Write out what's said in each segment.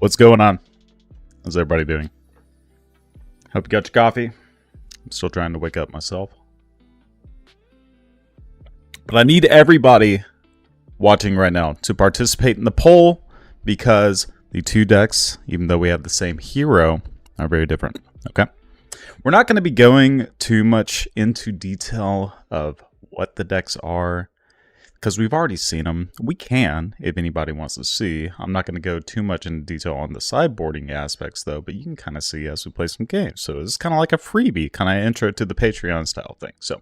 What's going on? How's everybody doing? Hope you got your coffee. I'm still trying to wake up myself. But I need everybody watching right now to participate in the poll because the two decks, even though we have the same hero, are very different. Okay? We're not going to be going too much into detail of what the decks are because we've already seen them. We can, if anybody wants to see. I'm not going to go too much into detail on the sideboarding aspects, though, but you can kind of see as we play some games. So it's kind of like a freebie, kind of intro to the Patreon style thing. So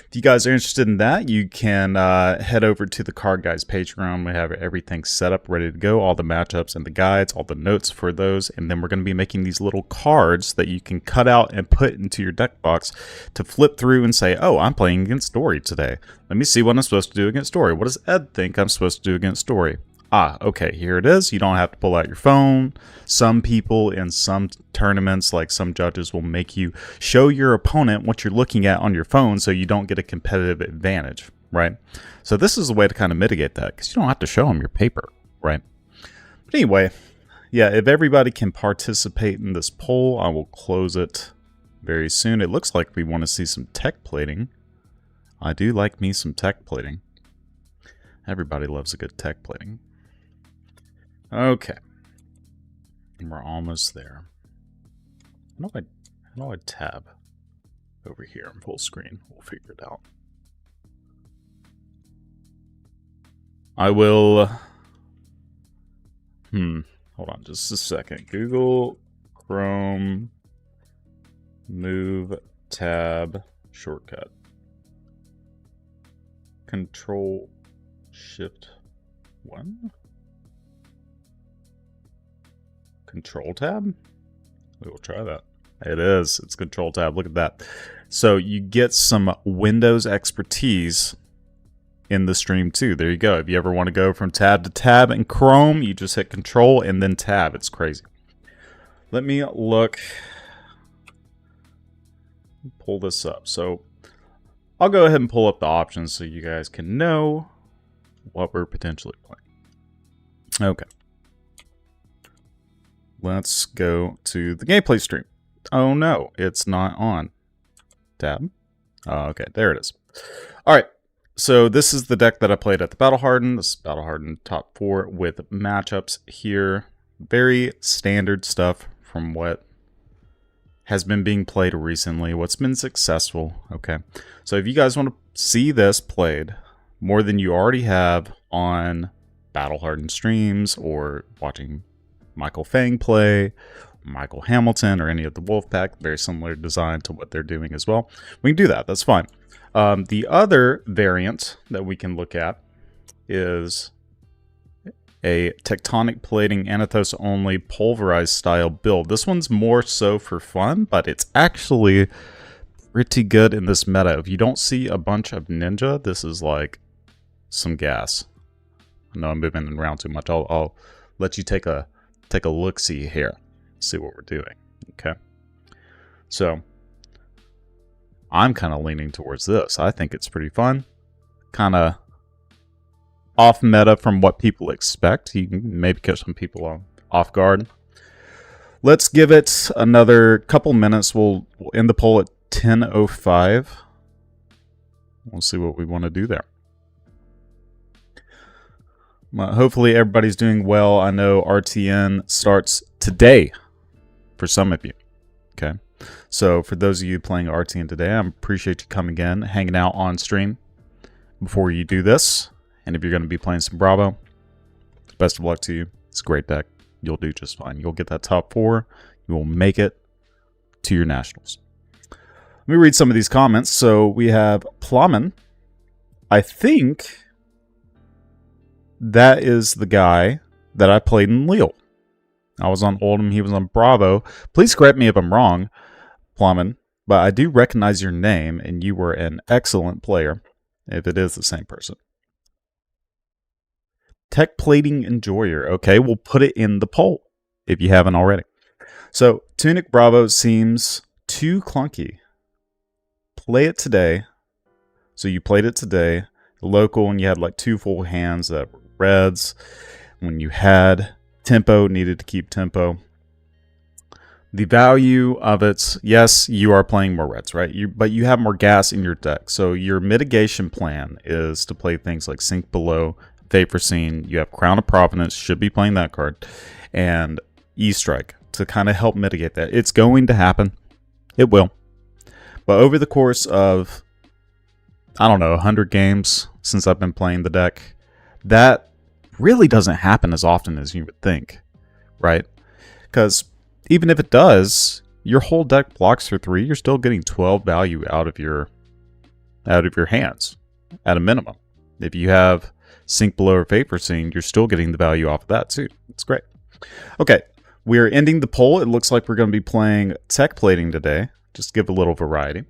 if you guys are interested in that, you can head over to the TheCardGuyz Patreon. We have everything set up, ready to go, all the matchups and the guides, all the notes for those, and then we're going to be making these little cards that you can cut out and put into your deck box to flip through and say, oh, I'm playing against Dory today. Let me see what I'm supposed to do against Dory. What does Ed think I'm supposed to do against Dory? Ah, okay, here it is. You don't have to pull out your phone. Some people in some tournaments, like some judges, will make you show your opponent what you're looking at on your phone so you don't get a competitive advantage, right? So this is a way to kind of mitigate that because you don't have to show them your paper, right? But anyway, yeah, if everybody can participate in this poll, I will close it very soon. It looks like we want to see some tech plating. I do like me some tech plating. Everybody loves a good tech plating. Okay. We're almost there. How do I tab over here in full screen? We'll figure it out. I will... Hold on just a second. Google Chrome Move Tab Shortcut. Control Shift 1? Control tab? We will try that. It is. It's Control tab. Look at that. So you get some Windows expertise in the stream too. There you go. If you ever want to go from tab to tab in Chrome, you just hit Control and then tab. It's crazy. Let me look. Pull this up. So I'll go ahead and pull up the options so you guys can know what we're potentially playing. Okay. Let's go to the gameplay stream. Oh no, it's not on. Tab. Okay, there it is. Alright, so this is the deck that I played at the Battle Hardened. This is Battle Hardened top 4 with matchups here. Very standard stuff from what has been being played recently, what's been successful. Okay, so if you guys want to see this played more than you already have on Battle Hardened streams or watching Michael Fang play, Michael Hamilton, or any of the Wolfpack, very similar design to what they're doing as well. We can do that. That's fine. The other variant that we can look at is a tectonic plating Anathos only pulverized style build. This one's more so for fun, but it's actually pretty good in this meta. If you don't see a bunch of ninja, this is like some gas. I know I'm moving around too much. I'll let you take a look-see here, see what we're doing. Okay, so I'm kind of leaning towards this. I think it's pretty fun, kind of off meta from what people expect. You can maybe catch some people off guard. Let's give it another couple minutes. We'll end the poll at 10:05. We'll see what we want to do there. Hopefully everybody's doing well. I know RTN starts today for some of you. Okay, so for those of you playing RTN today, I appreciate you coming in, hanging out on stream before you do this. And if you're going to be playing some Bravo, best of luck to you. It's a great deck. You'll do just fine. You'll get that top 4. You will make it to your nationals. Let me read some of these comments. So we have Plumman. I think that is the guy that I played in Lille. I was on Oldham, he was on Bravo. Please correct me if I'm wrong, Plumman, but I do recognize your name, and you were an excellent player, if it is the same person. Tech Plating Enjoyer. Okay, we'll put it in the poll, if you haven't already. So, Tunic Bravo seems too clunky. Play it today. So you played it today. Local, and you had like 2 full hands that were reds. When you had Tempo, needed to keep tempo. The value of it, yes, you are playing more reds, right? But you have more gas in your deck. So your mitigation plan is to play things like Sink Below, FABREC. You have Crown of Providence, should be playing that card, and E-Strike to kind of help mitigate that. It's going to happen. It will. But over the course of, I don't know, 100 games since I've been playing the deck, that really doesn't happen as often as you would think, right? Because even if it does, your whole deck blocks for 3. You're still getting 12 value out of your hands at a minimum. If you have Sink Below or FABREC, you're still getting the value off of that too. It's great. Okay, we're ending the poll. It looks like we're going to be playing tech plating today. Just to give a little variety.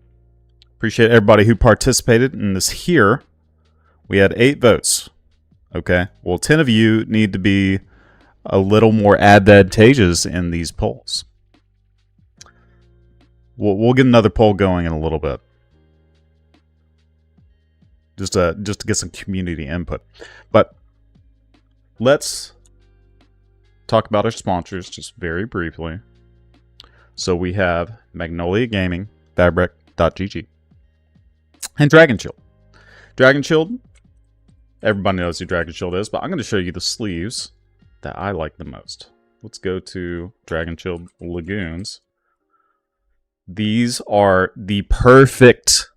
Appreciate everybody who participated in this here. We had 8 votes. Okay, well, 10 of you need to be a little more advantageous in these polls. We'll get another poll going in a little bit. Just to get some community input. But let's talk about our sponsors just very briefly. So we have Magnolia Gaming, FABREC.gg, and Dragon Shield. Dragon Shield, everybody knows who Dragon Shield is, but I'm going to show you the sleeves that I like the most. Let's go to Dragon Shield Lagoons. These are the perfect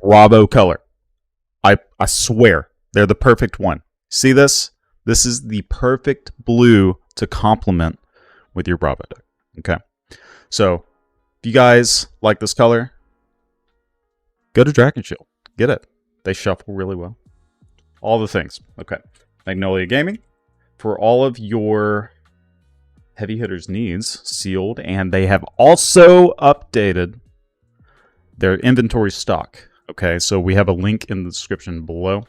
Bravo color. I swear, they're the perfect one. See this? This is the perfect blue to complement with your Bravo deck. Okay. So, if you guys like this color, go to Dragon Shield. Get it. They shuffle really well. All the things. Okay. Magnolia Gaming. For all of your heavy hitters needs, sealed, and they have also updated their inventory stock. Okay, so we have a link in the description below.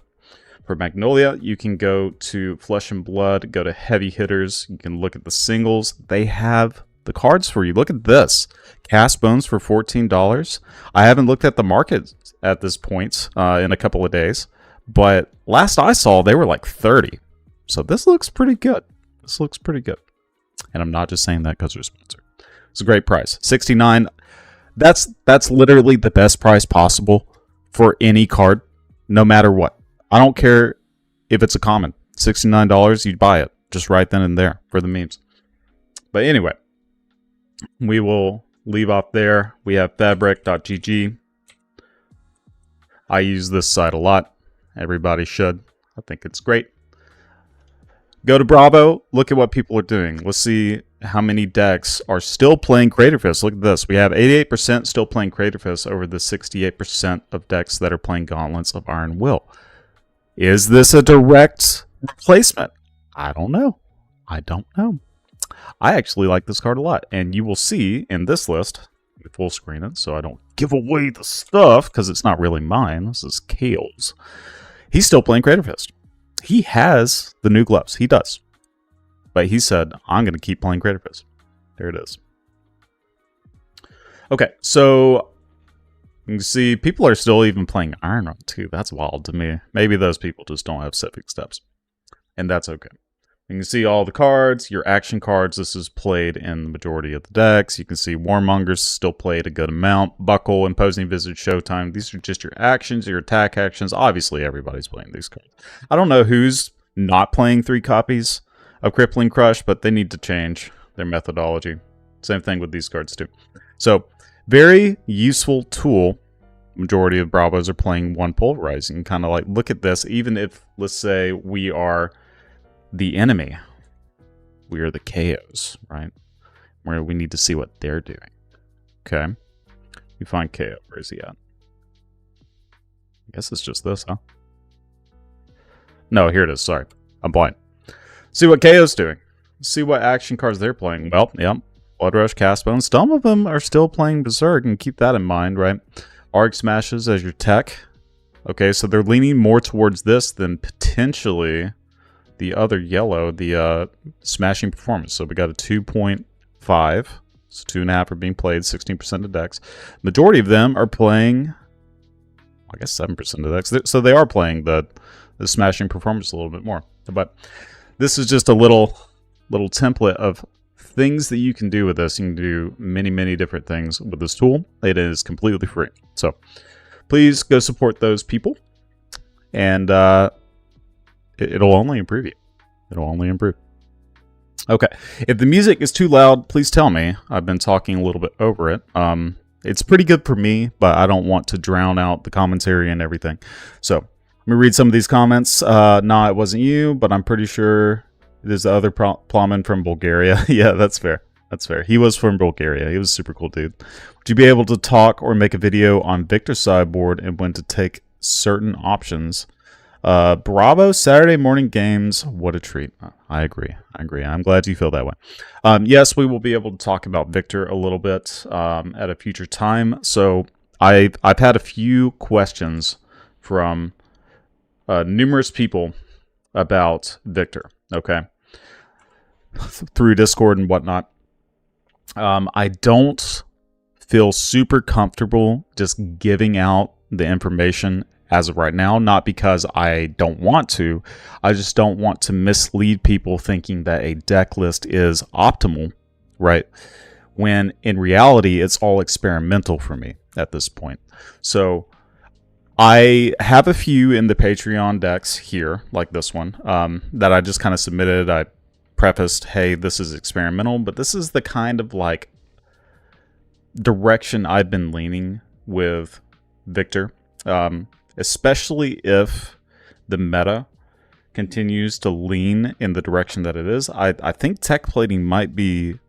For Magnolia, you can go to Flesh and Blood, go to Heavy Hitters. You can look at the singles. They have the cards for you. Look at this. Cast Bones for $14. I haven't looked at the market at this point in a couple of days, but last I saw, they were like 30. So this looks pretty good. This looks pretty good. And I'm not just saying that because we're sponsored. It's a great price. $69. That's literally the best price possible for any card, no matter what. I don't care if it's a common. $69, you'd buy it just right then and there for the memes. But anyway, we will leave off there. We have FABREC.gg. I use this site a lot. Everybody should. I think it's great. Go to Bravo. Look at what people are doing. Let's see how many decks are still playing Crater Fist. Look at this. We have 88% still playing Crater Fist over the 68% of decks that are playing Gauntlets of Iron Will. Is this a direct replacement? I don't know. I don't know. I actually like this card a lot. And you will see in this list, full screen it so I don't give away the stuff because it's not really mine. This is Kale's. He's still playing Crater Fist. He has the new gloves. He does. But he said, I'm going to keep playing Crater Fist. There it is. Okay, so you can see people are still even playing Iron Run too. That's wild to me. Maybe those people just don't have civic steps. And that's okay. You can see all the cards, your action cards. This is played in the majority of the decks. You can see Warmongers still played a good amount. Buckle, Imposing Visage, Showtime. These are just your actions, your attack actions. Obviously, everybody's playing these cards. I don't know who's not playing 3 copies of Crippling Crush, but they need to change their methodology. Same thing with these cards too. So, very useful tool. Majority of Bravos are playing 1 Pulverizing. Kind of like, look at this. Even if, let's say, we are the enemy, we are the KOs, right? Where we need to see what they're doing. Okay. We find KO. Where is he at? I guess it's just this, huh? No, here it is. Sorry. I'm blind. See what KO's doing. See what action cards they're playing. Well, yep. Blood Rush, Cast Bones. Some of them are still playing Berserk, and keep that in mind, right? Arc Smashes as your tech. Okay, so they're leaning more towards this than potentially the other yellow, the Smashing Performance. So we got a 2.5. So 2.5 are being played, 16% of decks. Majority of them are playing, I guess 7% of decks. So they are playing the Smashing Performance a little bit more. But this is just a little little template of things that you can do with this. You can do many, many different things with this tool. It is completely free. So please go support those people, and it'll only improve you. It'll only improve. Okay, if the music is too loud, please tell me. I've been talking a little bit over it. It's pretty good for me, but I don't want to drown out the commentary and everything. So let me read some of these comments. No, it wasn't you, but I'm pretty sure it is the other plowman from Bulgaria. Yeah, that's fair. That's fair. He was from Bulgaria. He was a super cool dude. Would you be able to talk or make a video on Victor's sideboard and when to take certain options? Bravo, Saturday morning games. What a treat. I agree. I agree. I'm glad you feel that way. Yes, we will be able to talk about Victor a little bit at a future time. So I've had a few questions from numerous people about Victor, okay, through Discord and whatnot. I don't feel super comfortable just giving out the information as of right now, not because I don't want to. I just don't want to mislead people thinking that a deck list is optimal, right? When in reality, it's all experimental for me at this point. So I have a few in the Patreon decks here, like this one, that I just kind of submitted. I prefaced, hey, this is experimental, but this is the kind of like direction I've been leaning with Victor. Especially if the meta continues to lean in the direction that it is. I think tech plating might be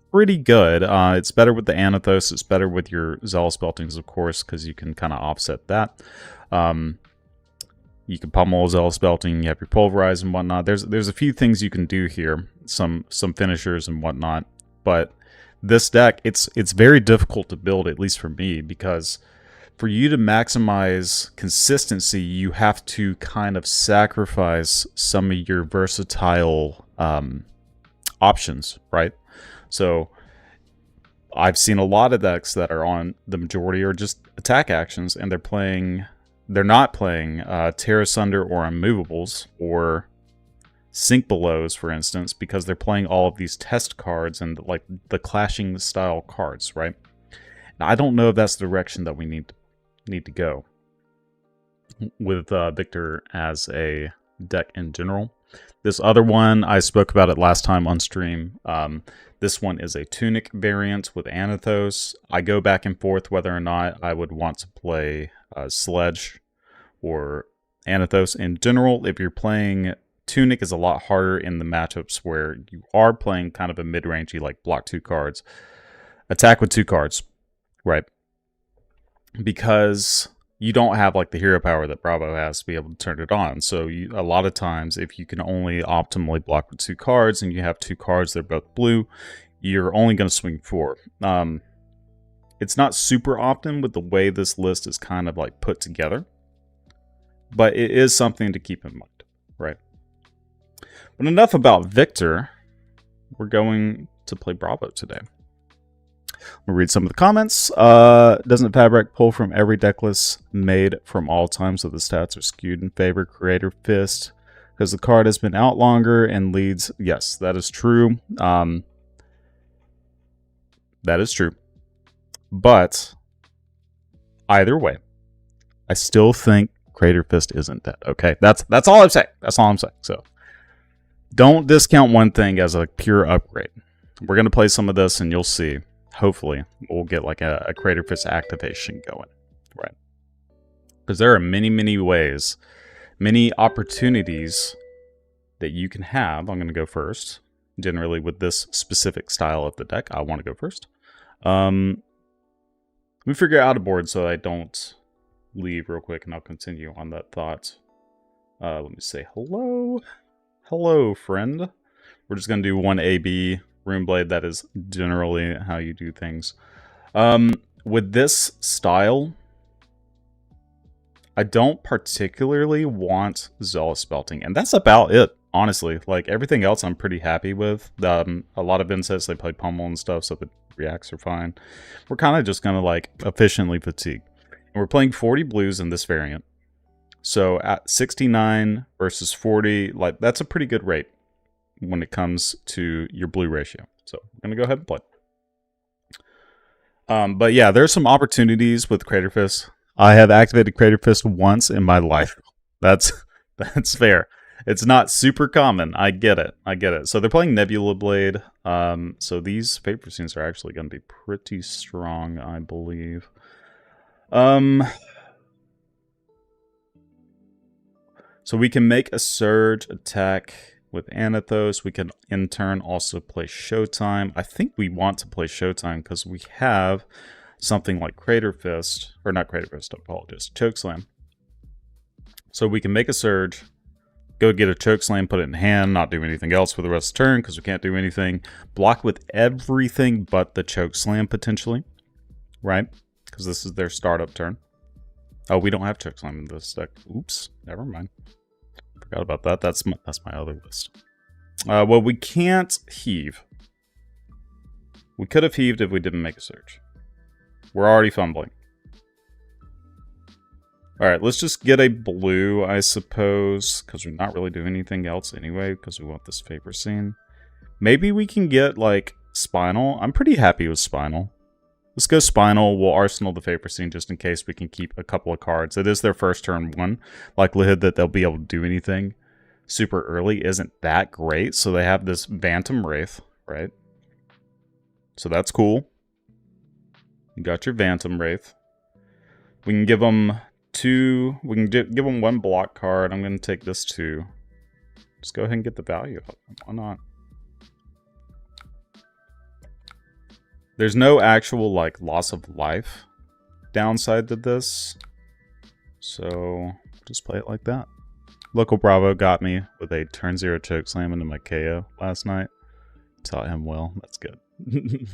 pretty good. It's better with the Anathos. It's better with your Zealous Beltings, of course, because you can kind of offset that. You can pummel a Zealous Belting. You have your Pulverize and whatnot. There's a few things you can do here. Some finishers and whatnot. But this deck, it's very difficult to build, at least for me, because for you to maximize consistency, you have to kind of sacrifice some of your versatile options, right? So I've seen a lot of decks that are on the majority are just attack actions, and they're not playing Terra Sunder or Unmovables or Sink Belows, for instance, because they're playing all of these test cards and like the clashing style cards, right? Now, I don't know if that's the direction that we need to go with Victor as a deck in general. This other one, I spoke about it last time on stream. This one is a Tunic variant with Anathos. I go back and forth whether or not I would want to play Sledge or Anathos. In general, if you're playing Tunic, is a lot harder in the matchups where you are playing kind of a mid-rangey, like block 2 cards, attack with 2 cards, right? Because you don't have like the hero power that Bravo has to be able to turn it on. So a lot of times, if you can only optimally block with 2 cards and you have 2 cards that are both blue, you're only going to swing 4. It's not super often with the way this list is kind of like put together, but it is something to keep in mind, right? But enough about Victor. We're going to play Bravo today. We'll read some of the comments. Doesn't FABREC pull from every deck list made from all time, so the stats are skewed in favor Creator Fist because the card has been out longer and leads? Yes, that is true. That is true. But either way, I still think Creator Fist isn't dead. Okay, that's all I'm saying. That's all I'm saying. So don't discount one thing as a pure upgrade. We're gonna play some of this, and you'll see. Hopefully, we'll get like a Creator Fist activation going, right? Because there are many, many ways, many opportunities that you can have. I'm going to go first. Generally, with this specific style of the deck, I want to go first. Let me figure out a board so I don't leave real quick, and I'll continue on that thought. Let me say hello. Hello, friend. We're just going to do one AB. Runeblade, that is generally how you do things. With this style, I don't particularly want Zealous Belting, and that's about it, honestly. Like, everything else I'm pretty happy with. A lot of Insets, they play Pummel and stuff, so the reacts are fine. We're kind of just going to, like, efficiently fatigue. And we're playing 40 blues in this variant. So, at 69 versus 40, like, that's a pretty good rate. when it comes to your blue ratio. So I'm going to go ahead and play. But yeah, there's some opportunities with Crater Fist. I have activated Crater Fist once in my life. That's fair. It's not super common. I get it. So they're playing Nebula Blade. So these paper scenes are actually going to be pretty strong, I believe. So we can make a surge attack with Anathos. We can in turn also play Showtime. I think we want to play Showtime because we have something like Crater Fist, or not Crater Fist, I apologize, Chokeslam. So we can make a surge, go get a Chokeslam, put it in hand, not do anything else for the rest of the turn because we can't do anything. Block with everything but the Chokeslam potentially, right? Because this is their startup turn. Oh, we don't have Chokeslam in this deck. Oops, never mind. Forgot about that. That's my other list. Well, we can't heave. We could have heaved if we didn't make a surge. We're already fumbling. Alright, let's just get a blue, I suppose, because we're not really doing anything else anyway, because we want this paper scene. Maybe we can get, like, Spinal. I'm pretty happy with Spinal. Let's go Spinal. We'll Arsenal the paper scene just in case we can keep a couple of cards. It is their first turn one. Likelihood that they'll be able to do anything super early isn't that great, so they have this Phantom Wraith, right? So that's cool. You got your Phantom Wraith. We can give them two. We can give them one block card. I'm going to take this too. Just go ahead and get the value of it. Why not? There's no actual like loss of life downside to this, so just play it like that. Local Bravo got me with a turn 0 Chokeslam into my KO last night. Taught him well. That's good.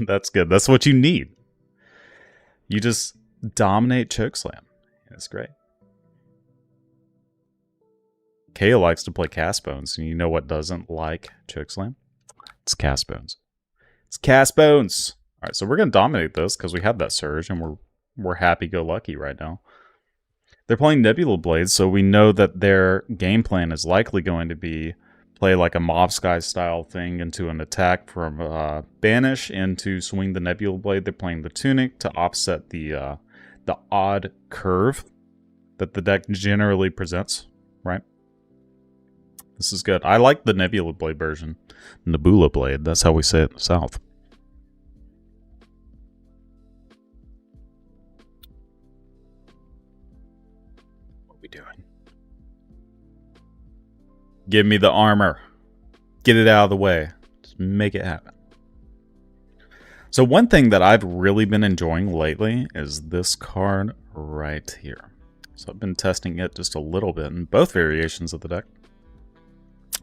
That's good. That's what you need. You just dominate Chokeslam. That's great. KO likes to play Cast Bones, and you know what doesn't like Chokeslam? It's Cast Bones. It's Cast Bones. All right, so we're going to dominate this because we have that surge, and we're happy-go-lucky right now. They're playing Nebula Blade, so we know that their game plan is likely going to be play like a Mob Sky style thing into an attack from Banish into swing the Nebula Blade. They're playing the Tunic to offset the odd curve that the deck generally presents, right? This is good. I like the Nebula Blade version. Nebula Blade, that's how we say it in the South. Doing? Give me the armor. Get it out of the way. Just make it happen. So one thing that I've really been enjoying lately is this card right here. So I've been testing it just a little bit in both variations of the deck.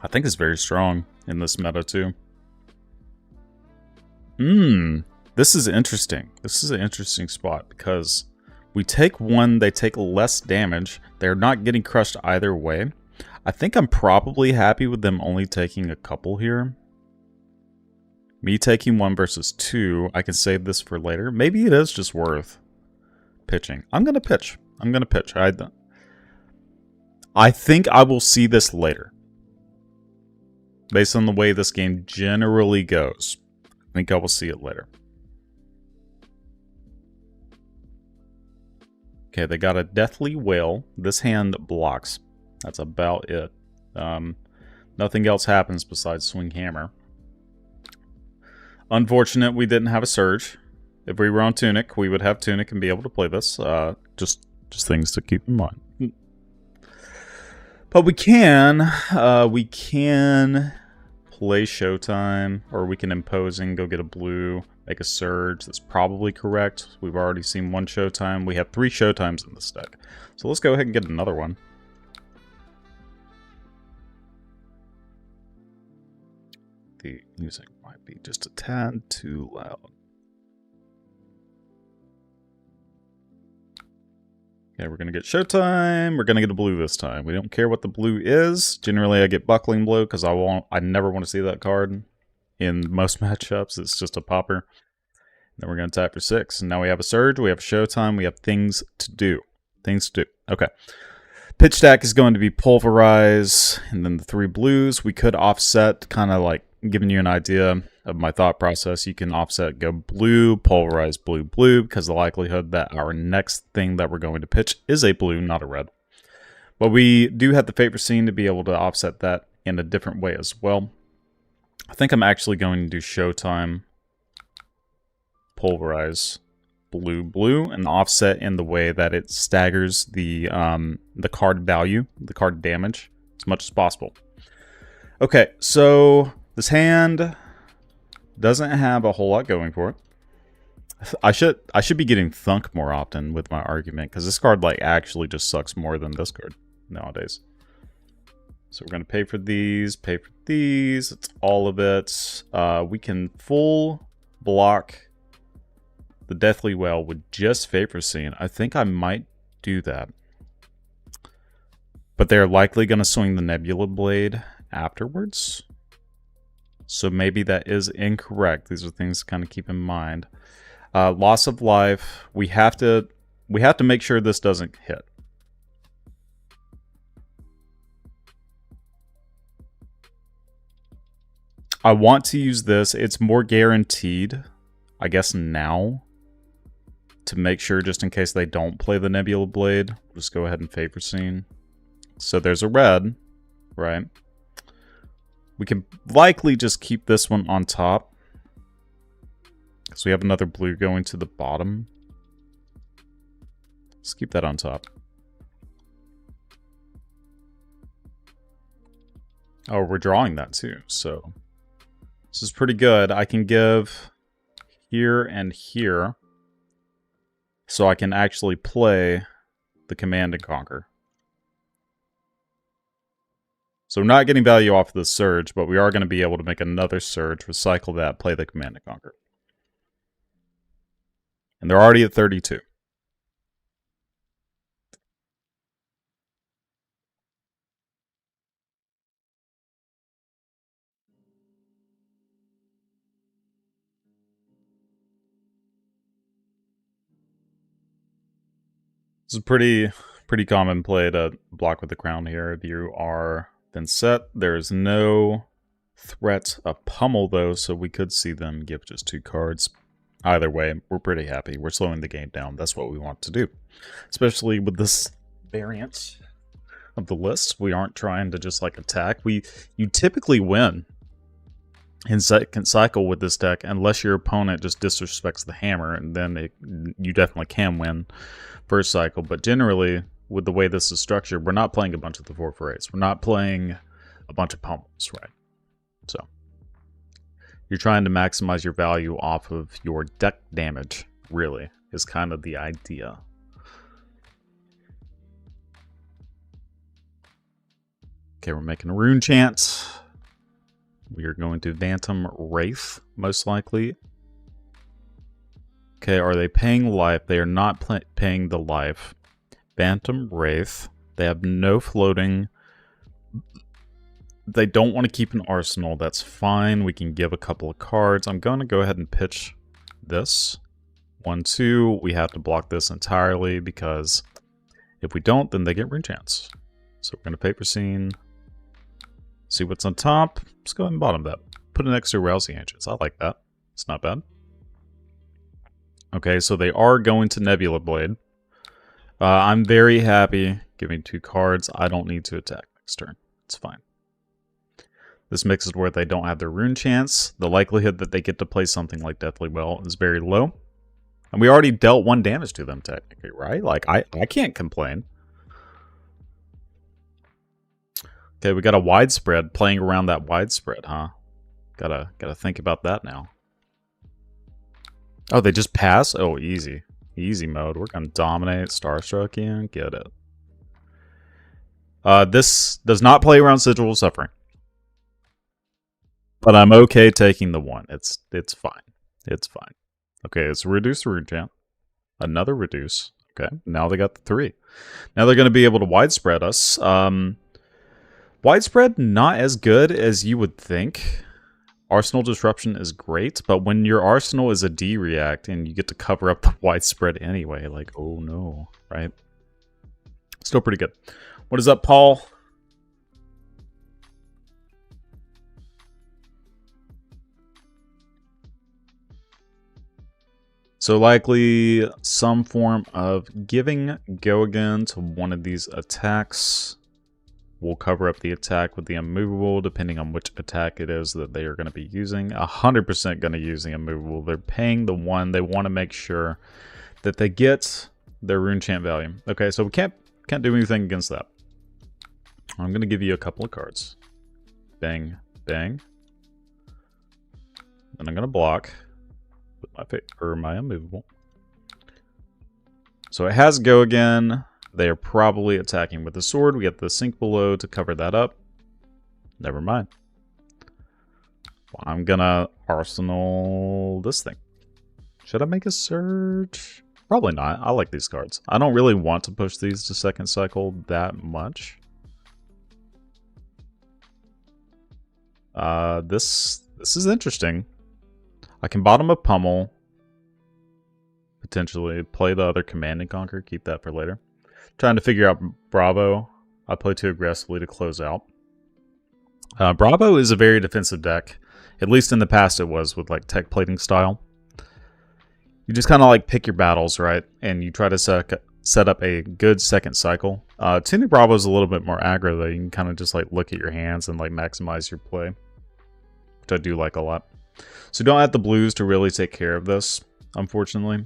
I think it's very strong in this meta too. This is interesting. This is an interesting spot because we take one, they take less damage. They're not getting crushed either way. I think I'm probably happy with them only taking a couple here. Me taking one versus two, I can save this for later. Maybe it is just worth pitching. I'm going to pitch. I think I will see this later. Based on the way this game generally goes. I think I will see it later. Okay, they got a Deathly Whale. This hand blocks. That's about it. Nothing else happens besides Swing Hammer. Unfortunate we didn't have a Surge. If we were on Tunic, we would have Tunic and be able to play this. Just things to keep in mind. But we can play Showtime, or we can impose and go get a blue. Make a surge. That's probably correct. We've already seen one Showtime. We have 3 Showtimes in this deck. So let's go ahead and get another one. The music might be just a tad too loud. Okay, we're going to get Showtime. We're going to get a blue this time. We don't care what the blue is. Generally, I get Buckling Blow because I never want to see that card. In most matchups, it's just a popper. Then we're going to tap for 6. And now we have a Surge, we have a Showtime, we have things to do. Okay. Pitch stack is going to be pulverize, and then the 3 blues. We could offset, kind of like giving you an idea of my thought process. You can offset, go blue, pulverize, blue, blue, because the likelihood that our next thing that we're going to pitch is a blue, not a red. But we do have the favorite scene to be able to offset that in a different way as well. I think I'm actually going to do Showtime, pulverize, blue, blue, and offset in the way that it staggers the card value, the card damage, as much as possible. Okay, so this hand doesn't have a whole lot going for it. I should be getting thunk more often with my argument, because this card like actually just sucks more than this card nowadays. So we're gonna pay for these, It's all of it. We can full block the Deathly Whale with just Favor Scene. I think I might do that. But they're likely going to swing the Nebula Blade afterwards. So maybe that is incorrect. These are things to kind of keep in mind. Loss of life. We have to make sure this doesn't hit. I want to use this. It's more guaranteed, I guess, now. To make sure, just in case they don't play the Nebula Blade, we'll just go ahead and Favor Scene. So there's a red, right? We can likely just keep this one on top, because we have another blue going to the bottom. Let's keep that on top. Oh, we're drawing that too, so this is pretty good. I can give here and here, so I can actually play the Command and Conquer. So we're not getting value off of the Surge, but we are going to be able to make another Surge, recycle that, play the Command and Conquer. And they're already at 32. This is a pretty common play to block with the crown here. If you are then set, there is no threat of pummel though, so we could see them give just 2 cards. Either way, we're pretty happy. We're slowing the game down. That's what we want to do. Especially with this variant of the list. We aren't trying to just like attack. You typically win in second cycle with this deck, unless your opponent just disrespects the hammer, and then you definitely can win first cycle. But generally, with the way this is structured, we're not playing a bunch of the 4/4/8s. We're not playing a bunch of pummels, right? So you're trying to maximize your value off of your deck damage, really, is kind of the idea. Okay, we're making a Rune Chant. We are going to Phantom Wraith, most likely. Okay, are they paying life? They are not paying the life. Phantom Wraith. They have no floating. They don't want to keep an arsenal. That's fine. We can give a couple of cards. I'm going to go ahead and pitch this. 1, 2. We have to block this entirely, because if we don't, then they get Rune Chants. So we're going to Paper Scene. See what's on top. Let's go ahead and bottom that. Put an extra Rousey Ancients. I like that. It's not bad. Okay, so they are going to Nebula Blade. I'm very happy giving 2 cards. I don't need to attack next turn. It's fine. This makes it where they don't have their Rune Chants. The likelihood that they get to play something like Deathly Whale is very low. And we already dealt 1 damage to them, technically, right? Like, I can't complain. Okay, we got a widespread, playing around that widespread, huh? Gotta think about that now. Oh, they just pass? Oh, easy. Easy mode. We're gonna dominate, Starstruck in, get it. This does not play around Sigil of Suffering. But I'm okay taking the 1. It's fine. It's fine. Okay, it's a reduce Rune Chant. Another reduce. Okay, now they got the 3. Now they're gonna be able to widespread us. Widespread, not as good as you would think. Arsenal Disruption is great, but when your arsenal is a D-react and you get to cover up the widespread anyway, like, oh no, right? Still pretty good. What is up, Paul? So likely some form of giving go again to one of these attacks. We'll cover up the attack with the immovable depending on which attack it is that they are going to be using. 100% going to use the immovable. They're paying the one. They want to make sure that they get their rune chant value. Okay, so we can't do anything against that. I'm going to give you a couple of cards. Bang, bang. Then I'm going to block with my immovable. So it has go again. They are probably attacking with the sword. We get the sink below to cover that up. Never mind. Well, I'm gonna arsenal this thing. Should I make a surge? Probably not. I like these cards. I don't really want to push these to second cycle that much. This is interesting. I can bottom a pummel. Potentially play the other command and conquer. Keep that for later. Trying to figure out Bravo. I play too aggressively to close out. Bravo is a very defensive deck. At least in the past it was with like tech plating style. You just kind of like pick your battles, right? And you try to set up a good second cycle. Tuning Bravo is a little bit more aggro though. You can kind of just like look at your hands and like maximize your play. Which I do like a lot. So you don't have the blues to really take care of this, unfortunately.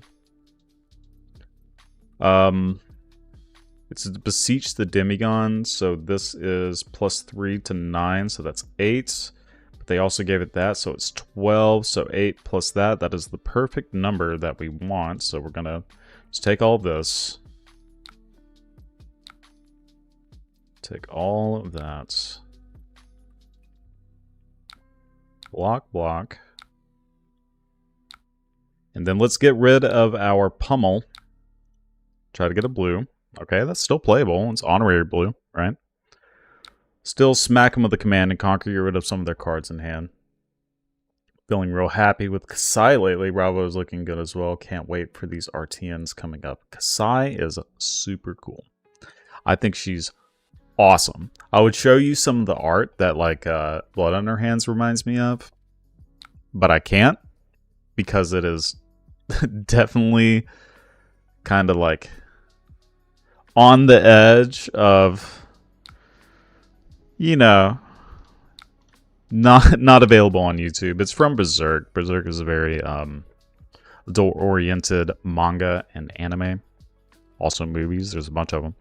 It's to beseech the Demigon, so this is +3 to 9, so that's 8. But they also gave it that, so it's 12, so 8 plus that. That is the perfect number that we want, so we're going to just take all of this. Take all of that. Block, block. And then let's get rid of our pummel. Try to get a blue. Okay, that's still playable. It's honorary blue, right? Still smack them with the command and conquer, get rid of some of their cards in hand. Feeling real happy with Kasai lately. Bravo is looking good as well. Can't wait for these RTNs coming up. Kasai is super cool. I think she's awesome. I would show you some of the art that like Blood on Her Hands reminds me of. But I can't. Because it is definitely kind of like on the edge of, you know, not available on YouTube. It's from Berserk. Berserk is a very adult-oriented manga and anime. Also movies. There's a bunch of them.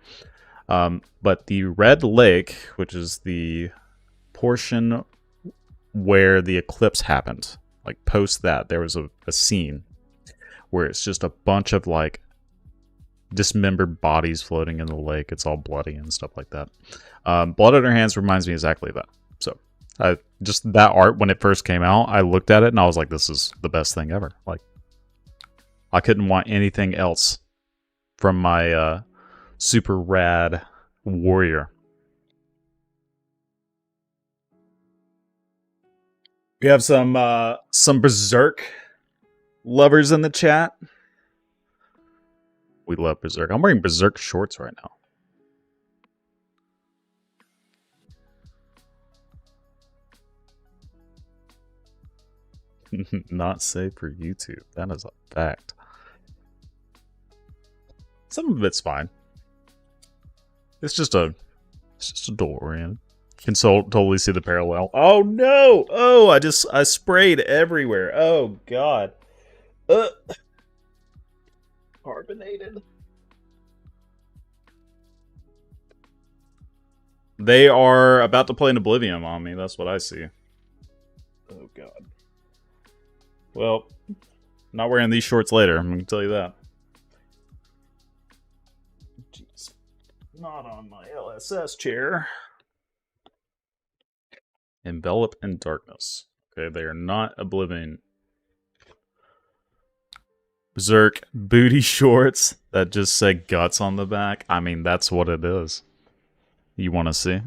But the Red Lake, which is the portion where the eclipse happened, like post that, there was a scene where it's just a bunch of like dismembered bodies floating in the lake. It's all bloody and stuff like that. Blood on Her Hands reminds me exactly of that. So just that art, when it first came out, I looked at it and I was like, this is the best thing ever. Like, I couldn't want anything else from my super rad warrior. We have some Berserk lovers in the chat. We love Berserk. I'm wearing Berserk shorts right now. Not safe for YouTube. That is a fact. Some of it's fine. It's just a door we're in. You can totally see the parallel. Oh no! Oh, I sprayed everywhere. Oh god. Carbonated. They are about to play an Oblivion on me. That's what I see. Oh god. Well, not wearing these shorts later. I'm gonna tell you that. Jeez. Not on my LSS chair. Envelop in darkness. Okay, they are not Oblivion. Berserk booty shorts that just say guts on the back. I mean, that's what it is. You want to see?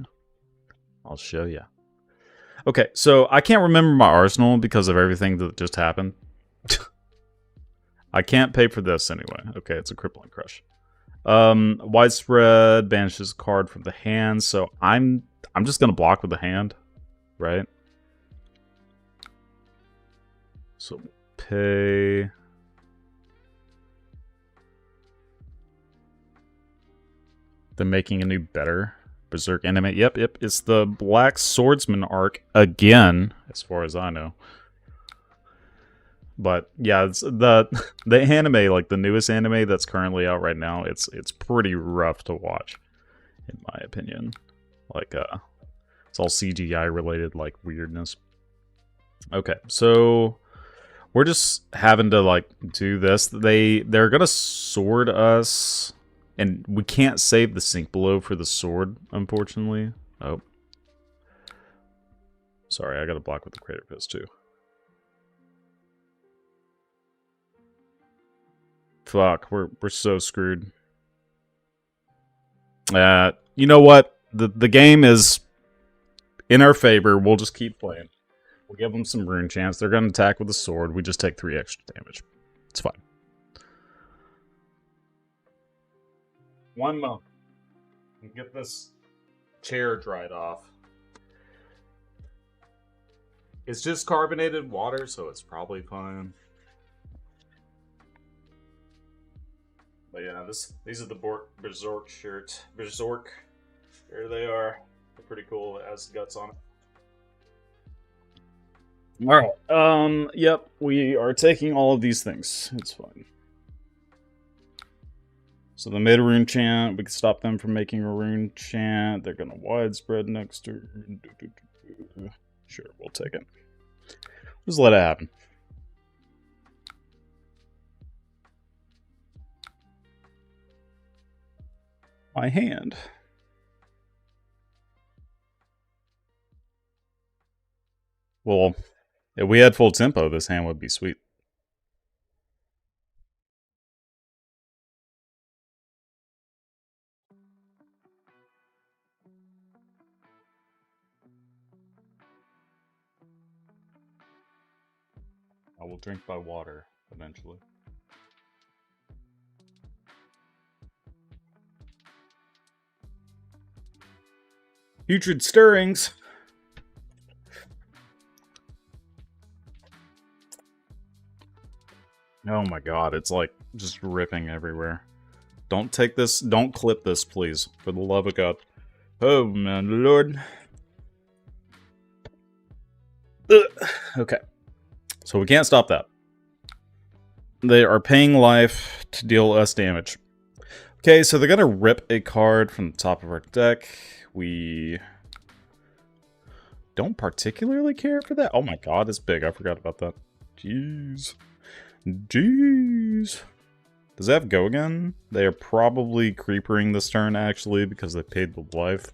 I'll show you. Okay, so I can't remember my arsenal because of everything that just happened. I can't pay for this anyway. Okay, it's a crippling crush. Widespread banishes a card from the hand, so I'm just gonna block with the hand, right? So pay. They're making a new better Berserk anime. Yep. It's the Black Swordsman arc again, as far as I know. But yeah, it's the anime, like the newest anime that's currently out right now, it's pretty rough to watch, in my opinion. Like it's all CGI related, like weirdness. Okay, so we're just having to like do this. They're gonna sword us, and we can't save the sink below for the sword, unfortunately. Oh, sorry, I got to block with the Crater Fist too. Fuck, we're so screwed. You know what? The game is in our favor. We'll just keep playing. We'll give them some rune chance. They're gonna attack with a sword. We just take 3 extra damage. It's fine. 1 moment. Get this chair dried off. It's just carbonated water, so it's probably fine. But yeah, these are the Berserk shirts. Berserk. There they are. They're pretty cool. It has guts on it. Alright. Yep. We are taking all of these things. It's fine. So the mid rune chant, we can stop them from making a rune chant. They're gonna widespread next turn. Sure, we'll take it. Just let it happen. My hand. Well, if we had full tempo, this hand would be sweet. I will drink my water eventually. Putrid stirrings. Oh my god, it's like just ripping everywhere. Don't take this, don't clip this, please. For the love of God. Oh man, Lord. Ugh. Okay. So we can't stop that. They are paying life to deal us damage. Okay, so they're gonna rip a card from the top of our deck. We don't particularly care for that. Oh my god, it's big. I forgot about that. Jeez. Jeez. Does that have go again? They are probably creepering this turn, actually, because they paid the life.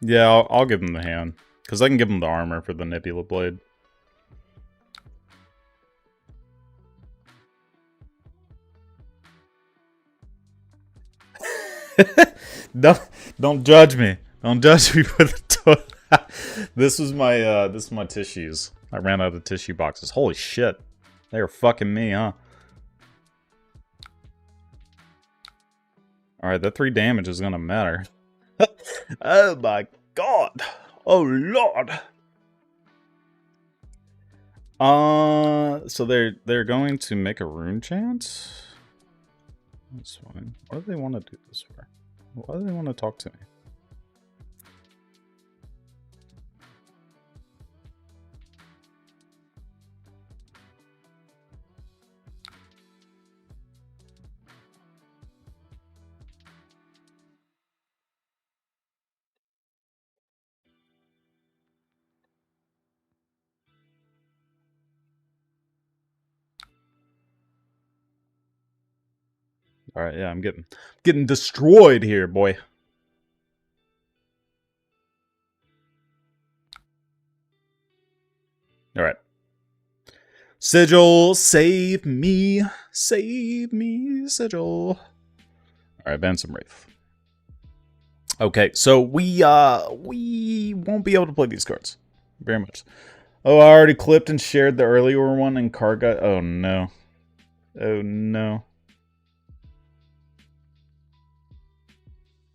Yeah, I'll give them the hand. Because I can give them the armor for the Nebula Blade. Don't judge me. Don't judge me for the This is my tissues. I ran out of tissue boxes. Holy shit. They are fucking me, huh? Alright, that 3 damage is gonna matter. Oh my god. Oh lord. So they're going to make a rune chant? That's fine. What do they want to do this for? Why do they want to talk to me? Alright, yeah, I'm getting destroyed here, boy. Alright. Sigil, save me. Save me, Sigil. Alright, ban some Wraith. Okay, so we won't be able to play these cards. Very much. Oh, I already clipped and shared the earlier one in TheCardGuyz. Oh no. Oh no.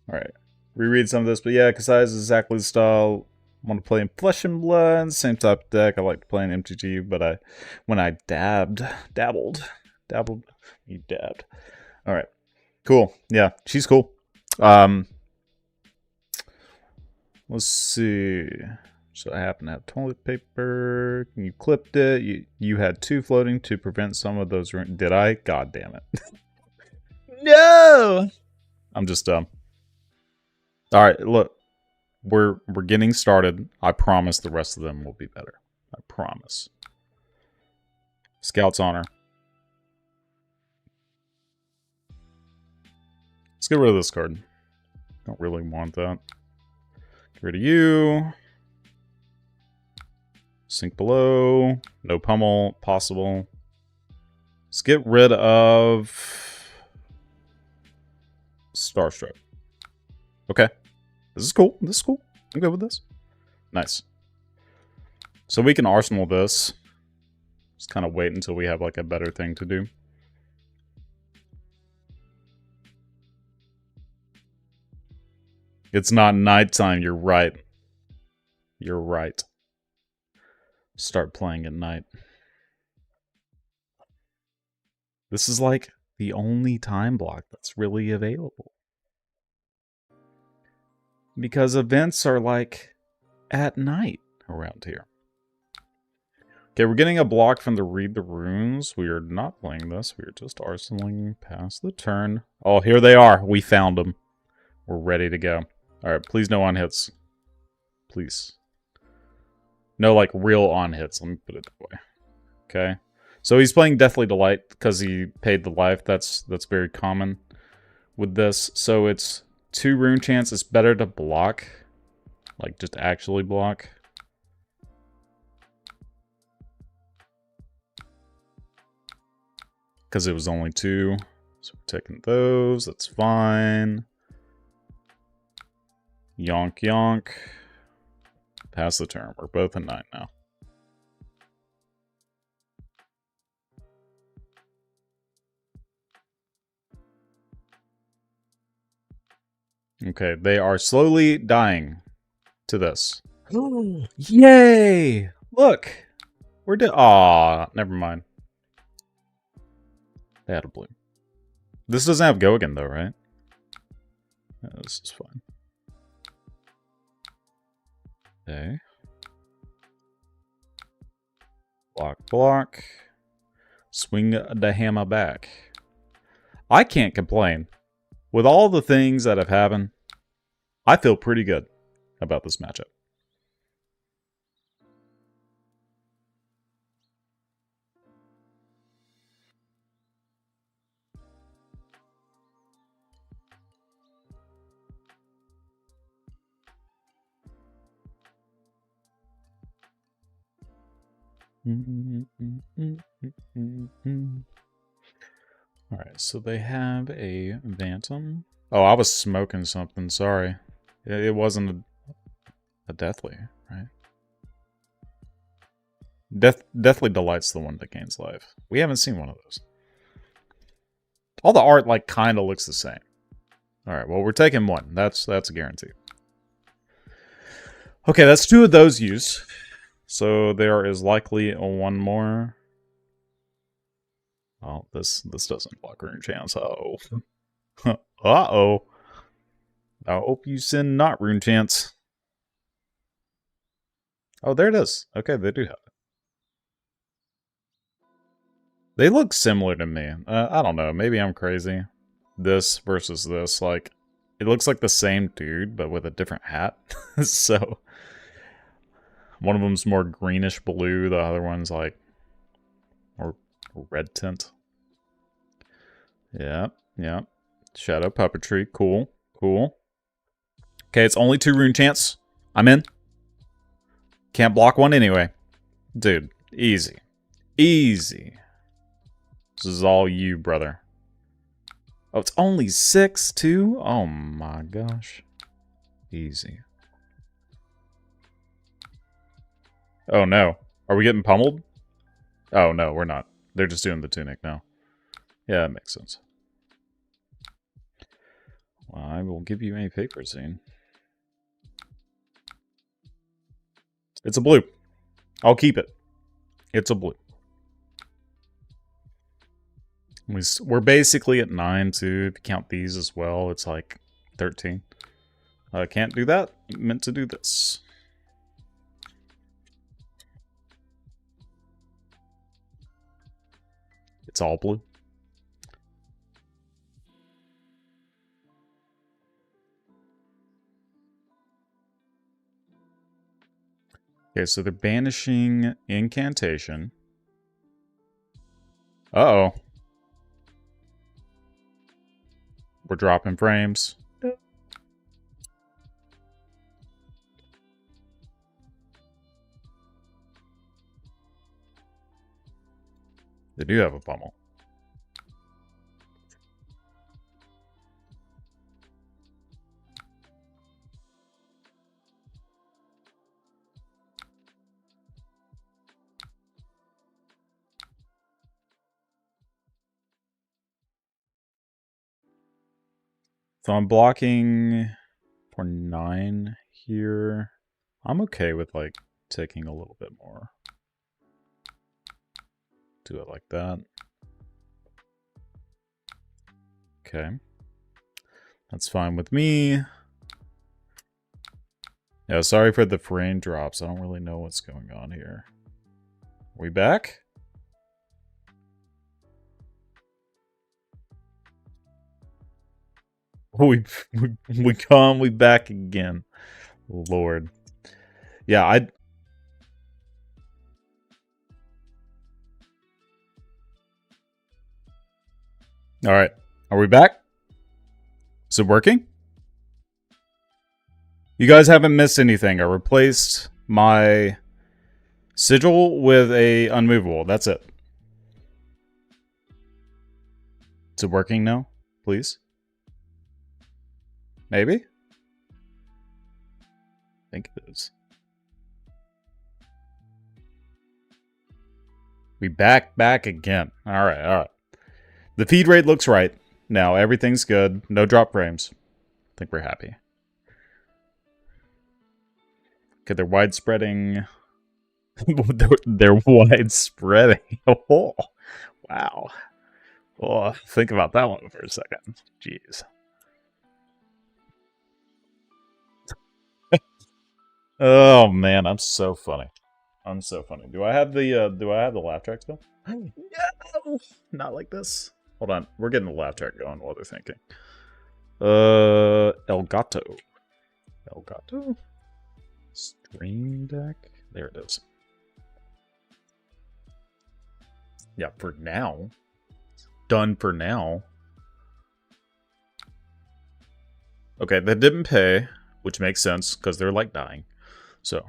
Alright. Reread some of this, but yeah, Kasai is exactly the style I want to play in Flesh and Blood. Same type of deck. I like to play in MTG, but when I dabbled. You dabbed. Alright. Cool. Yeah, she's cool. Let's see. So I happen to have toilet paper. You clipped it. You had 2 floating to prevent some of those. Did I? God damn it. No! I'm just dumb. Alright, look. We're getting started. I promise the rest of them will be better. I promise. Scout's Honor. Let's get rid of this card. Don't really want that. Get rid of you. Sink below. No pummel possible. Let's get rid of Starstruck. Okay. This is cool. This is cool. I'm good with this. Nice. So we can arsenal this. Just kind of wait until we have like a better thing to do. It's not nighttime. You're right. You're right. Start playing at night. This is like the only time block that's really available. Because events are like at night around here. Okay, we're getting a block from the Read the Runes. We are not playing this. We are just arsenaling past the turn. Oh, here they are. We found them. We're ready to go. Alright, please no on hits. Please. No, like, real on hits. Let me put it that way. Okay. So he's playing Deathly Delight because he paid the life. That's very common with this. So it's 2 rune chance. It's better to block. Like, just actually block. Because it was only 2. So we're taking those. That's fine. Yonk, yonk. Pass the turn. We're both in 9 now. Okay, they are slowly dying to this. Yay! Look! We're dead. Aw, never mind. They had a blue. This doesn't have go again though, right? Yeah, this is fine. Okay. Block, block. Swing the hammer back. I can't complain. With all the things that have happened, I feel pretty good about this matchup. Alright, so they have a Phantom. Oh, I was smoking something, sorry. It wasn't a Deathly, right? Deathly Delight's the one that gains life. We haven't seen one of those. All the art, like, kind of looks the same. Alright, well, we're taking one. That's a guarantee. Okay, that's 2 of those used. So there is likely one more. Oh, this doesn't block rune chance. Uh-oh. Uh-oh. I hope you send not rune chance. Oh, there it is. Okay, they do have it. They look similar to me. I don't know. Maybe I'm crazy. This versus this. Like, it looks like the same dude, but with a different hat. So, one of them's more greenish blue. The other one's like more red tint. Yeah, yeah. Shadow puppetry. Cool, cool. Okay, it's only 2 rune chance. I'm in. Can't block one anyway. Dude, easy. Easy. This is all you, brother. Oh, it's only 6, too? Oh my gosh. Easy. Oh no. Are we getting pummeled? Oh, no, we're not. They're just doing the tunic now. Yeah, that makes sense. Well, I will give you a paper scene. It's a blue. I'll keep it. It's a blue. We're basically at 9, too. If you count these as well, it's like 13. I can't do that. Meant to do this. It's all blue. Okay, so they're banishing incantation. Uh-oh. We're dropping frames. They do have a pummel. So I'm blocking for 9 here. I'm okay with, like, taking a little bit more. Do it like that. Okay. That's fine with me. Yeah, sorry for the frame drops. I don't really know what's going on here. Are we back? We back again. Lord. Yeah, Alright. Are we back? Is it working? You guys haven't missed anything. I replaced my sigil with a unmovable. That's it. Is it working now? Please? Maybe? I think it is. We back again. Alright. The feed rate looks right. Now, everything's good. No drop frames. I think we're happy. Okay, they're widespreading. they're widespreading. Oh, wow. Oh, think about that one for a second. Jeez. Oh man, I'm so funny. I'm so funny. Do I have the laugh track still? No, not like this. Hold on, we're getting the laugh track going while they're thinking. Elgato. Stream deck. There it is. Yeah, for now. Done for now. Okay, that didn't pay, which makes sense because they're like dying. So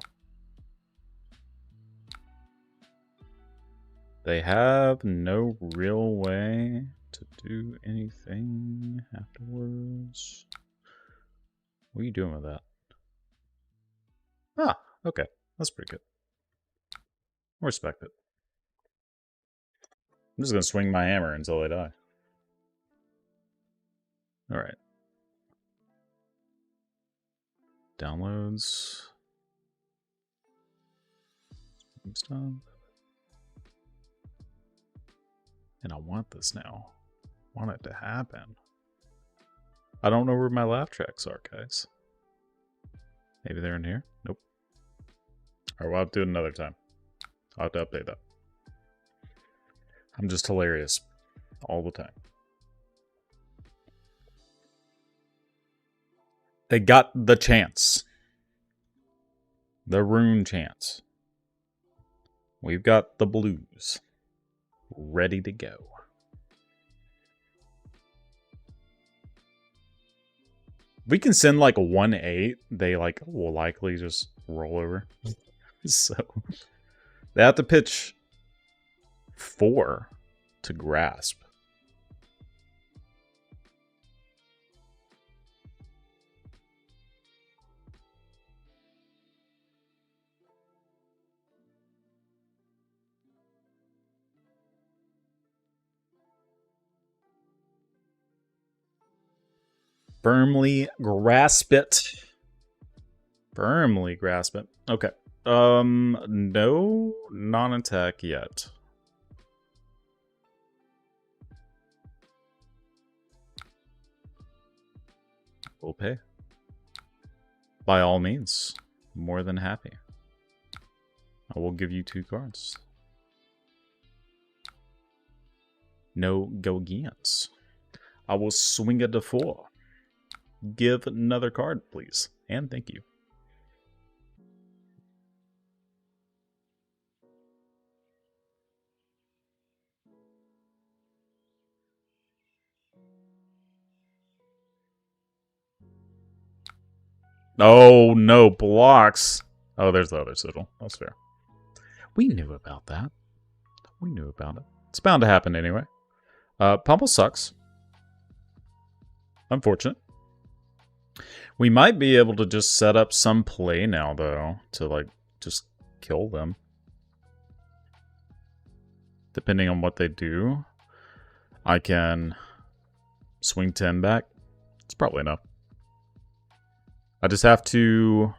they have no real way to do anything afterwards. What are you doing with that? Ah, okay. That's pretty good. I respect it. I'm just going to swing my hammer until I die. Alright. Downloads. Stuff. And I want this now. I want it to happen. I don't know where my laugh tracks are, guys. Maybe they're in here? Nope. Alright, we'll have to do it another time. I'll have to update that. I'm just hilarious. All the time. They got the chance. The rune chance. We've got the blues. Ready to go. We can send like a 1-8. They like will likely just roll over. So they have to pitch 4 to grasp. Firmly grasp it. Firmly grasp it. Okay. No non-attack yet. We'll pay. By all means. More than happy. I will give you 2 cards. No go against. I will swing it to 4. Give another card, please. And thank you. Oh, no blocks. Oh, there's the other sigil. That's fair. We knew about that. We knew about it. It's bound to happen anyway. Pummel sucks. Unfortunate. We might be able to just set up some play now, though, to, like, just kill them. Depending on what they do, I can swing 10 back. It's probably enough. I just have to...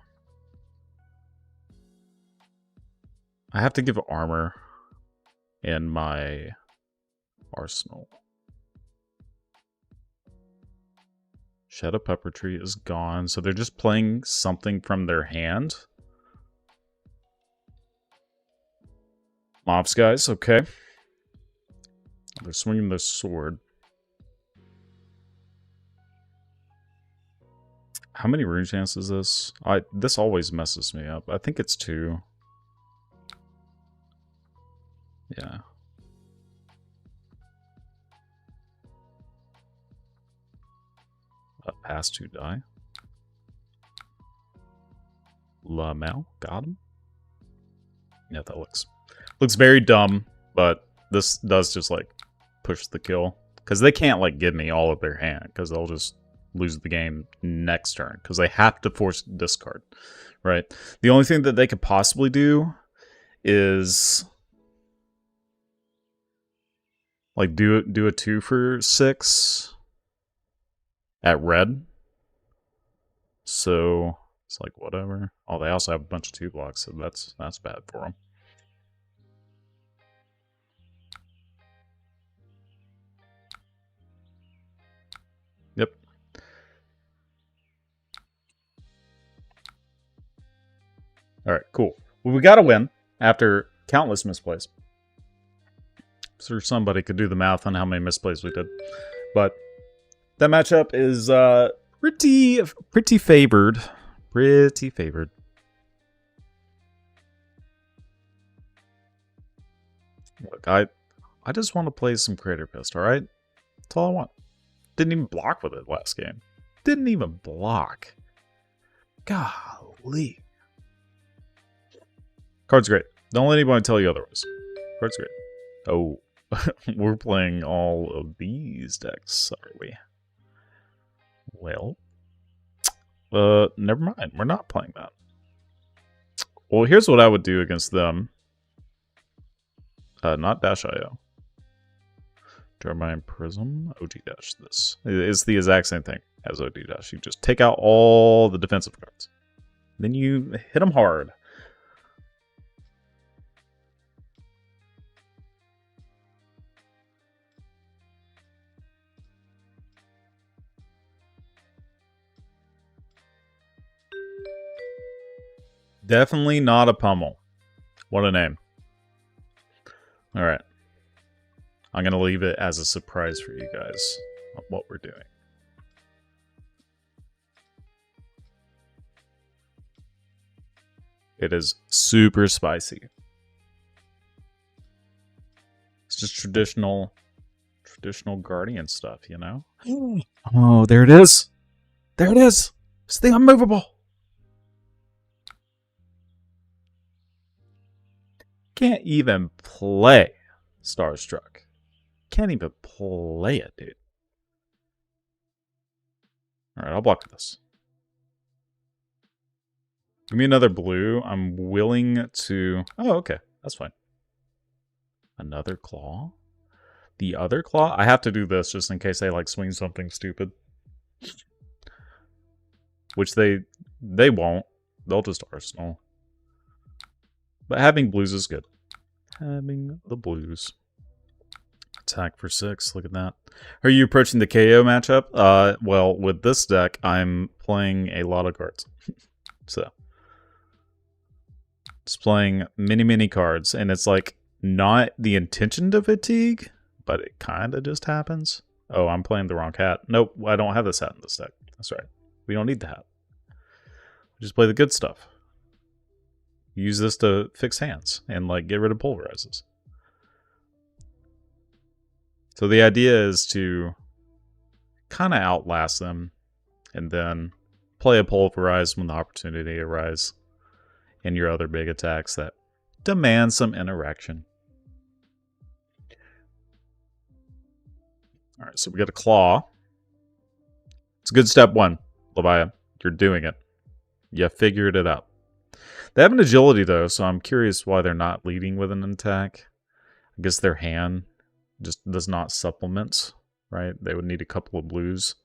I have to give armor in my arsenal. Shadow Puppetry is gone, so they're just playing something from their hand. Mobs, guys, okay. They're swinging their sword. How many rune chants is this? This always messes me up. I think it's 2. Yeah. Pass 2 die. Lamel, got him. Yeah, that looks very dumb, but this does just like push the kill. Because they can't like give me all of their hand, because they'll just lose the game next turn. Because they have to force discard, right? The only thing that they could possibly do is like do a 2 for 6 at red. So it's like whatever. Oh, they also have a bunch of 2 blocks, so that's bad for them. Yep. All right, cool. Well, we got to win after countless misplays. So somebody could do the math on how many misplays we did, but that matchup is pretty favored. Pretty favored. Look, I just want to play some Crater Pest, alright? That's all I want. Didn't even block with it last game. Didn't even block. Golly. Card's great. Don't let anybody tell you otherwise. Card's great. Oh, we're playing all of these decks, are we? Well, never mind. We're not playing that. Well, here's what I would do against them. Not Dash.io. Germine Prism, OG Dash this. It's the exact same thing as OG Dash. You just take out all the defensive cards. Then you hit them hard. Definitely not a pummel. What a name. Alright. I'm going to leave it as a surprise for you guys of what we're doing. It is super spicy. It's just traditional Guardian stuff, you know? Oh, there it is. There it is. It's the unmovable. Can't even play Starstruck. Can't even play it, dude. Alright, I'll block this. Give me another blue. I'm willing to... Oh, okay. That's fine. Another claw? The other claw? I have to do this just in case they, like, swing something stupid. which they won't. They'll just arsenal. But having blues is good. Having the blues. Attack for 6, look at that. Are you approaching the KO matchup? Well, with this deck, I'm playing a lot of cards. So, just playing many cards, and it's like not the intention to fatigue, but it kind of just happens. Oh, I'm playing the wrong hat. Nope, I don't have this hat in this deck. That's right. We don't need the hat. We just play the good stuff. Use this to fix hands and like get rid of pulverizes. So the idea is to kind of outlast them and then play a pulverize when the opportunity arises and your other big attacks that demand some interaction. Alright, so we got a claw. It's a good step 1, Leviah. You're doing it. You figured it out. They have an agility though, so I'm curious why they're not leading with an attack. I guess their hand just does not supplement, right? They would need a couple of blues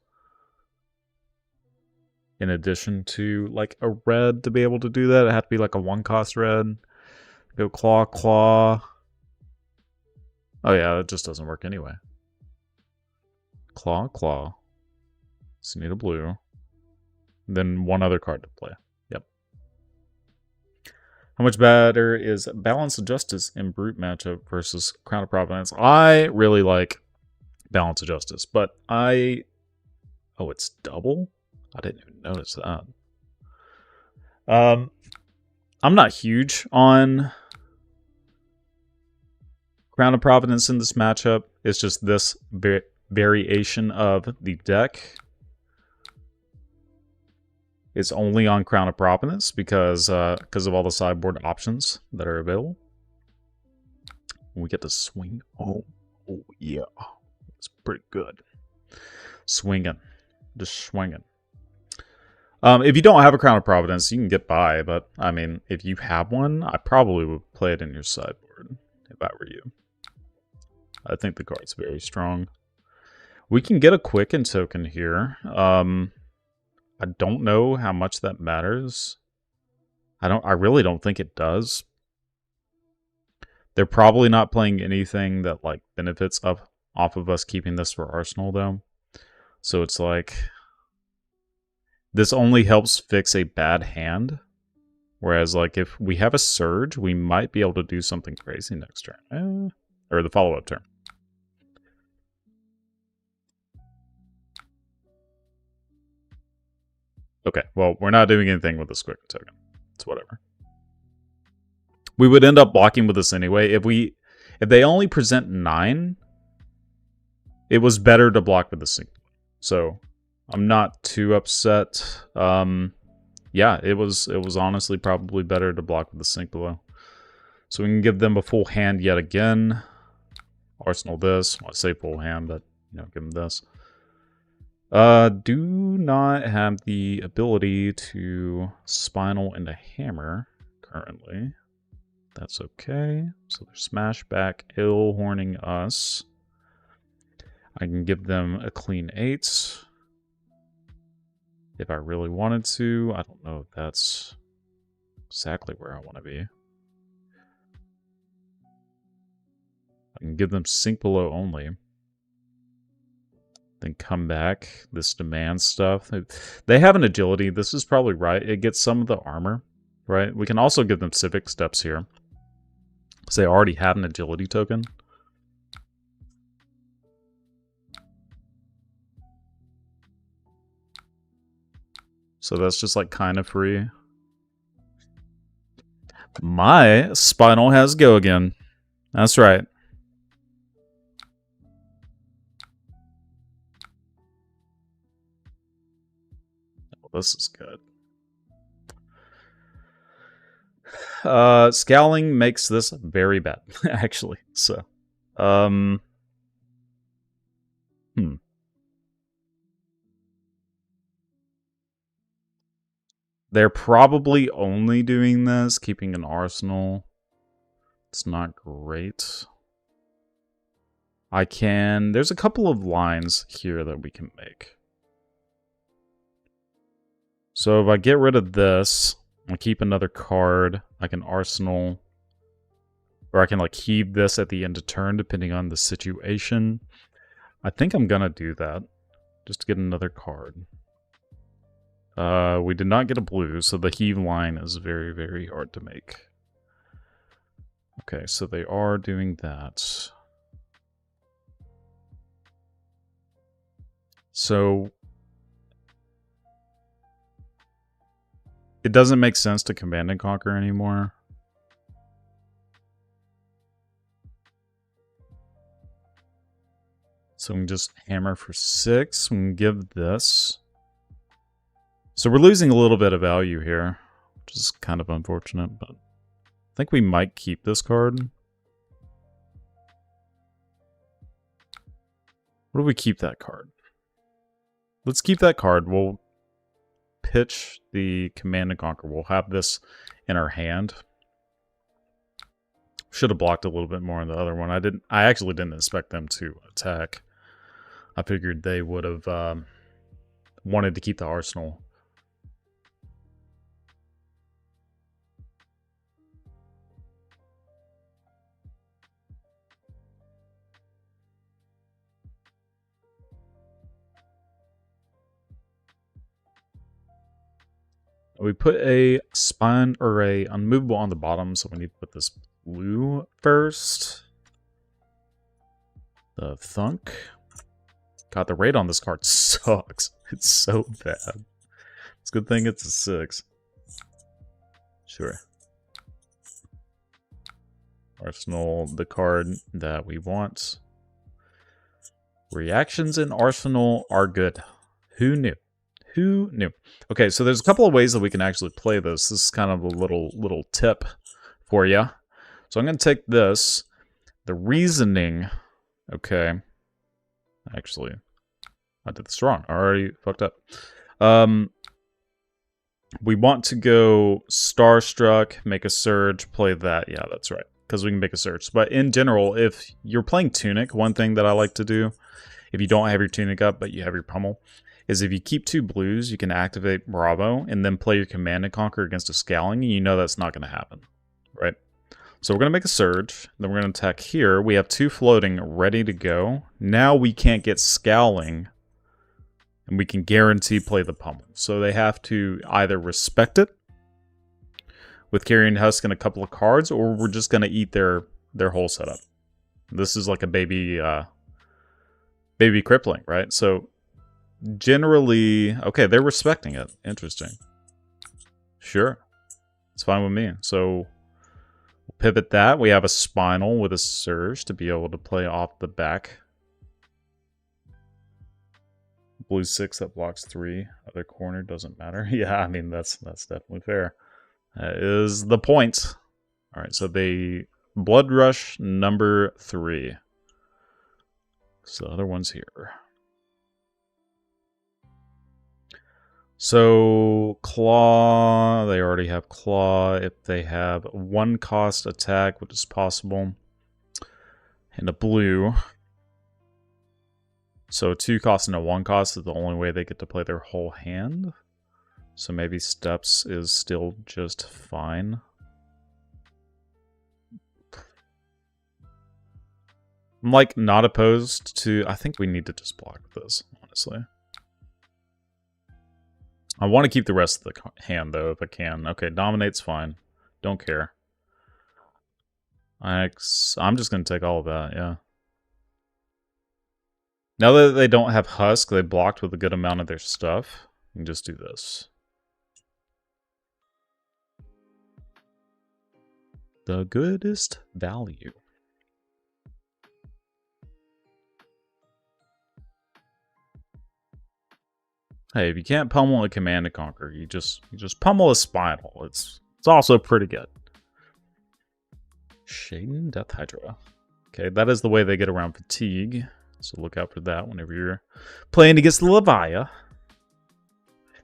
in addition to like a red to be able to do that. It had to be like a 1-cost red. Go claw. Oh yeah, it just doesn't work anyway. Claw. So you need a blue. Then one other card to play. Yep. How much better is Balance of Justice in Brute matchup versus Crown of Providence? I really like Balance of Justice, but oh, it's double? I didn't even notice that. I'm not huge on Crown of Providence in this matchup. It's just this variation of the deck is only on Crown of Providence because of all the sideboard options that are available. We get to swing. Oh yeah, it's pretty good. Swinging, just swinging. If you don't have a Crown of Providence, you can get by, but I mean, if you have one, I probably would play it in your sideboard if I were you. I think the card's very strong. We can get a Quicken token here. I don't know how much that matters. I really don't think it does. They're probably not playing anything that like benefits off of us keeping this for Arsenal though. So it's like this only helps fix a bad hand. Whereas like if we have a surge, we might be able to do something crazy next turn. Or the follow-up turn. Okay, well, we're not doing anything with this Quicken token. It's whatever. We would end up blocking with this anyway. If they only present 9, it was better to block with the sync. So I'm not too upset. Yeah, it was honestly probably better to block with the sync below. So we can give them a full hand yet again. Arsenal this. Well, I say full hand, but you know, give them this. Do not have the ability to Spinal into Hammer currently. That's okay. So they're smash back, ill horning us. I can give them a clean 8 if I really wanted to. I don't know if that's exactly where I want to be. I can give them sink below only. Then come back. This demand stuff. They have an agility. This is probably right. It gets some of the armor, right? We can also give them civic steps here, because they already have an agility token. So that's just like kind of free. My Spinal has go again. That's right. This is good. Scowling makes this very bad, actually. So, They're probably only doing this, keeping an arsenal. It's not great. There's a couple of lines here that we can make. So if I get rid of this, I keep another card. I can arsenal, or I can like heave this at the end of turn, depending on the situation. I think I'm gonna do that, just to get another card. We did not get a blue, so the heave line is very, very hard to make. Okay, so they are doing that. So it doesn't make sense to command and conquer anymore. So we can just hammer for 6. We can give this. So we're losing a little bit of value here, which is kind of unfortunate, but I think we might keep this card. What do we keep that card? Let's keep that card. We'll pitch the command and conquer. We'll have this in our hand. Should have blocked a little bit more on the other one. I actually didn't expect them to attack. I figured they would have wanted to keep the arsenal. We put a spine or a unmovable on the bottom, so we need to put this blue first. The thunk. God, the rate on this card sucks. It's so bad. It's a good thing it's a 6. Sure. Arsenal, the card that we want. Reactions in Arsenal are good. Who knew? Who knew? Okay, so there's a couple of ways that we can actually play this. This is kind of a little tip for you. So I'm going to take this. The reasoning... Okay. Actually, I did this wrong. I already fucked up. We want to go Starstruck, make a surge, play that. Yeah, that's right. Because we can make a surge. But in general, if you're playing Tunic, one thing that I like to do, if you don't have your Tunic up, but you have your Pummel, is if you keep 2 blues, you can activate Bravo, and then play your Command and Conquer against a Scowling, and you know that's not going to happen, right? So we're going to make a surge, then we're going to attack here. We have 2 floating ready to go. Now we can't get Scowling, and we can guarantee play the Pummel. So they have to either respect it with Carrion Husk and a couple of cards, or we're just going to eat their whole setup. This is like a baby crippling, right? So generally, okay, they're respecting it. Interesting. Sure. It's fine with me. So we'll pivot that. We have a Spinal with a Surge to be able to play off the back. Blue 6 that blocks 3. Other corner doesn't matter. Yeah, I mean, that's definitely fair. That is the point. All right, so they Blood Rush number 3. So the other one's here. So, Claw, they already have Claw. If they have 1 cost attack, which is possible, and a blue. So 2 cost and a 1 cost is the only way they get to play their whole hand. So maybe Steps is still just fine. I'm like not opposed to, I think we need to just block this, honestly. I want to keep the rest of the hand, though, if I can. Okay, Dominate's fine. Don't care. I'm just going to take all of that, yeah. Now that they don't have Husk, they blocked with a good amount of their stuff. You can just do this. The goodest value. Hey, if you can't pummel a Command and Conquer, you just pummel a Spinal. It's also pretty good. Shaden Death Hydra. Okay, that is the way they get around fatigue. So look out for that whenever you're playing against the Levia.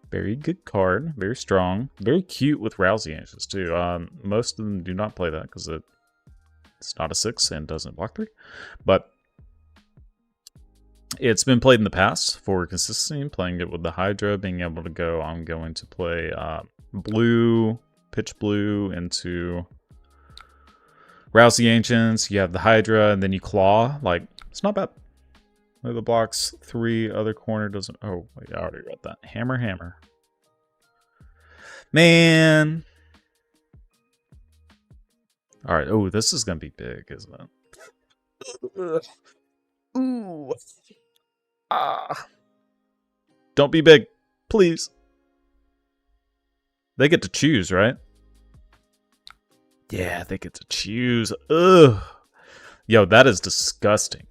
Very good card, very strong, very cute with Rousey Ashes too. Most of them do not play that because it's not a 6 and doesn't block 3. But It's been played in the past for consistency, playing it with the Hydra, being able to go, I'm going to play blue, pitch blue into Rouse the Ancients, you have the Hydra, and then you claw. Like, it's not bad. The blocks 3, other corner doesn't... Oh, wait, I already read that. Hammer, hammer. Man. Alright, oh, this is going to be big, isn't it? Ooh. Ah. Don't be big, please. They get to choose, right? Yeah, they get to choose. Ugh. Yo, that is disgusting.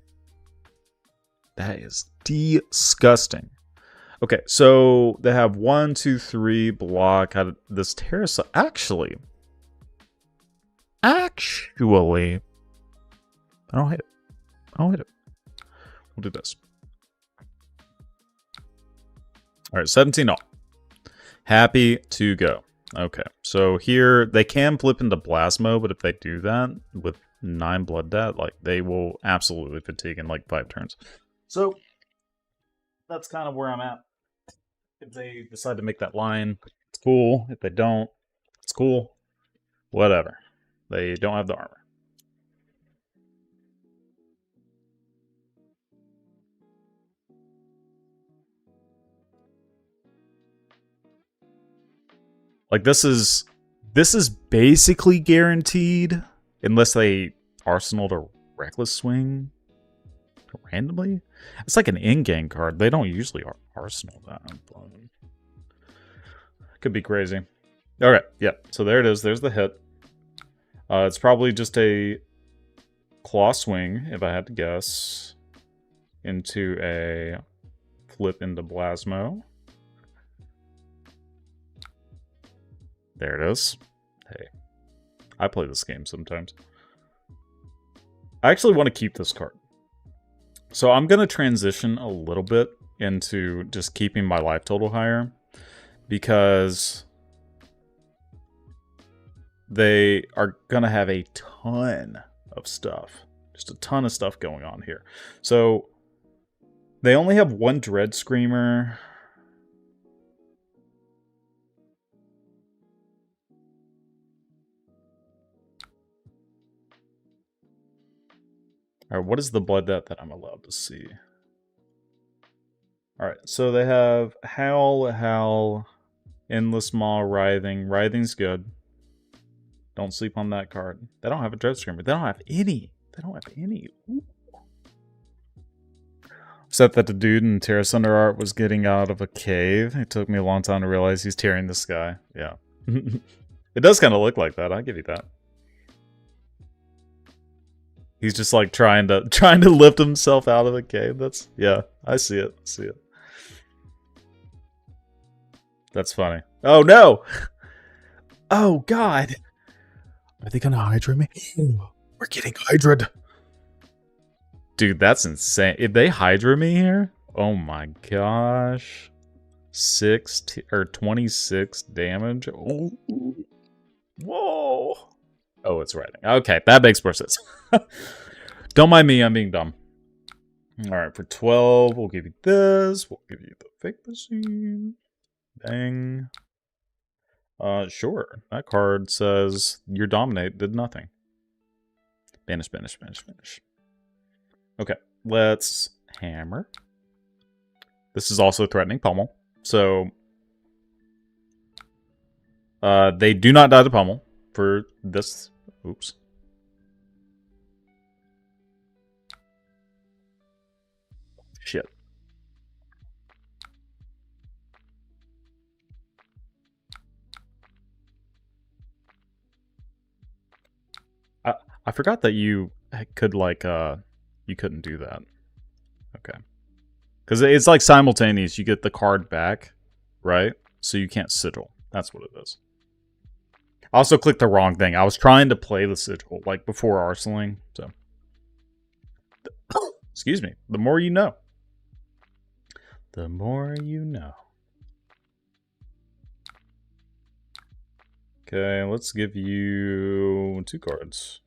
That is disgusting. Okay, so they have 1, 2, 3 block. How did this terrace actually, I don't hit it. I don't hit it. We'll do this. All right, 17 all. Happy to go. Okay, so here they can flip into blast mode, but if they do that with 9 blood debt, like they will absolutely fatigue in like 5 turns. So that's kind of where I'm at. If they decide to make that line, it's cool. If they don't, it's cool. Whatever. They don't have the armor. Like this is basically guaranteed unless they arsenal to reckless swing randomly. It's like an in-game card. They don't usually arsenal that. Could be crazy. Okay, yeah. So there it is. There's the hit. It's probably just a claw swing, if I had to guess, into a flip into Blasmo. There it is. Hey, I play this game sometimes. I actually want to keep this card. So I'm going to transition a little bit into just keeping my life total higher, because they are going to have a ton of stuff. Just a ton of stuff going on here. So they only have 1 Dread Screamer. Alright, what is the blood debt that I'm allowed to see? Alright, so they have Howl, Endless Maw, Writhing. Writhing's good. Don't sleep on that card. They don't have a Dread Screamer. They don't have any. They don't have any. Ooh. Except that the dude in Terra Thunder art was getting out of a cave. It took me a long time to realize he's tearing the sky. Yeah. It does kind of look like that. I'll give you that. He's just like trying to lift himself out of the cave. That's, yeah, I see it. I see it. That's funny. Oh no! Oh god! Are they gonna Hydra me? We're getting Hydra'd. Dude, that's insane. If they Hydra me here, oh my gosh. 26 damage. Oh. Whoa. Oh, it's writing. Okay, that makes more sense. Don't mind me, I'm being dumb. Alright, for 12, we'll give you this. We'll give you the fake machine. Bang. Sure. That card says your dominate did nothing. Banish, banish, banish, banish. Okay, let's hammer. This is also threatening pummel. So they do not die to pummel for this. Oops. Shit. I forgot that you could like you couldn't do that. Okay. Because it's like simultaneous. You get the card back, right? So you can't sigil. That's what it is. I also clicked the wrong thing. I was trying to play the sigil, like before arsenaling. So, excuse me. The more you know. The more you know. Okay, let's give you 2 cards.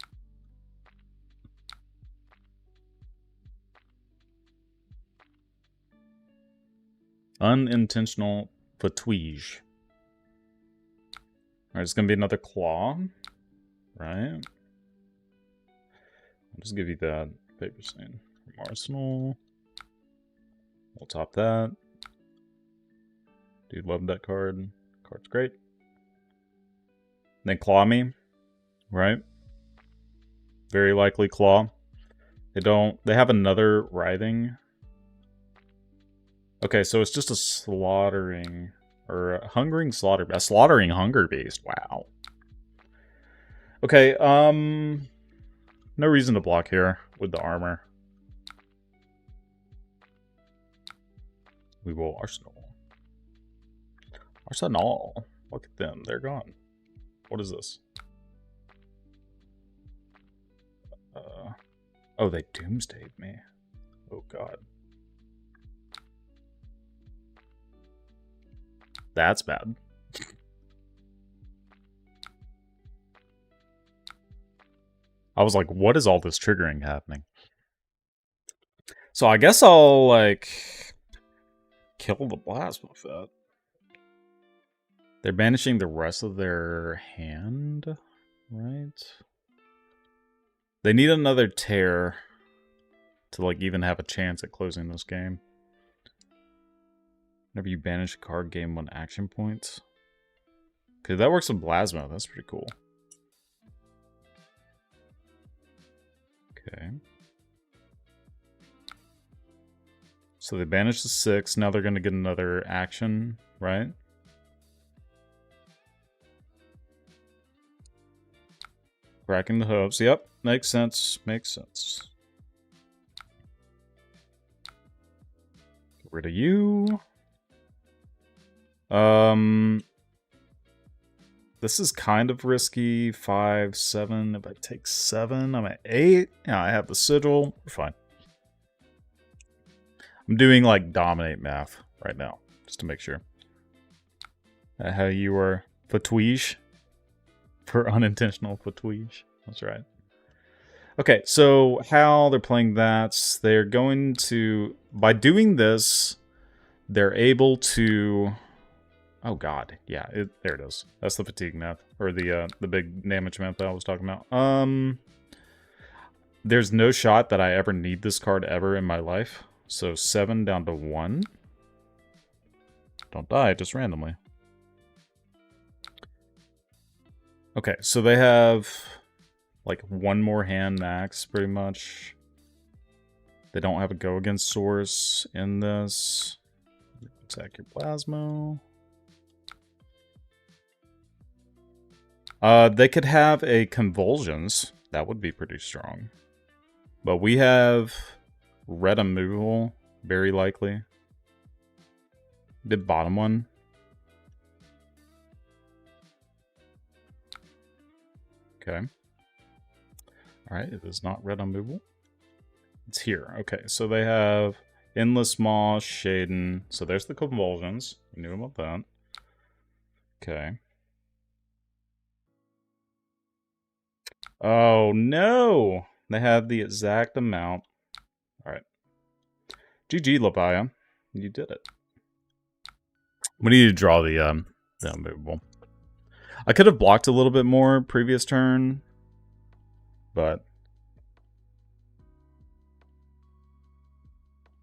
Unintentional fatouige. Alright, it's going to be another claw. Right? I'll just give you that paper scene from Arsenal. We'll top that. Dude, love that card. Card's great. Then claw me. Right? Very likely claw. They have another writhing. Okay, so it's just a slaughtering, or a hungering slaughter, a slaughtering hunger beast. Wow. Okay, no reason to block here with the armor. We will Arsenal. Arsenal. Look at them, they're gone. What is this? Oh, they doomsdayed me. Oh god. That's bad. I was like, what is all this triggering happening? So I guess I'll, like, kill the plasma with that. They're banishing the rest of their hand, right? They need another tear to, like, even have a chance at closing this game. Whenever you banish a card, gain 1 action point. Okay, that works with plasma. That's pretty cool. Okay. So they banished the 6. Now they're going to get another action, right? Cracking the hopes. Yep, makes sense. Makes sense. Get rid of you. This is kind of risky. 5, 7. If I take 7, I'm at 8. Yeah, I have the sigil. We're fine. I'm doing like dominate math right now, just to make sure. How you are fatouige for unintentional fatouige. That's right. Okay, so how they're playing that, they're going to, by doing this, they're able to. Oh god, yeah, there it is. That's the fatigue math, or the big damage math that I was talking about. There's no shot that I ever need this card ever in my life. So 7 down to 1. Don't die, just randomly. Okay, so they have like 1 more hand max, pretty much. They don't have a go against source in this. Attack your plasma. They could have a convulsions. That would be pretty strong. But we have red immovable, very likely. The bottom one. Okay. Alright, it is not red immovable. It's here. Okay, so they have Endless Maw, Shaden. So there's the convulsions. We knew about that. Okay. Oh, no! They have the exact amount. Alright. GG, Labaya. You did it. We need to draw the unmovable. I could have blocked a little bit more previous turn, but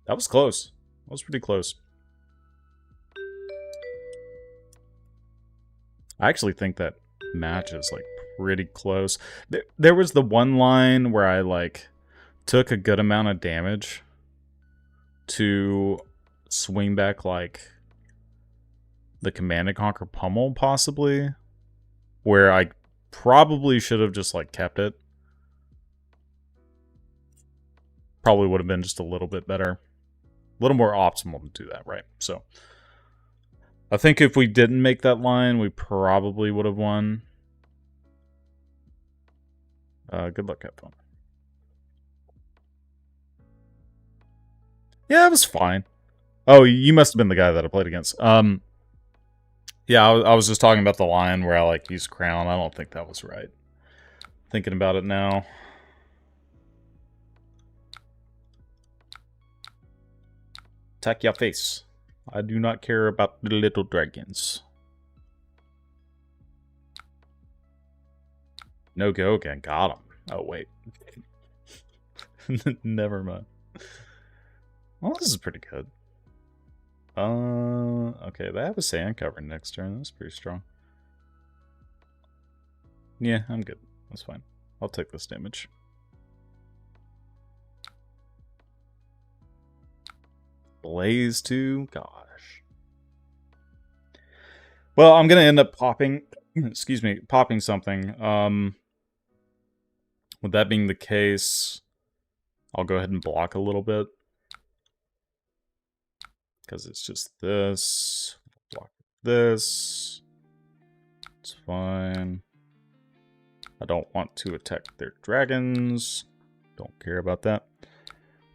that was close. That was pretty close. I actually think that match is like pretty close. There was the one line where I like took a good amount of damage to swing back like the Command and Conquer Pummel, possibly, where I probably should have just like kept it. Probably would have been just a little bit better, a little more optimal to do that, right? So I think if we didn't make that line, we probably would have won. Good luck, have fun. Yeah, it was fine. Oh, you must have been the guy that I played against. Yeah, I was just talking about the line where I like used crown. I don't think that was right. Thinking about it now. Attack your face. I do not care about the little dragons. No go again. Got him. Oh, wait. Never mind. Well, this is pretty good. Okay, they have a sand cover next turn. That's pretty strong. Yeah, I'm good. That's fine. I'll take this damage. Blaze 2? Gosh. Well, I'm going to end up popping... excuse me, popping something. With that being the case, I'll go ahead and block a little bit. Because it's just this. Block this. It's fine. I don't want to attack their dragons. Don't care about that.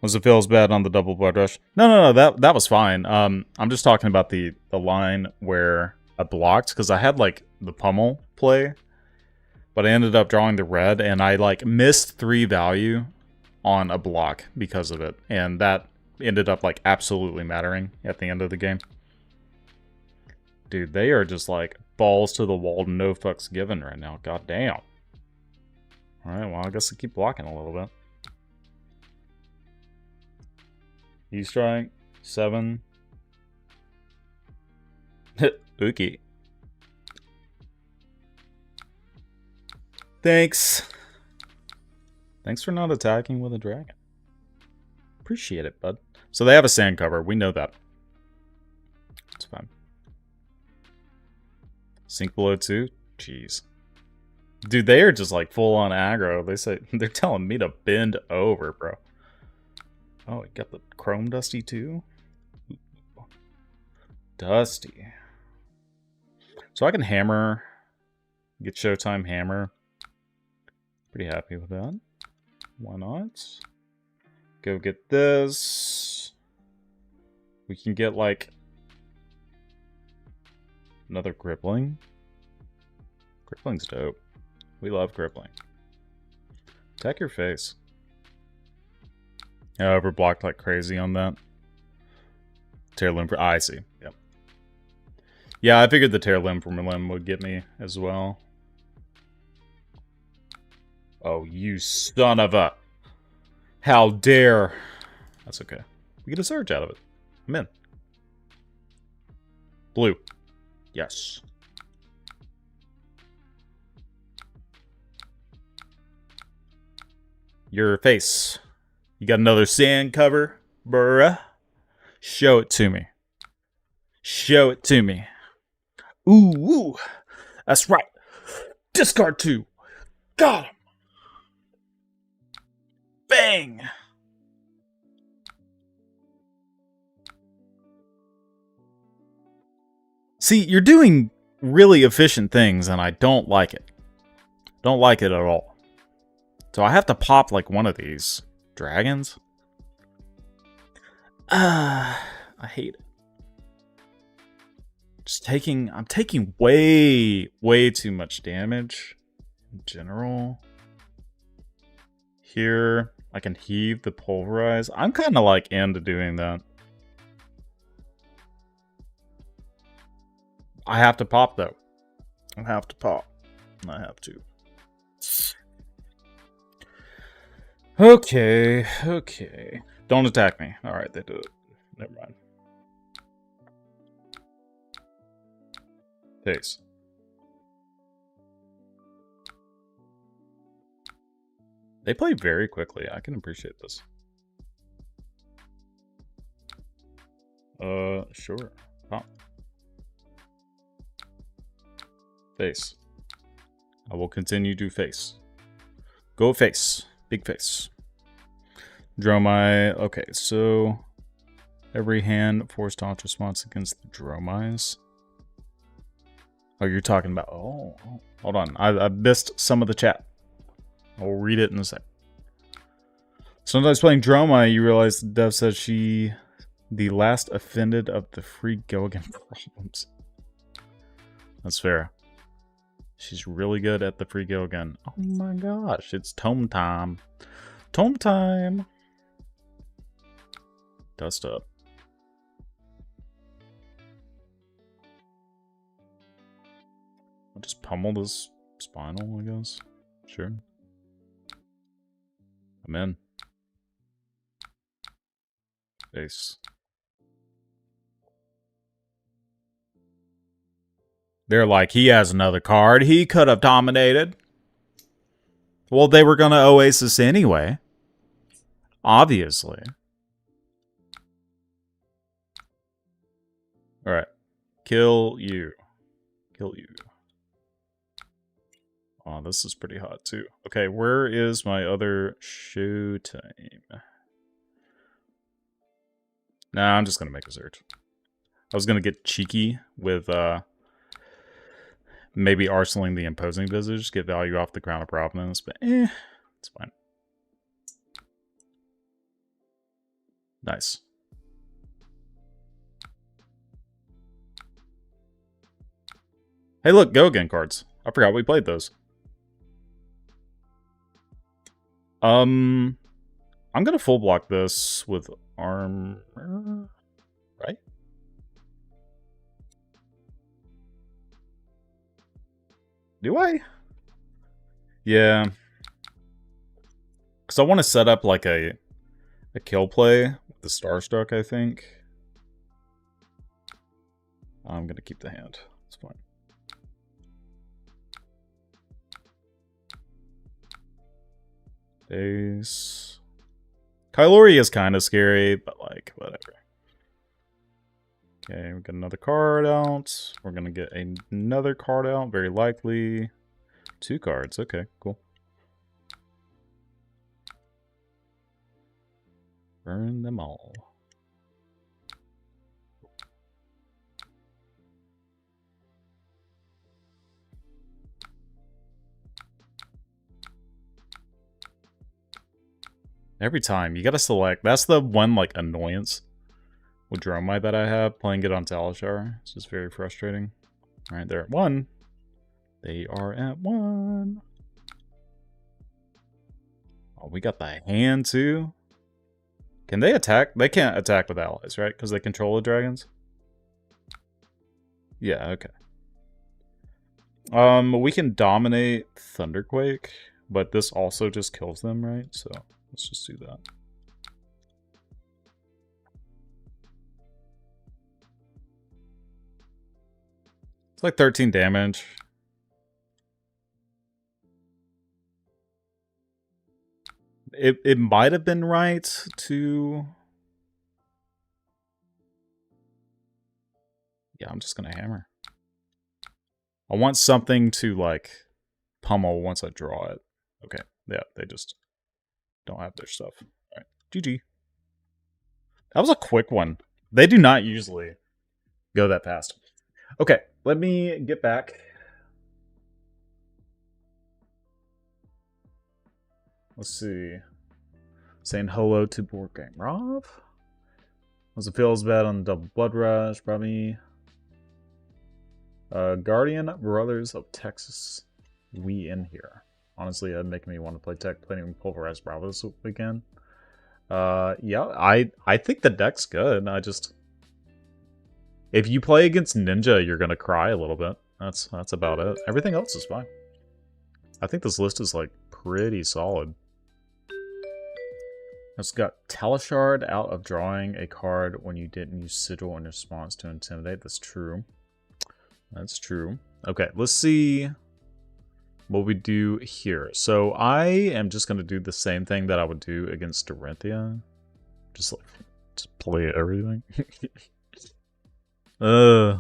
Once it feels bad on the double blood rush. No, that was fine. I'm just talking about the line where I blocked, because I had like the pummel play, but I ended up drawing the red, and I like missed 3 value on a block because of it, and that ended up like absolutely mattering at the end of the game. Dude, they are just like balls to the wall, no fucks given right now. God damn. Alright, well, I guess I'll keep blocking a little bit. E-strike, 7. Okay. Thanks. Thanks for not attacking with a dragon. Appreciate it, bud. So they have a sand cover. We know that. It's fine. Sink below 2? Jeez. Dude, they are just like full on aggro. They say they're telling me to bend over, bro. Oh, it got the chrome dusty too? Dusty. So I can hammer. Get Showtime hammer. Pretty happy with that. Why not? Go get this. We can get like another Crippling. Crippling's dope. We love Crippling. Attack your face. I overblocked like crazy on that. Tear limb for... I see. Yep. Yeah, I figured the tear limb from limb would get me as well. Oh, you son of a... How dare... That's okay. We get a surge out of it. I'm in. Blue. Yes. Your face. You got another sand cover, bruh? Show it to me. Show it to me. Ooh, ooh. That's right. Discard 2. Got him. Bang. See, you're doing really efficient things, and I don't like it. Don't like it at all. So I have to pop like one of these. Dragons? I hate it. I'm taking way too much damage in general. Here, I can heave the pulverize. I'm kind of like into doing that. I have to pop though. I have to pop. I have to. Okay, okay. Don't attack me. Alright, they do it. Never mind. Face. They play very quickly. I can appreciate this. Sure. Pop. Face. I will continue to face. Go face. Big face. Dromai. Okay, so every hand forced taunt response against the Dromize. Oh, you're talking about... Oh, hold on. I missed some of the chat. I'll read it in a sec. Sometimes playing Dromai, you realize the dev said she... the last offended of the free go again problems. That's fair. She's really good at the free go again. Oh my gosh, it's tome time. Tome time. Dust up. just pummel this spinal, I guess. Sure. I'm in. Ace. They're like, he has another card. He could have dominated. Well, they were going to Oasis anyway. Obviously. Alright. Kill you. Kill you. Oh, this is pretty hot too. Okay, where is my other showtime? Nah, I'm just gonna make a search. I was gonna get cheeky with maybe arsenaling the imposing visage, get value off the crown of provenance, but it's fine. Nice. Hey, look, go again cards. I forgot we played those. I'm gonna full block this with armor, right? Do I? Yeah. Because I want to set up like a kill play with the Starstruck, I think. I'm gonna keep the hand. It's fine. Ace. Kylori is kind of scary, but like, whatever. Okay, we got another card out. We're gonna get another card out, very likely. 2 cards, okay, cool. Burn them all. Every time, you gotta select. That's the one, like, annoyance with Dromai that I have, playing it on Talishar. It's just very frustrating. Alright, they're at 1. They are at 1. Oh, we got the hand, too. Can they attack? They can't attack with allies, right? Because they control the dragons? Yeah, okay. We can dominate Thunderquake, but this also just kills them, right? So, let's just do that. It's like 13 damage. It might have been right to... Yeah, I'm just gonna hammer. I want something to, like, pummel once I draw it. Okay, yeah, they just don't have their stuff. Alright, GG. That was a quick one. They do not usually go that fast. Okay, let me get back. Let's see. Saying hello to Board Game Rob. Was it feels bad on Double Blood Rush, probably. Guardian Brothers of Texas. We in here. Honestly, that'd make me want to play playing Pulverized Bravo this weekend. Yeah, I think the deck's good. I just... If you play against Ninja, you're gonna cry a little bit. That's about it. Everything else is fine. I think this list is, like, pretty solid. It's got Talishard out of drawing a card when you didn't use Sigil in response to Intimidate. That's true. That's true. Okay, let's see what we do here. So I am just going to do the same thing that I would do against Dorinthia. Just play everything. The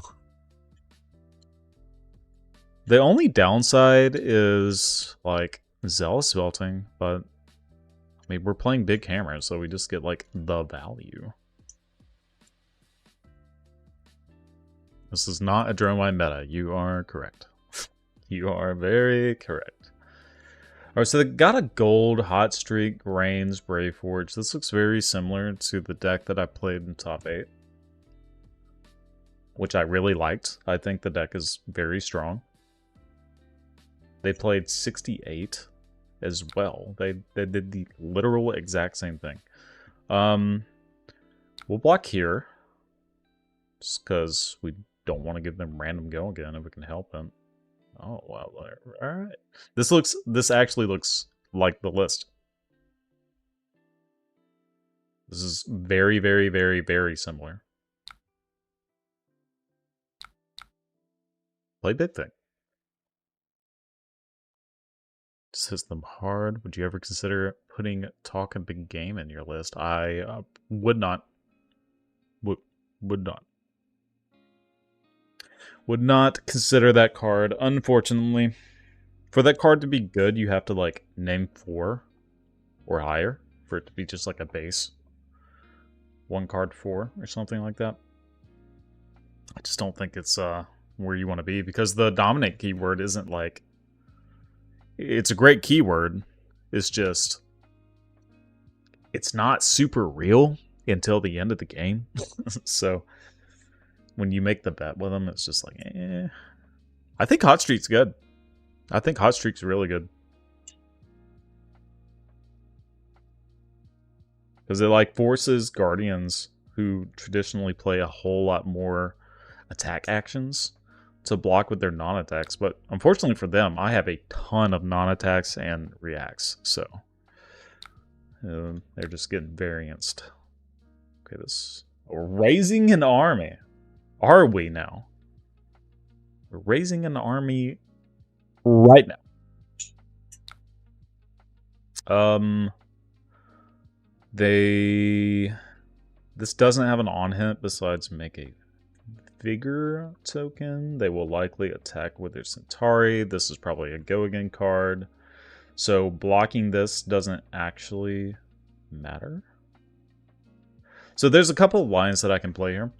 only downside is, like, Zealous Belting, but I mean, we're playing big hammers, so we just get, like, the value. This is not a Dromai meta. You are correct. You are very correct. Alright, so they got a gold, Hot Streak, Reigns, Brave Forge. This looks very similar to the deck that I played in top 8. Which I really liked. I think the deck is very strong. They played 68 as well. They did the literal exact same thing. We'll block here. Just because we don't want to give them random go again if we can help them. Oh, wow. All right. This actually looks like the list. This is very, very, very, very similar. Play Big Thing. System hard. Would you ever consider putting Talk a Big Game in your list? I would not. Would not. Would not consider that card, unfortunately. For that card to be good, you have to, like, name 4 or higher for it to be just like a base. 1 card 4 or something like that. I just don't think it's where you want to be, because the dominate keyword isn't like... It's a great keyword. It's just... It's not super real until the end of the game. So... when you make the bet with them, it's just like, eh. I think Hot Streak's good. I think Hot Streak's really good. Because it, like, forces Guardians, who traditionally play a whole lot more attack actions, to block with their non-attacks. But unfortunately for them, I have a ton of non-attacks and reacts. So, they're just getting varianced. Okay, this... Raising an army. Are we now? We're raising an army right now. This doesn't have an on hint besides make a vigor token. They will likely attack with their Centauri. This is probably a go again card. So blocking this doesn't actually matter. So there's a couple of lines that I can play here.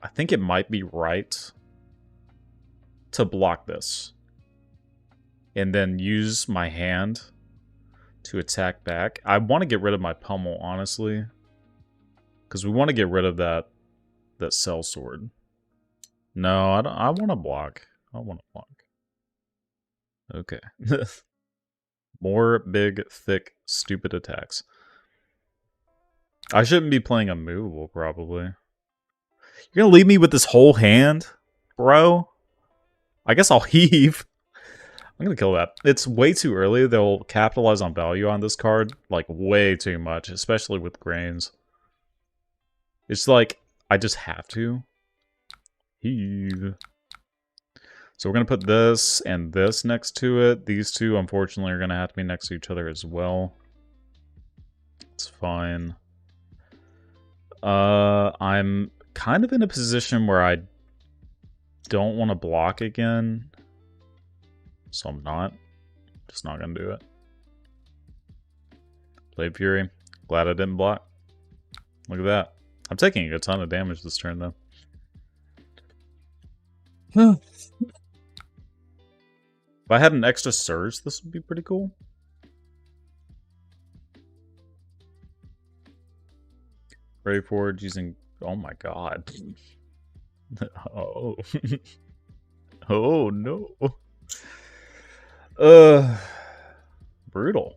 I think it might be right to block this and then use my hand to attack back. I want to get rid of my pummel, honestly, because we want to get rid of that cell sword. No, I don't. I want to block. I want to block. Okay. More big, thick, stupid attacks. I shouldn't be playing a movable, probably. You're gonna leave me with this whole hand, bro? I guess I'll heave. I'm gonna kill that. It's way too early. They'll capitalize on value on this card, like, way too much, especially with grains. It's like, I just have to. Heave. So we're gonna put this and this next to it. These two, unfortunately, are gonna have to be next to each other as well. It's fine. I'm kind of in a position where I don't want to block again. So I'm not. Just not going to do it. Blade Fury. Glad I didn't block. Look at that. I'm taking a ton of damage this turn, though. If I had an extra surge, this would be pretty cool. Ready forward using... Oh my god. Oh. Oh no. Brutal.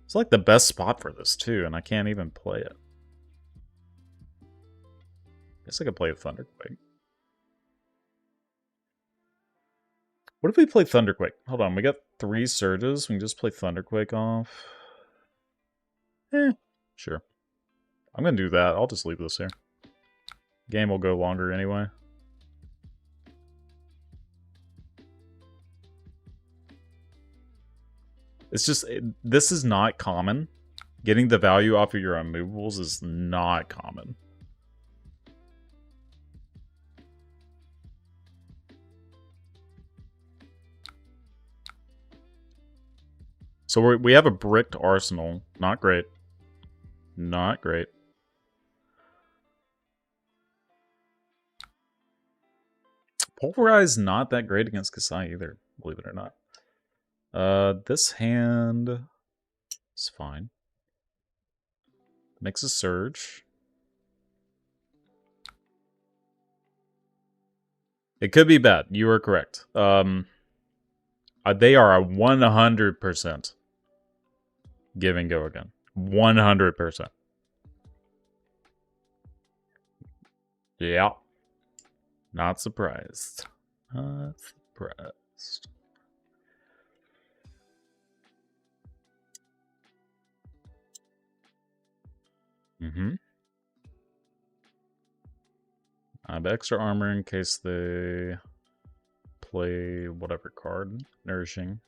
It's like the best spot for this too, and I can't even play it. Guess I could play a Thunderquake. What if we play Thunderquake? Hold on, we got 3 surges. We can just play Thunderquake off. Sure. I'm gonna do that. I'll just leave this here. Game will go longer anyway. It's just, this is not common. Getting the value off of your unmovables is not common. So we have a bricked arsenal. Not great. Not great. Pulverize not that great against Kasai either, believe it or not. This hand is fine. Makes a surge. It could be bad. You are correct. They are a 100% give and go again. 100%. Yeah. Not surprised. Not surprised. Mm-hmm. I have extra armor in case they play whatever card. Nourishing.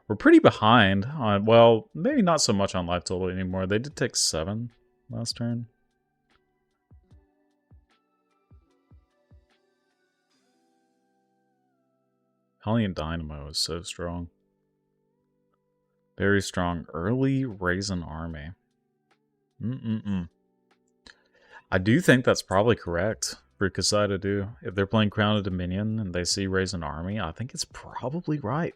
We're pretty behind on, well, maybe not so much on life total anymore. They did take 7 last turn. Hellion Dynamo is so strong. Very strong. Early Raisin Army. I do think that's probably correct for Kasai to do. If they're playing Crown of Dominion and they see Raisin Army, I think it's probably right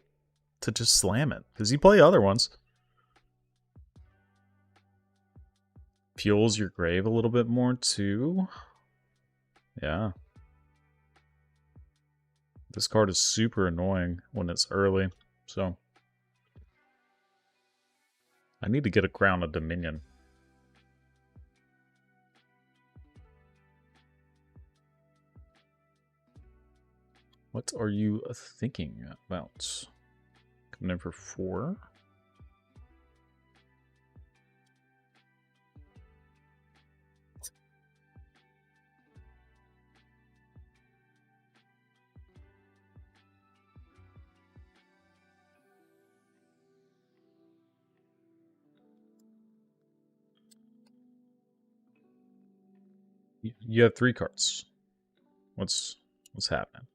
to just slam it. Because you play other ones. Fuels your grave a little bit more too. Yeah. This card is super annoying when it's early, so I need to get a Crown of Dominion. What are you thinking about? Coming in for 4? You have 3 cards. What's happening?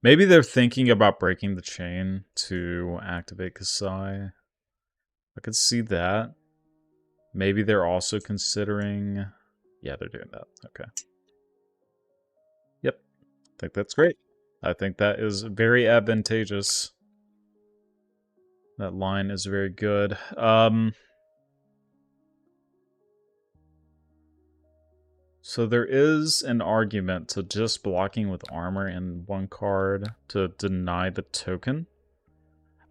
Maybe they're thinking about breaking the chain to activate Kasai. I could see that. Maybe they're also considering... Yeah, they're doing that. Okay. Yep. I think that's great. I think that is very advantageous. That line is very good. So there is an argument to just blocking with armor in 1 card to deny the token.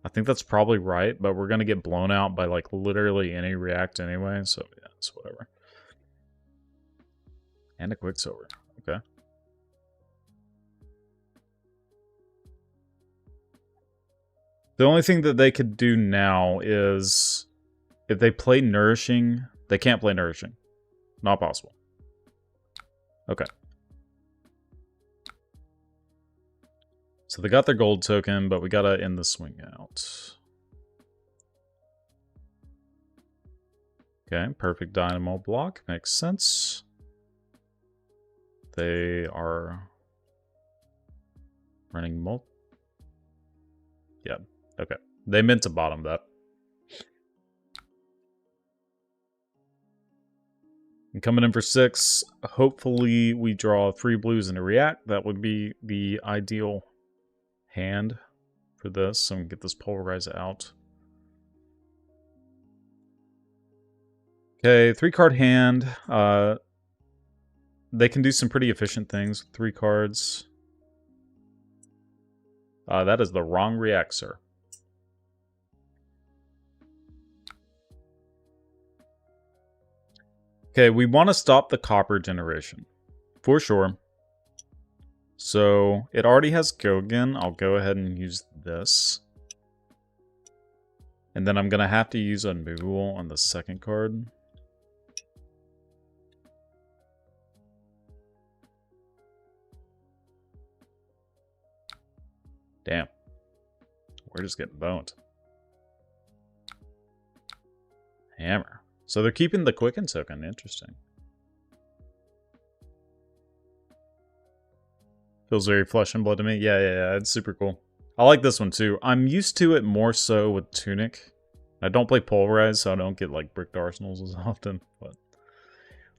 I think that's probably right, but we're going to get blown out by like literally any react anyway, so yeah, it's whatever. And a Quicksilver. Okay. The only thing that they could do now is if they play Nourishing, they can't play Nourishing. Not possible. Okay. So they got their gold token, but we gotta end the swing out. Okay, perfect Dynamo block. Makes sense. They are running Yeah, okay. They meant to bottom that. And coming in for 6, hopefully we draw 3 blues and a react. That would be the ideal hand for this. So I'm going to get this polarize out. Okay, 3-card hand. They can do some pretty efficient things with 3 cards. That is the wrong react, sir. Okay, we want to stop the copper generation. For sure. So, it already has Gogan. I'll go ahead and use this. And then I'm going to have to use Unmovable on the second card. Damn. We're just getting boned. Hammer. So they're keeping the Quicken token. Interesting. Feels very Flesh and Blood to me. Yeah. It's super cool. I like this one too. I'm used to it more so with Tunic. I don't play Polarize, so I don't get like Bricked Arsenals as often, but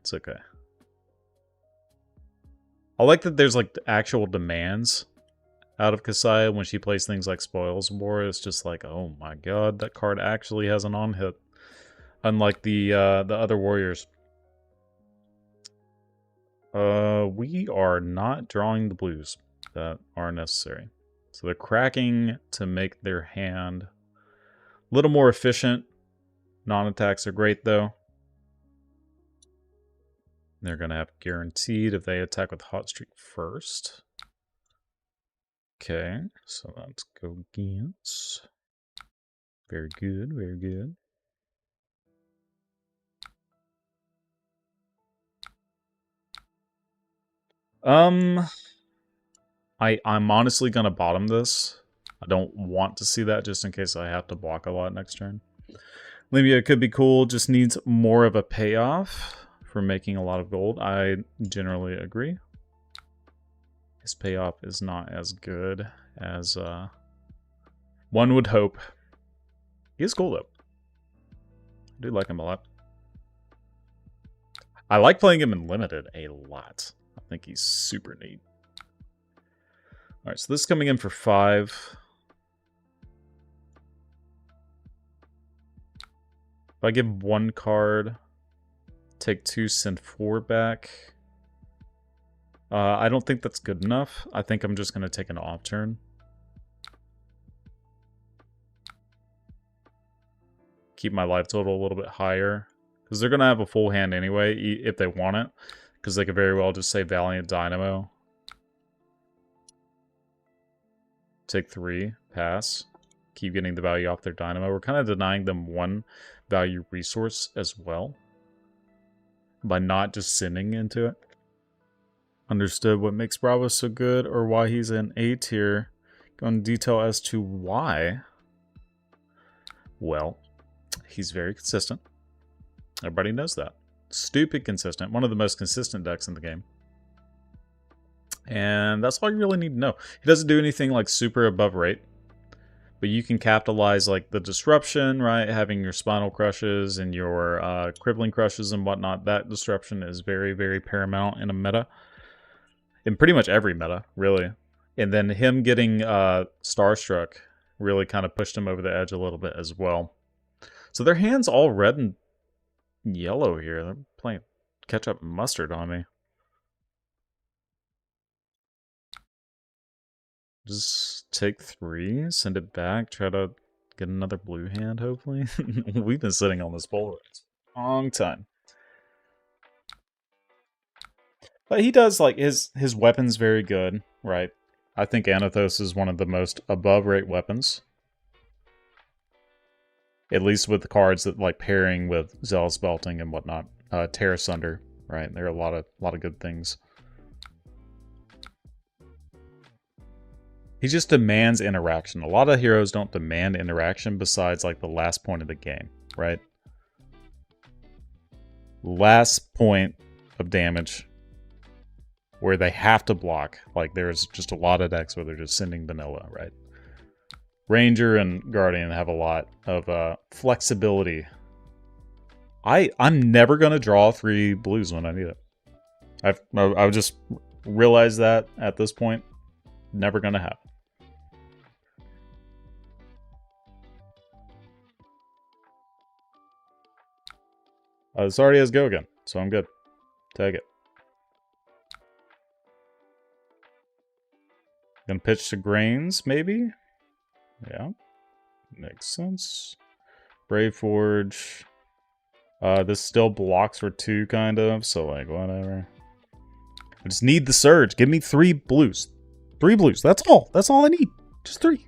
it's okay. I like that there's like actual demands out of Kasaya when she plays things like Spoils War. It's just like, oh my god, that card actually has an on-hit. Unlike the other warriors. We are not drawing the blues that are necessary. So they're cracking to make their hand a little more efficient. Non-attacks are great though. They're going to have guaranteed if they attack with Hot Streak first. Okay, so let's go against. Very good, very good. I'm honestly gonna bottom this. I don't want to see that just in case I have to block a lot next turn. Libya could be cool, just needs more of a payoff for making a lot of gold. I generally agree. His payoff is not as good as one would hope. He is cool though. I do like him a lot. I like playing him in limited a lot. I think he's super neat. Alright, so this is coming in for 5. If I give 1 card, take 2, send 4 back. I don't think that's good enough. I think I'm just going to take an off turn. Keep my life total a little bit higher. Because they're going to have a full hand anyway, if they want it. Because they could very well just say Valiant Dynamo. Take 3, pass. Keep getting the value off their Dynamo. We're kind of denying them 1 value resource as well. By not just sending into it. Understood what makes Bravo so good or why he's an A tier. Go into detail as to why. Well, he's very consistent. Everybody knows that. Stupid consistent. One of the most consistent decks in the game. And that's all you really need to know. He doesn't do anything like super above rate. But you can capitalize like the disruption, right? Having your spinal crushes and your crippling crushes and whatnot. That disruption is very, very paramount in a meta. In pretty much every meta, really. And then him getting Starstruck really kind of pushed him over the edge a little bit as well. So their hand's all red and yellow here. They're playing ketchup and mustard on me. Just take 3, send it back, try to get another blue hand, hopefully. We've been sitting on this bowl for a long time. But he does, like, his weapon's very good, right? I think Anathos is one of the most above-rate weapons. At least with the cards that, like, pairing with Zealous Belting and whatnot. Terra Sunder, right? There are a lot of good things. He just demands interaction. A lot of heroes don't demand interaction besides, like, the last point of the game, right? Last point of damage where they have to block. Like, there's just a lot of decks where they're just sending vanilla, right? Ranger and Guardian have a lot of flexibility. I'm never going to draw 3 blues when I need it. I've just realized that at this point. Never going to happen. This already has go again, so I'm good. Tag it. Gonna pitch to Grains, maybe? Yeah. Makes sense. Brave Forge. This still blocks for 2, kind of, so, like, whatever. I just need the Surge. Give me 3 blues. 3 blues. That's all. That's all I need. Just 3.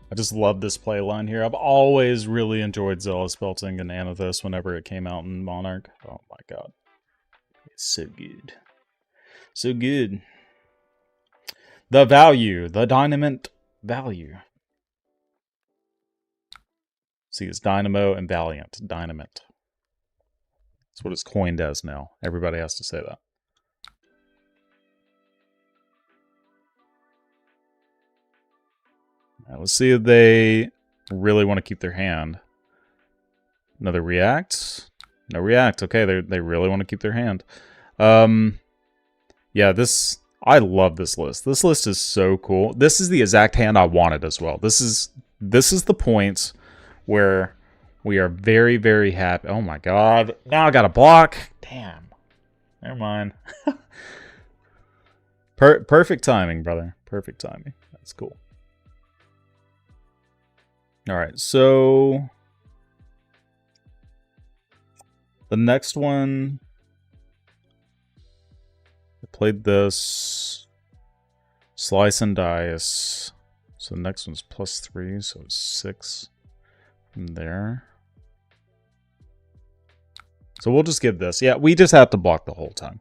I just love this play line here. I've always really enjoyed Zealous Belting and Anathos whenever it came out in Monarch. Oh my god. It's so good. So good. The value. The Dynamite value. See, it's Dynamo and Valiant. Dynamite. That's what it's coined as now. Everybody has to say that. Now, let's see if they really want to keep their hand. Another react. No react. Okay, they really want to keep their hand. Yeah, I love this list. This list is so cool. This is the exact hand I wanted as well. This is the point where we are very, very happy. Oh my god. Now I got a block. Damn. Never mind. Perfect timing, brother. Perfect timing. That's cool. All right, so the next one, I played this slice and dice. So the next one's +3, so it's 6 from there. So we'll just give this. Yeah, we just have to block the whole time.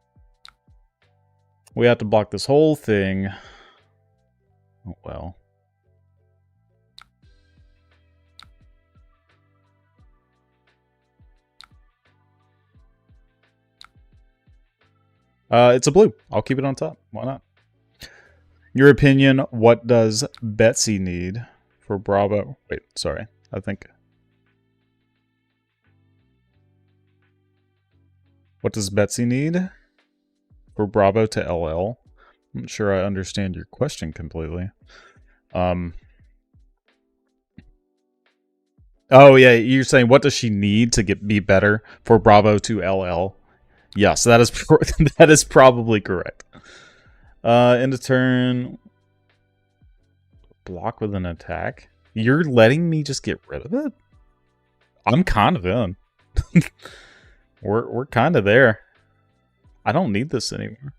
We have to block this whole thing. Oh, well. It's a blue. I'll keep it on top. Why not? Your opinion, what does Betsy need for Bravo? Wait, sorry. I think... What does Betsy need for Bravo to LL? I'm not sure I understand your question completely. Oh, yeah, you're saying what does she need to be better for Bravo to LL? Yes, that is that is probably correct. End of turn. Block with an attack. You're letting me just get rid of it? I'm kind of in. We're kind of there. I don't need this anymore.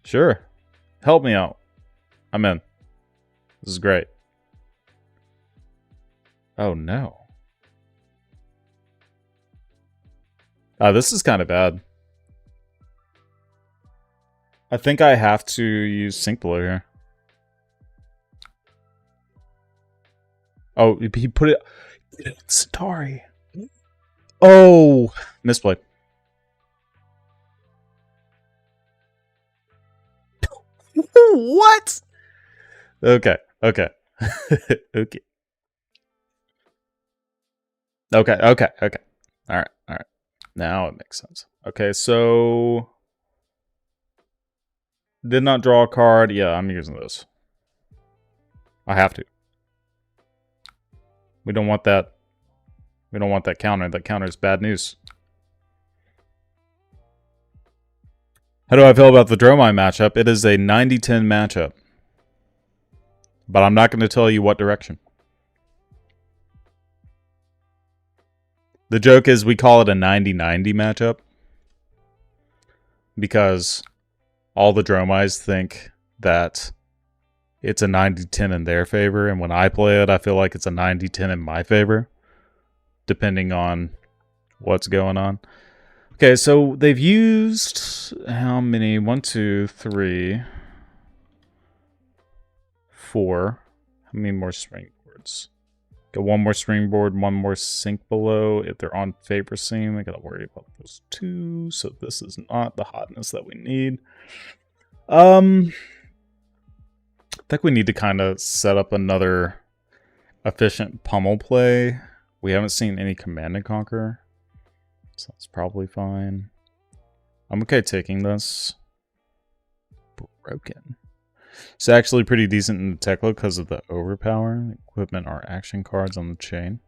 Sure. Help me out. I'm in. This is great. Oh no. This is kind of bad. I think I have to use Sync Below here. Oh, he put it... Centauri. Oh! Misplay. What? Okay, okay. Okay. Okay. Alright. Now it makes sense. Okay, so... Did not draw a card. Yeah, I'm using this. I have to. We don't want that. We don't want that counter. That counter is bad news. How do I feel about the Dromai matchup? It is a 90-10 matchup. But I'm not going to tell you what direction. The joke is we call it a 90-90 matchup. Because all the Dromais think that it's a 90-10 in their favor. And when I play it, I feel like it's a 90-10 in my favor. Depending on what's going on. Okay, so they've used how many? 1, 2, 3, 4. How many more springboards? Got one more springboard, one more Sync Below. If they're on FABREC, I gotta worry about those 2. So this is not the hotness that we need. I think we need to kind of set up another efficient pummel play. We haven't seen any Command and Conquer. So that's probably fine. I'm okay taking this. Broken. It's actually pretty decent in the tech load because of the overpower. Equipment are action cards on the chain.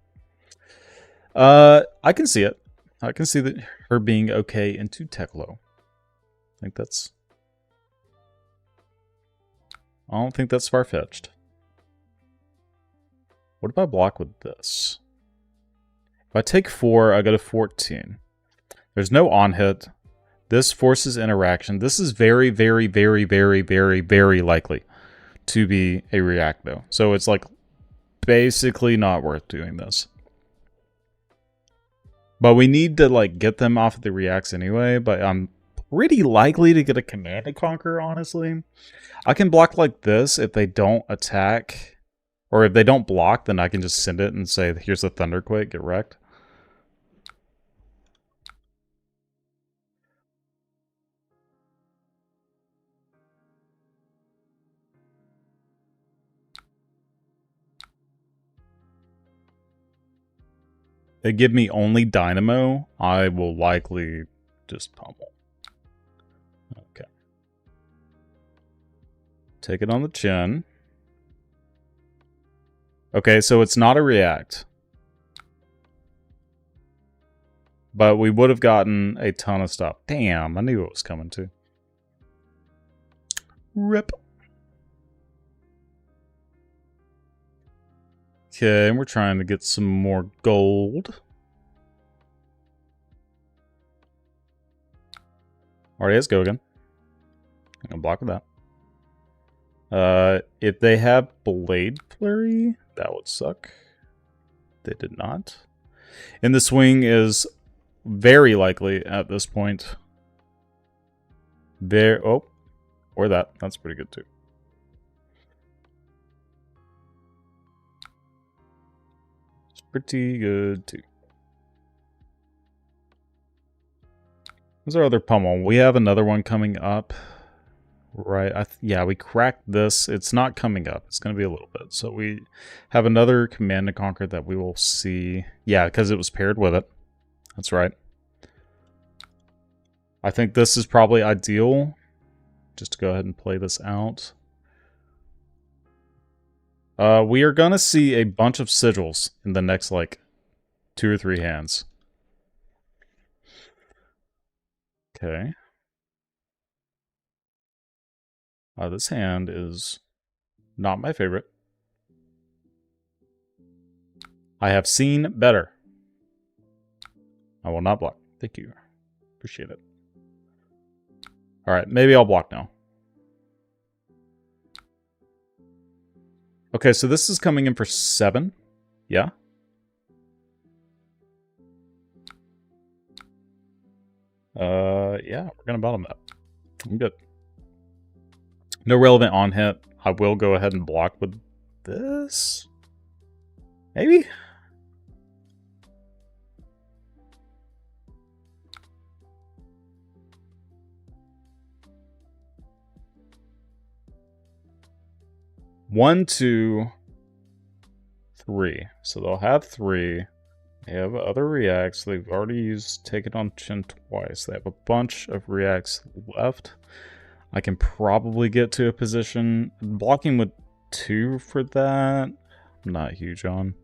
I can see it. I can see that her being okay into tech low. I think that's... I don't think that's far-fetched. What if I block with this? If I take 4, I go to 14. There's no on-hit. This forces interaction. This is very, very, very, very, very, very likely to be a react, though. So it's like basically not worth doing this. But we need to like get them off of the reacts anyway. But I'm pretty likely to get a Command and Conquer, honestly. I can block like this if they don't attack. Or if they don't block, then I can just send it and say, here's a Thunderquake, get wrecked. They give me only Dynamo, I will likely just pummel. Okay. Take it on the chin. Okay, so it's not a react. But we would have gotten a ton of stuff. Damn, I knew it was coming too. Rip. Okay, we're trying to get some more gold. Alright, let's go again. I'm gonna block with that. If they have Blade Flurry, that would suck. They did not. And the swing is very likely at this point. There, oh, or that. That's pretty good too. It's pretty good too. What's our other pummel? We have another one coming up. Right, yeah, we cracked this. It's not coming up. It's going to be a little bit. So we have another Command and Conquer that we will see. Yeah, because it was paired with it. That's right. I think this is probably ideal. Just to go ahead and play this out. We are going to see a bunch of sigils in the next, like, 2 or 3 hands. Okay. This hand is not my favorite. I have seen better. I will not block. Thank you. Appreciate it. Alright, maybe I'll block now. Okay, so this is coming in for 7. Yeah. Yeah, we're gonna bottom that. I'm good. No relevant on hit. I will go ahead and block with this. Maybe? One, 2, 3. So they'll have 3. They have other reacts. They've already used Take It on Chin twice. They have a bunch of reacts left. I can probably get to a position. Blocking with 2 for that, I'm not huge on.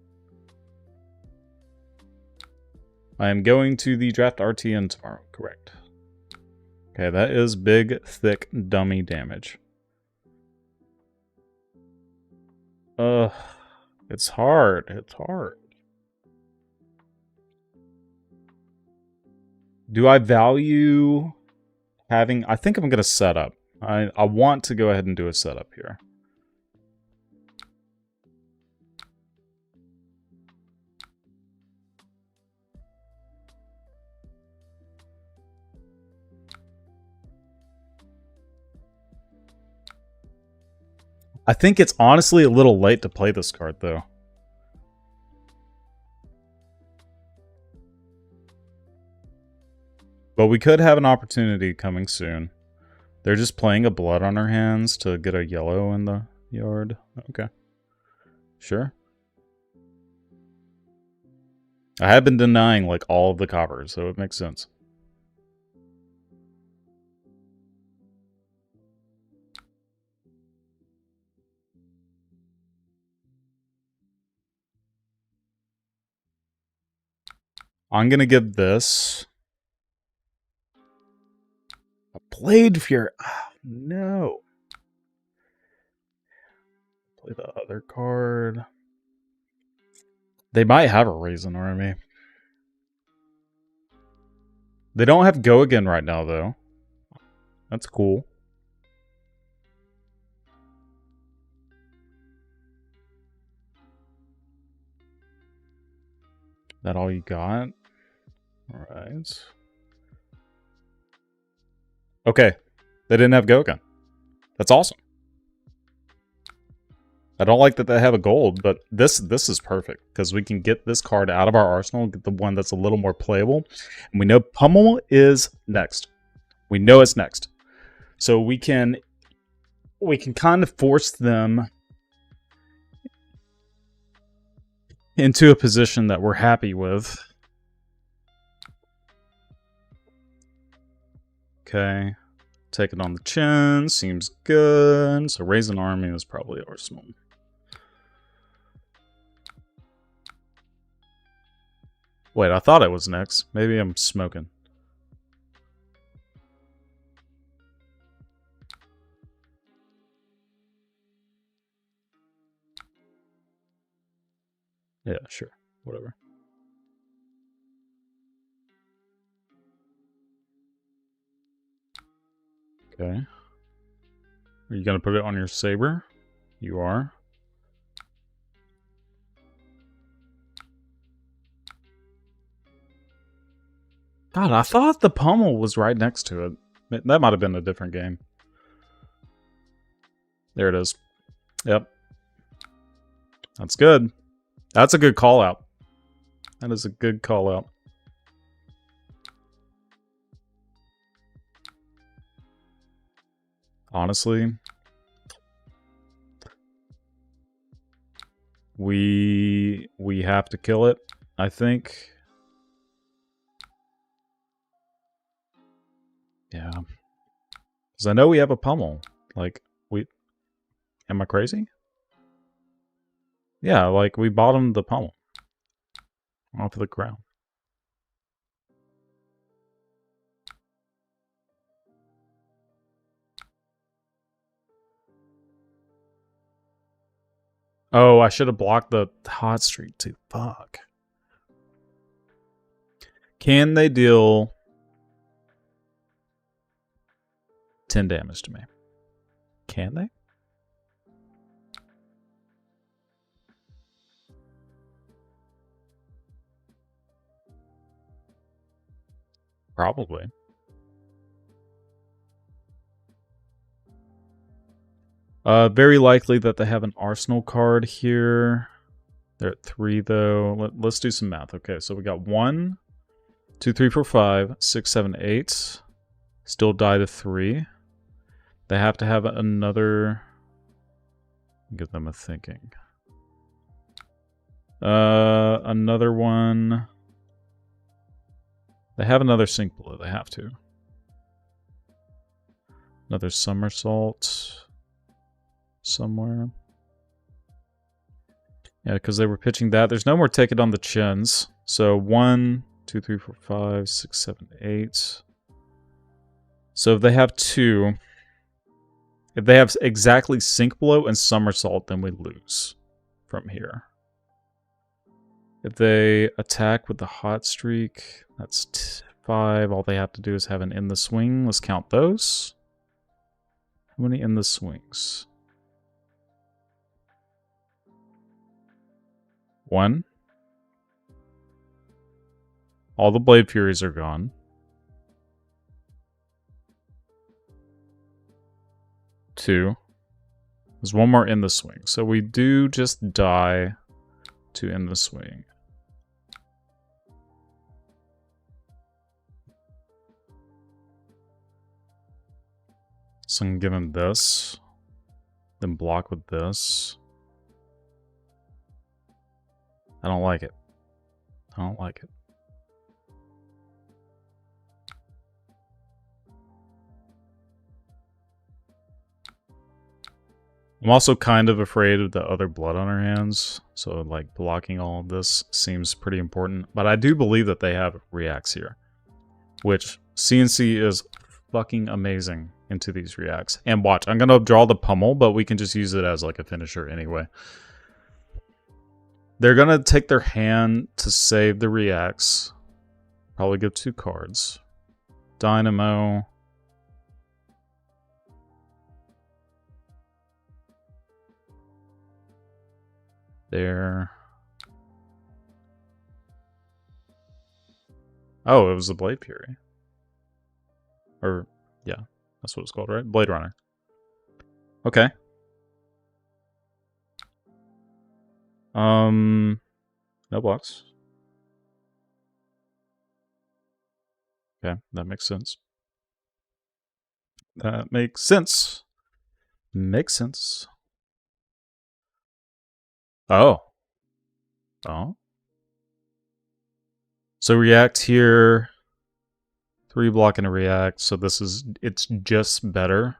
I am going to the draft RTN tomorrow, correct. Okay, that is big, thick, dummy damage. It's hard. It's hard. Do I value having... I think I'm going to set up. I want to go ahead and do a setup here. I think it's honestly a little late to play this card, though. But we could have an opportunity coming soon. They're just playing a blood on our hands to get a yellow in the yard. Okay. Sure. I have been denying, like, all of the coppers, so it makes sense. I'm gonna give this a Blade Fury. Oh, no. Play the other card. They might have a Raisin Army. They don't have Go Again right now, though. That's cool. That all you got? Alright. Okay. They didn't have Go Again. That's awesome. I don't like that they have a gold, but this is perfect because we can get this card out of our arsenal, get the one that's a little more playable. And we know Pummel is next. We know it's next. So we can kind of force them into a position that we're happy with. Okay. Take it on the chin. Seems good. So Raisin Army is probably Arsenal. Wait, I thought it was next. Maybe I'm smoking. Yeah, sure. Whatever. Okay. Are you gonna put it on your saber? You are. God, I thought the pommel was right next to it. That might have been a different game. There it is. Yep. That's good. That's a good call out. That is a good call out. Honestly, we have to kill it, I think. Yeah. Because I know we have a pummel. Like, am I crazy? Yeah, like, we bottomed the pummel off of the ground. Oh, I should have blocked the hot streak too. Fuck. Can they deal 10 damage to me? Can they? Probably. Very likely that they have an arsenal card here. They're at 3 though. Let's do some math. Okay, so we got 1, 2, 3, 4, 5, 6, 7, 8. Still die to 3. They have to have another. Give them a thinking. Another one. They have another sink below. They have to. Another somersault somewhere. Yeah, because they were pitching that. There's no more take it on the chins. So 1, 2, 3, 4, 5, 6, 7, 8. So if they have 2, if they have exactly sink below and somersault, then we lose from here. If they attack with the hot streak, that's 5. All they have to do is have an in the swing. Let's count those. How many in the swings? 1. All the Blade Furies are gone. 2. There's one more in the swing. So we do just die to in the swing. So I'm gonna give him this. Then block with this. I don't like it. I don't like it. I'm also kind of afraid of the other blood on our hands. So, like, blocking all of this seems pretty important. But I do believe that they have reacts here. Which, CNC is fucking amazing into these reacts. And watch, I'm going to draw the pummel, but we can just use it as, like, a finisher anyway. They're going to take their hand to save the reacts. Probably give 2 cards. Dynamo. There. Oh, it was the Blade Fury. Or, yeah, that's what it's called, right? Blade Runner. Okay. No blocks. Okay, that makes sense. That makes sense. Makes sense. Oh. Oh. So react here. 3 block and a react. So this is, it's just better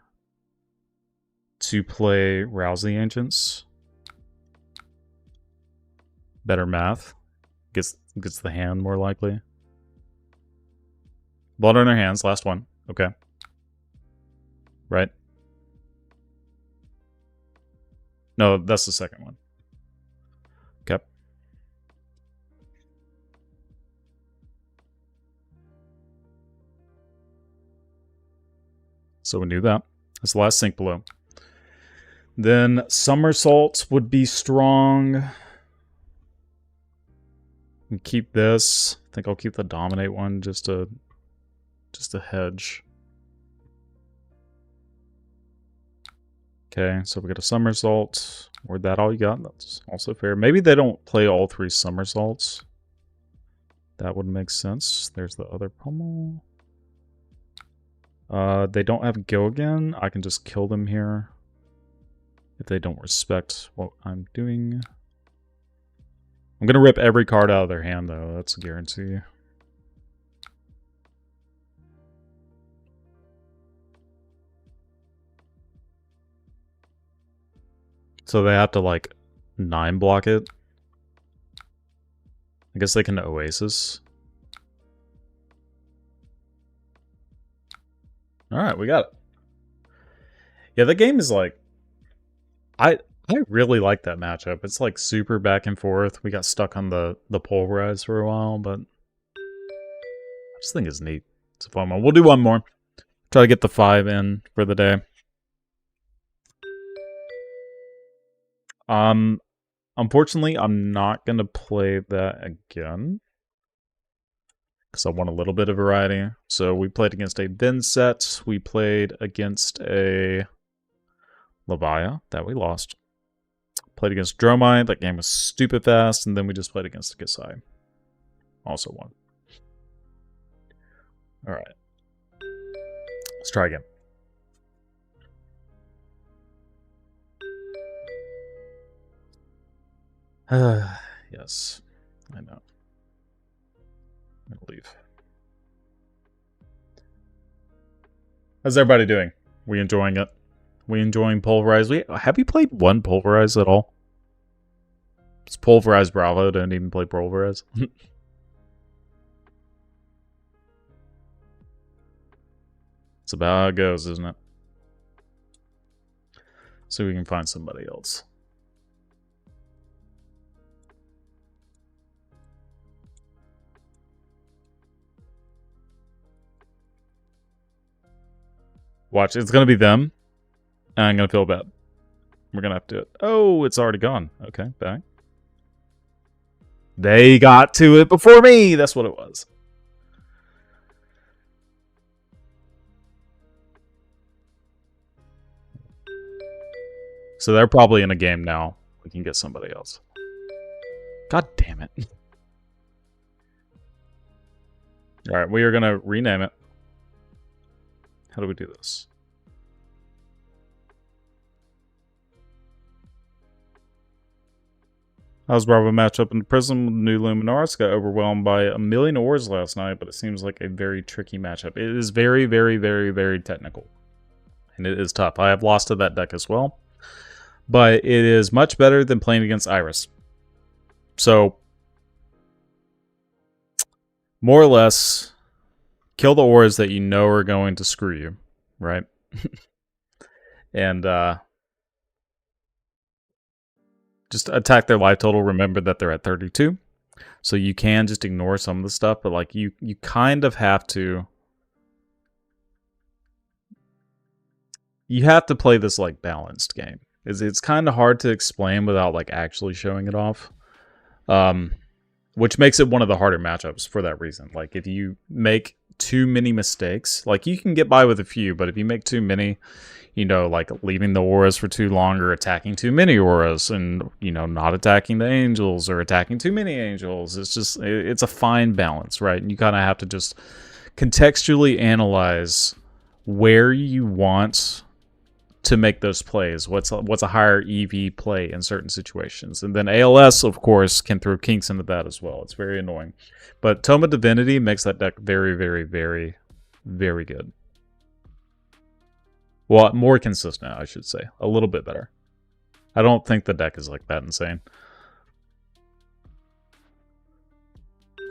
to play Rouse the Ancients. Better math. Gets the hand more likely. Blood on their hands, last one. Okay. Right? No, that's the second one. Okay. So we knew that. That's the last sync below. Then somersault would be strong. And keep this. I think I'll keep the dominate one just to hedge. Okay, so we got a somersault. Or that all you got? That's also fair. Maybe they don't play all 3 somersaults. That would make sense. There's the other pummel. They don't have go again. I can just kill them here. If they don't respect what I'm doing. I'm gonna rip every card out of their hand though, that's a guarantee. So they have to like 9 block it. I guess they can Oasis. Alright, we got it. Yeah, the game is like... I really like that matchup. It's like super back and forth. We got stuck on the pulverize for a while, but... I just think it's neat. It's a fun one. We'll do one more. Try to get the 5 in for the day. Unfortunately, I'm not going to play that again. Because I want a little bit of variety. So we played against a Vinset. We played against a Levia. That we lost. Played against Dromai. That game was stupid fast. And then we just played against Gasai. Also won. Alright. Let's try again. Yes, I know. I'm gonna leave. How's everybody doing? We enjoying it? We enjoying Pulverize? Have you played one Pulverize at all? It's Pulverize Bravo, don't even play Pulverize. It's about how it goes, isn't it? So we can find somebody else. Watch, it's gonna be them. And I'm gonna feel bad. We're gonna have to do it. Oh, it's already gone. Okay, back. They got to it before me! That's what it was. So they're probably in a game now. We can get somebody else. God damn it. Alright, we are gonna rename it. How do we do this? How's Bravo matchup in the Prism with New Luminaris? Got overwhelmed by a million ores last night, but it seems like a very tricky matchup. It is very, very, very, very technical. And it is tough. I have lost to that deck as well. But it is much better than playing against Iris. So, more or less, kill the ores that you know are going to screw you, right? And just attack their life total. Remember that they're at 32. So you can just ignore some of the stuff, but like you kind of have to... You have to play this like balanced game. It's kind of hard to explain without like actually showing it off. Which makes it one of the harder matchups for that reason. Like if you make too many mistakes, like you can get by with a few, but if you make too many, you know, like leaving the auras for too long or attacking too many auras and, you know, not attacking the angels or attacking too many angels, it's just, it's a fine balance, right? And you kind of have to just contextually analyze where you want to make those plays. What's a higher EV play in certain situations? And then ALS, of course, can throw kinks into that as well. It's very annoying. But Tome of Divinity makes that deck very, very, very, very good. Well, more consistent, I should say. A little bit better. I don't think the deck is like that insane.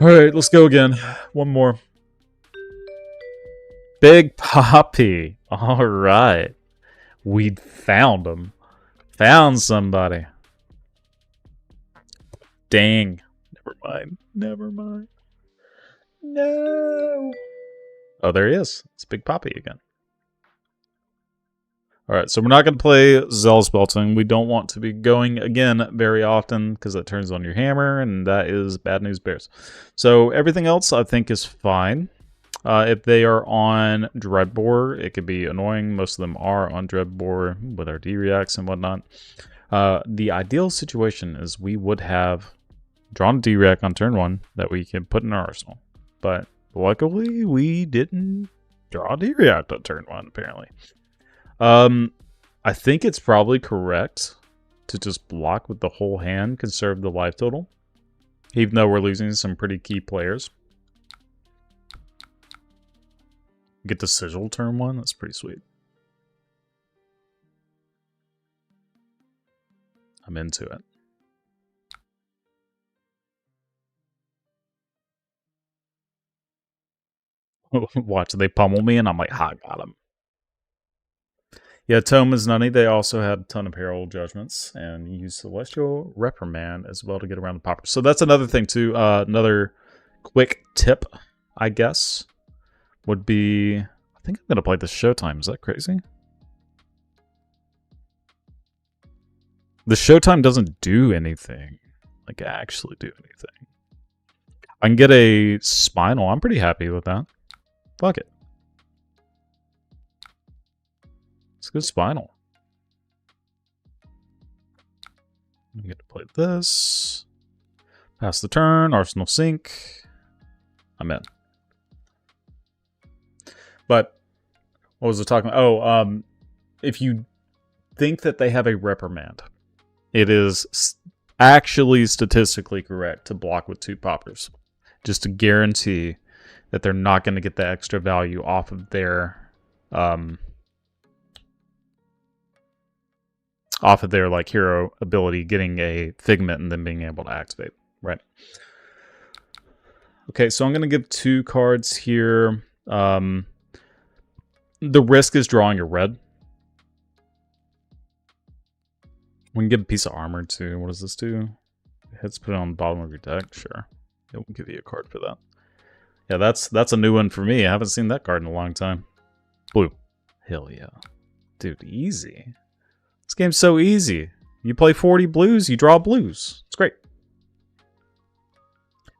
Alright, let's go again. One more. Big Poppy. Alright. We found him. Found somebody. Dang. Never mind. Never mind. No. Oh, there he is. It's Big Poppy again. All right, so we're not going to play Zealous Belting. We don't want to be going again very often because that turns on your hammer, and that is bad news bears. So everything else I think is fine. If they are on Dreadbore, it could be annoying. Most of them are on Dreadbore with our D-Reacts and whatnot. The ideal situation is we would have drawn a D-React on turn 1 that we can put in our arsenal. But luckily, we didn't draw a D-React on turn 1, apparently. I think it's probably correct to just block with the whole hand, conserve the life total, even though we're losing some pretty key players. Get the sigil turn 1, that's pretty sweet. I'm into it. Watch, they pummel me, and I'm like, ha, got him. Yeah, Tome is nutty. They also had a ton of Herald Judgments and use Celestial Reprimand as well to get around the popper. So that's another thing too. Another quick tip, I guess, would be, I think I'm going to play this Showtime. Is that crazy? The Showtime doesn't do anything. Like, actually do anything. I can get a Spinal. I'm pretty happy with that. Fuck it. Let's go Spinal. I get to play this. Pass the turn. Arsenal Sync. I'm in. But what was I talking about? Oh, if you think that they have a Reprimand, it is actually statistically correct to block with 2 poppers, just to guarantee that they're not going to get the extra value off of their like hero ability, getting a Figment and then being able to activate, right? Okay, so I'm going to give 2 cards here. The risk is drawing a red. We can give a piece of armor too. What does this do? Hits, put it on the bottom of your deck. Sure, it will give you a card for that. Yeah, that's a new one for me. I haven't seen that card in a long time. Blue. Hell yeah. Dude, easy. This game's so easy. You play 40 blues, you draw blues. It's great.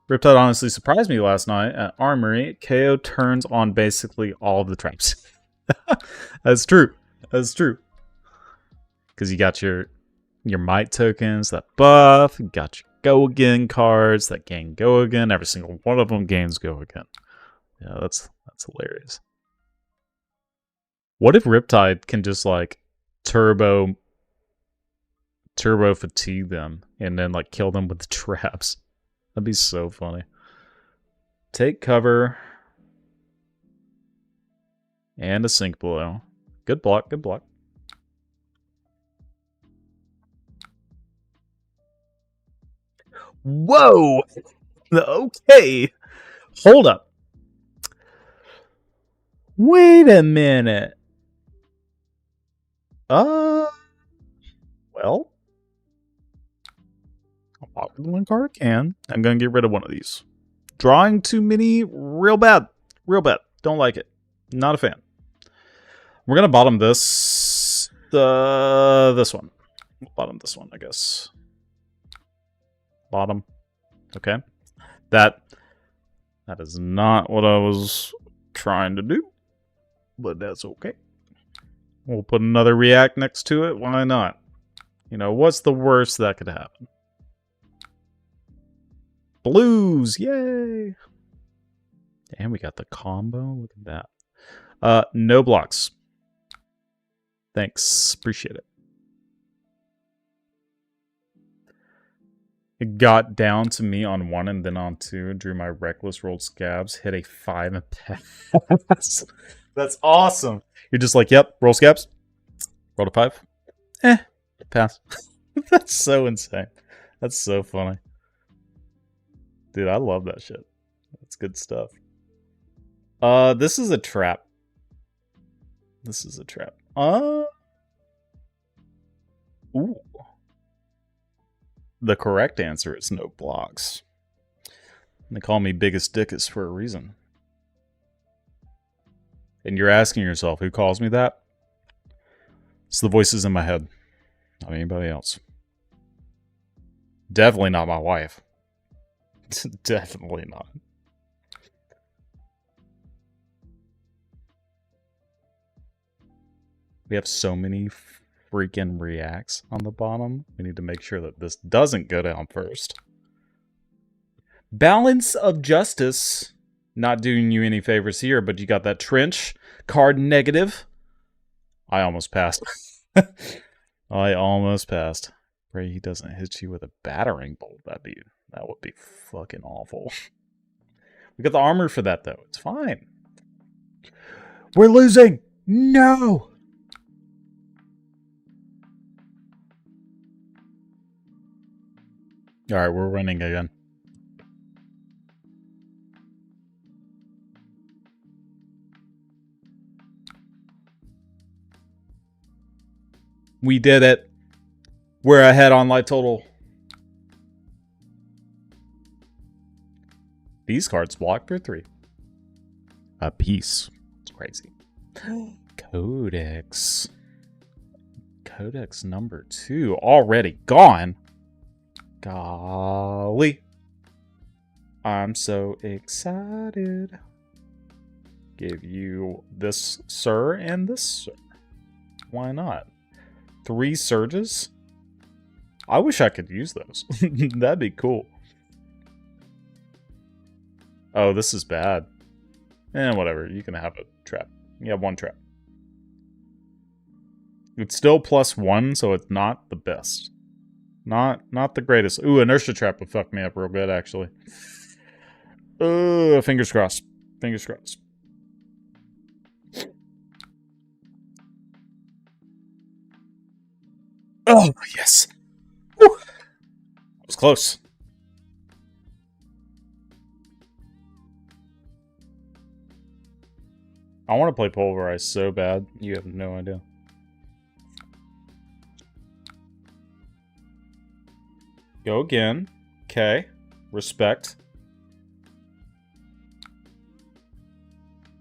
Riptide honestly surprised me last night at Armory. KO turns on basically all of the traps. That's true. That's true. Because you got your might tokens, that buff, you got your go again cards that gain go again. Every single one of them gains go again. Yeah, that's hilarious. What if Riptide can just like turbo fatigue them and then like kill them with the traps? That'd be so funny. Take cover and a sink below. Good block, good block. Whoa! Okay. Hold up. Wait a minute. Well. I'll pop with the 1 card I can. I'm going to get rid of one of these. Drawing too many, real bad. Real bad. Don't like it. Not a fan. We're going to bottom this. This one. We'll bottom this one, I guess. Bottom. Okay. That is not what I was trying to do, but that's okay. We'll put another react next to it. Why not? You know, what's the worst that could happen? Blues, yay! And we got the combo. Look at that. No blocks. Thanks. Appreciate it. It got down to me on 1 and then on 2. Drew my reckless, rolled scabs, hit a 5 and pass. That's awesome. You're just like, yep, roll scabs. Roll a 5. Pass. That's so insane. That's so funny. Dude, I love that shit. That's good stuff. This is a trap. This is a trap. Ooh. The correct answer is no blocks. They call me Biggest Dickus for a reason. And you're asking yourself, who calls me that? It's the voices in my head. Not anybody else. Definitely not my wife. Definitely not. We have so many freaking reacts on the bottom. We need to make sure that this doesn't go down first. Balance of Justice. Not doing you any favors here, but you got that trench. Card negative. I almost passed. I almost passed. Pray he doesn't hit you with a battering bolt. That would be fucking awful. We got the armor for that though. It's fine. We're losing. No. All right, we're winning again. We did it. We're ahead on life total. These cards block for 3. A piece. It's crazy. Codex. Codex number 2 already gone. Golly. I'm so excited. Give you this sir and this sir. Why not? 3 surges? I wish I could use those. That'd be cool. Oh, this is bad. Whatever. You can have a trap. You have 1 trap. It's still +1, so it's not the best. Not the greatest. Ooh, inertia trap would fuck me up real good, actually. Fingers crossed. Fingers crossed. Oh, yes. Woo. That was close. I want to play Pulverize so bad. You have no idea. Go again. Okay. Respect.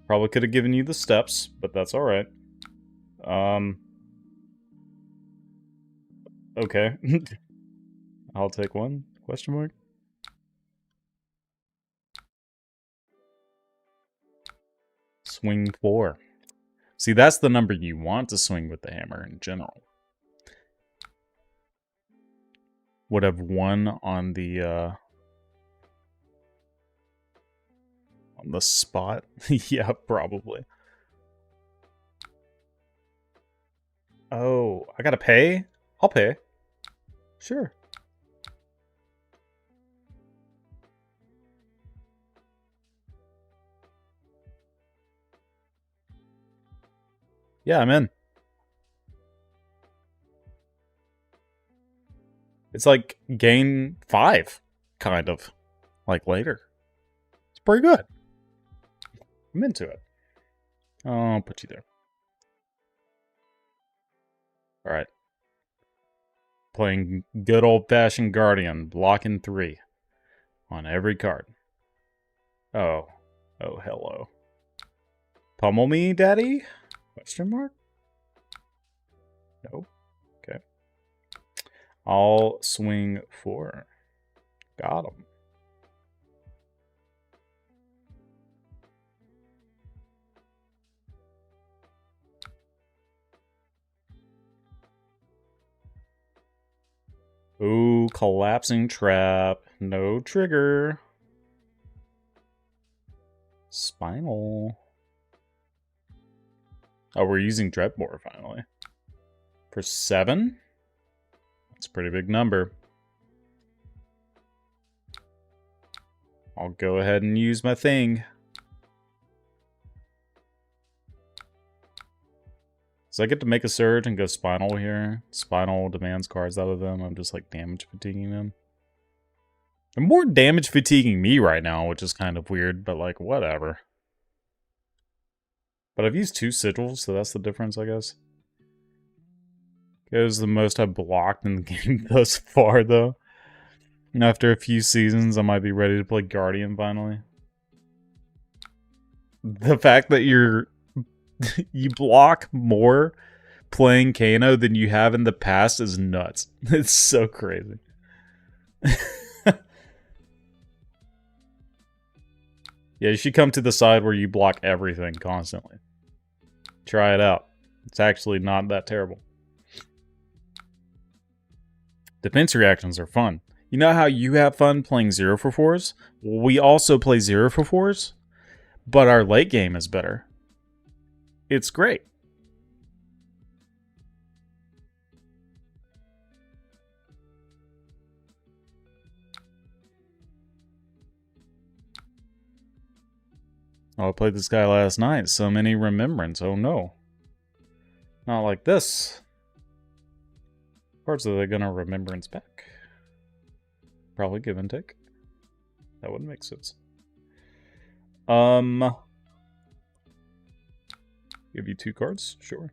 Probably could have given you the steps, but that's alright. Okay. I'll take 1. Question mark. Swing 4. See, that's the number you want to swing with the hammer in general. Would have 1 on the spot. Yeah, probably. Oh, I gotta pay? I'll pay. Sure. Yeah, I'm in. It's like gain 5, kind of. Like later. It's pretty good. I'm into it. I'll put you there. Alright. Playing good old-fashioned Guardian, blocking 3 on every card. Oh. Oh, hello. Pummel me, daddy? Question mark? No. Okay. I'll swing 4. Got him. Ooh, collapsing trap. No trigger. Spinal. Oh, we're using Dreadbore finally. For 7? That's a pretty big number. I'll go ahead and use my thing. So I get to make a surge and go Spinal here. Spinal demands cards out of them. I'm just like damage fatiguing them. They're more damage fatiguing me right now, which is kind of weird, but like whatever. But I've used 2 sigils, so that's the difference, I guess. It was the most I've blocked in the game thus far, though. And after a few seasons, I might be ready to play Guardian finally. The fact that you block more, playing Kano than you have in the past is nuts. It's so crazy. Yeah, you should come to the side where you block everything constantly. Try it out. It's actually not that terrible. Defense reactions are fun. You know how you have fun playing 0 for 4s? Well, we also play 0 for 4s, but our late game is better. It's great. Oh, I played this guy last night. So many remembrance. Oh no. Not like this. Parts are they gonna remembrance back? Probably give and take. That would make sense. Give you 2 cards? Sure.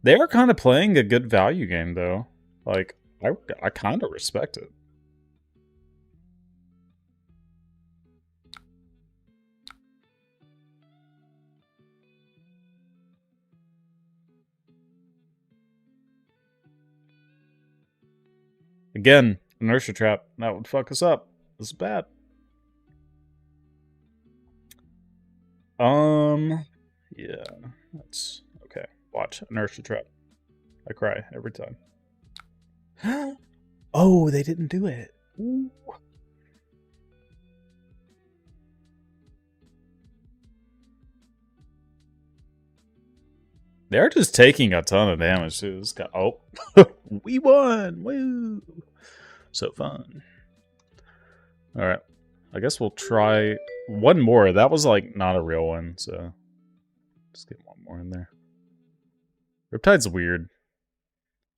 They are kind of playing a good value game, though. Like, I kind of respect it. Again, inertia trap. That would fuck us up. This is bad. Yeah. That's okay. Watch. Inertia trap. I cry every time. Oh, they didn't do it. Ooh. They're just taking a ton of damage too. This guy, oh, we won! Woo! So fun. All right, I guess we'll try one more. That was like not a real one, so just get one more in there. Riptide's weird.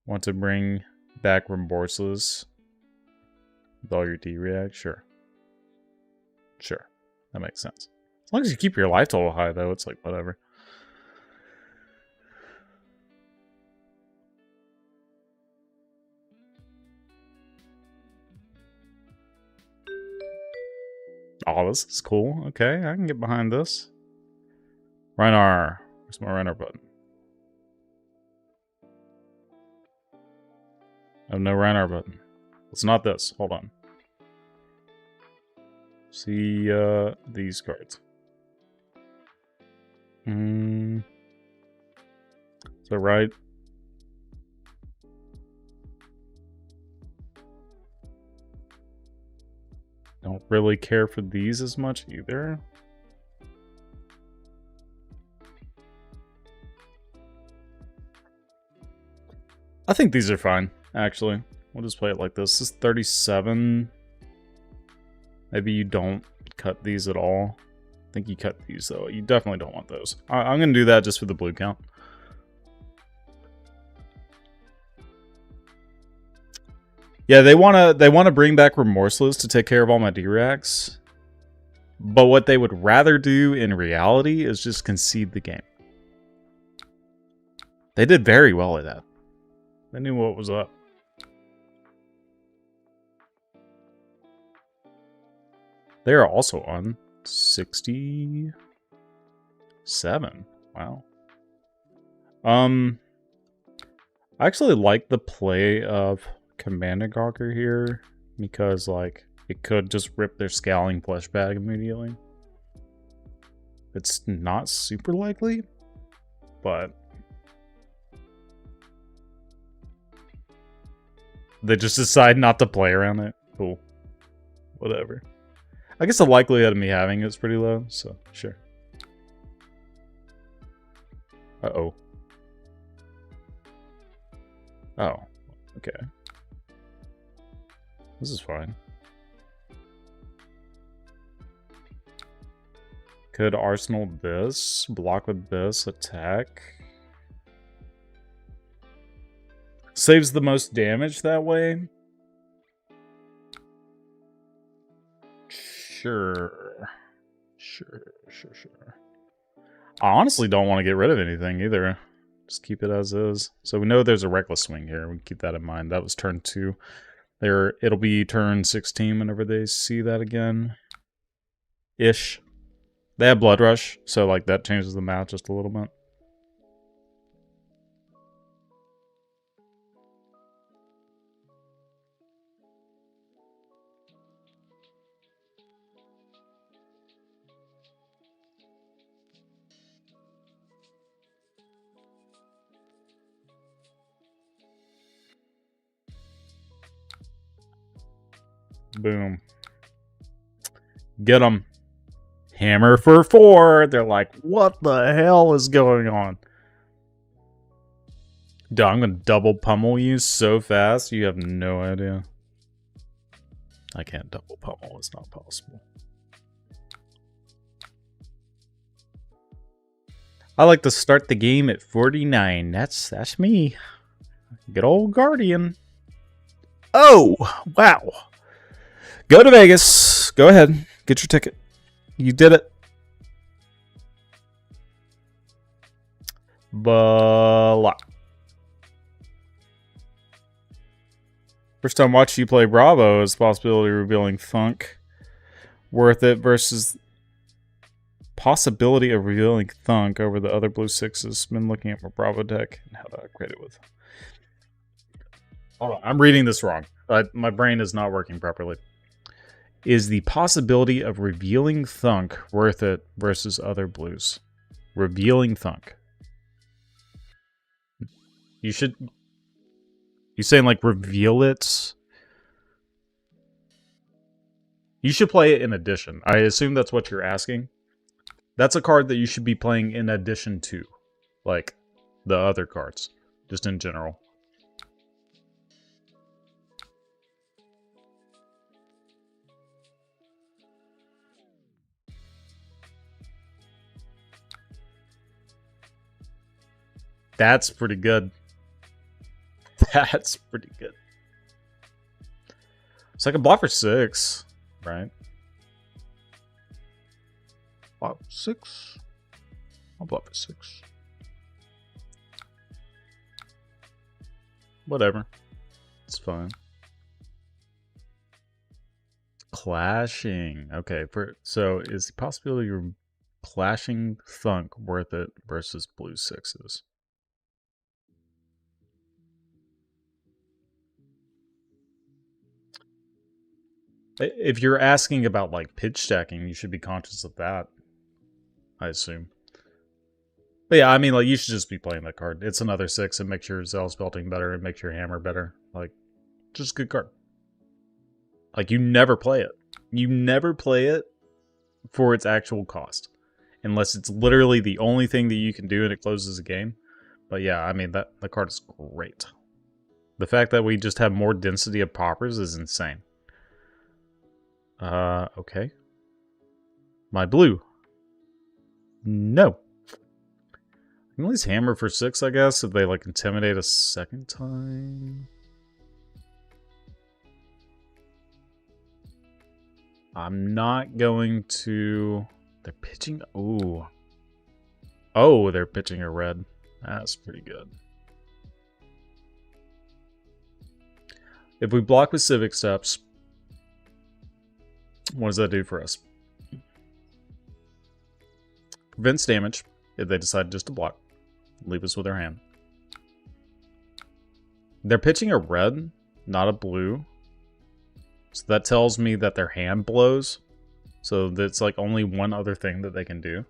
Want to bring back Remorseless with all your D-react? Sure. Sure, that makes sense. As long as you keep your life total high, though, it's like whatever. Oh, this is cool. Okay, I can get behind this. Reinar. Where's my Reinar button? I have no Reinar button. It's not this. Hold on. See these cards. Is that right? Don't really care for these as much either. I think these are fine, actually. We'll just play it like this. This is 37. Maybe you don't cut these at all. I think you cut these, though. You definitely don't want those. I'm going to do that just for the blue count. Yeah, they wanna bring back Remorseless to take care of all my D-reacts. But what they would rather do in reality is just concede the game. They did very well at that. They knew what was up. They are also on 67. Wow. I actually like the play of Commander Gawker here because, like, it could just rip their Scowling Flesh Bag immediately. It's not super likely, but they just decide not to play around it. Cool. Whatever. I guess the likelihood of me having it is pretty low, so sure. Uh-oh. Oh, okay. This is fine. Could Arsenal this, block with this, attack. Saves the most damage that way. Sure. I honestly don't want to get rid of anything either. Just keep it as is. So we know there's a Reckless Swing here. We can keep that in mind. That was turn 2. There, it'll be turn 16 whenever they see that again. Ish. They have Blood Rush, so like that changes the math just a little bit. Boom. Get them. Hammer for 4. They're like, what the hell is going on? Dude, I'm going to double pummel you so fast, you have no idea. I can't double pummel. It's not possible. I like to start the game at 49. That's me. Good old Guardian. Oh, wow. Go to Vegas. Go ahead. Get your ticket. You did it. Blah. First time watching you play Bravo is possibility revealing Thunk. Worth it versus possibility of revealing Thunk over the other blue 6s. Been looking at my Bravo deck and how to upgrade it with. Hold on, I'm reading this wrong. My brain is not working properly. Is the possibility of revealing Thunk worth it versus other blues? Revealing Thunk. You should... You saying like reveal it? You should play it in addition. I assume that's what you're asking. That's a card that you should be playing in addition to. Like the other cards. Just in general. That's pretty good. That's pretty good. So I can block for 6, right? Block for 6. I'll block for 6. Whatever. It's fine. Clashing. Okay, so is the possibility of clashing Thunk worth it versus blue 6s? If you're asking about like pitch stacking, you should be conscious of that, I assume. But yeah, I mean, like, you should just be playing that card. It's another 6. It makes your Zell's belting better. It makes your hammer better. Like, just a good card. Like, you never play it. You never play it for its actual cost. Unless it's literally the only thing that you can do and it closes a game. But yeah, I mean, the card is great. The fact that we just have more density of poppers is insane. Okay. My blue. No. I can at least hammer for 6, I guess, if they, like, intimidate a second time. I'm not going to... They're pitching... Ooh. Oh, they're pitching a red. That's pretty good. If we block with Civic Steps... What does that do for us? Prevents damage if they decide just to block. Leave us with their hand. They're pitching a red, not a blue. So that tells me that their hand blows. So that's like only one other thing that they can do.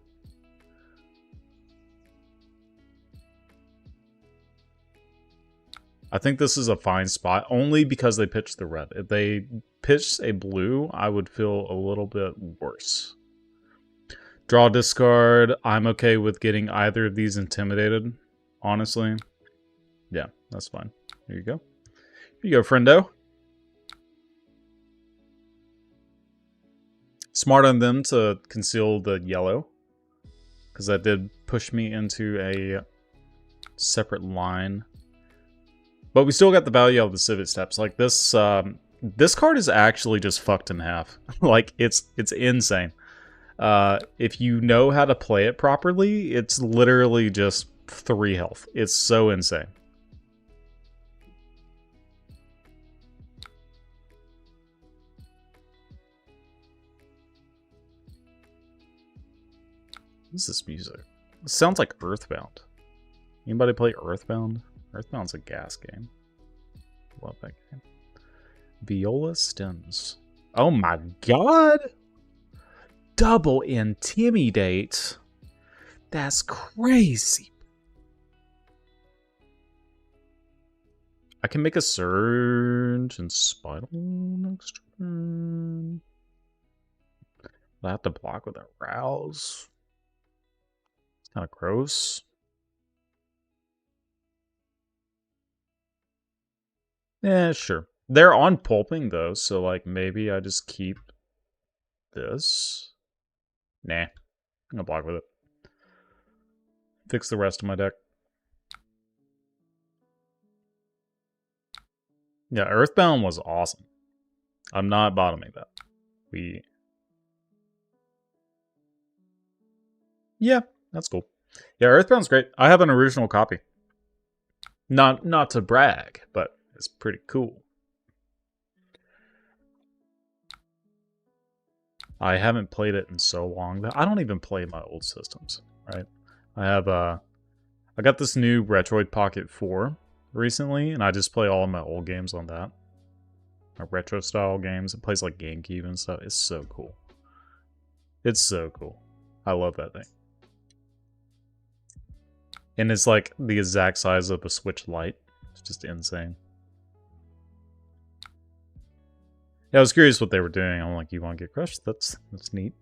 I think this is a fine spot, only because they pitched the red. If they pitched a blue, I would feel a little bit worse. Draw, discard. I'm okay with getting either of these intimidated, honestly. Yeah, that's fine. Here you go. Here you go, friendo. Smart on them to conceal the yellow, because that did push me into a separate line. But we still got the value of the Civic Steps. Like this, this card is actually just fucked in half. Like it's insane. If you know how to play it properly, it's literally just 3 health. It's so insane. What is this music? It sounds like Earthbound. Anybody play Earthbound? Earthbound's a gas game. Love that game. Viola stems. Oh my god! Double intimidate. That's crazy. I can make a surge and spiral next I have to block with a rouse. It's kind of gross. Yeah, sure. They're on pulping though, so like maybe I just keep this. Nah, I'm gonna block with it. Fix the rest of my deck. Yeah, Earthbound was awesome. I'm not bottoming that. Yeah, that's cool. Yeah, Earthbound's great. I have an original copy. Not to brag, but it's pretty cool. I haven't played it in so long that I don't even play my old systems, right? I got this new Retroid Pocket 4 recently, and I just play all of my old games on that. My retro style games. It plays like GameCube and stuff. It's so cool. It's so cool. I love that thing. And it's like the exact size of a Switch Lite. It's just insane. Yeah, I was curious what they were doing. I'm like, you want to get crushed? That's neat.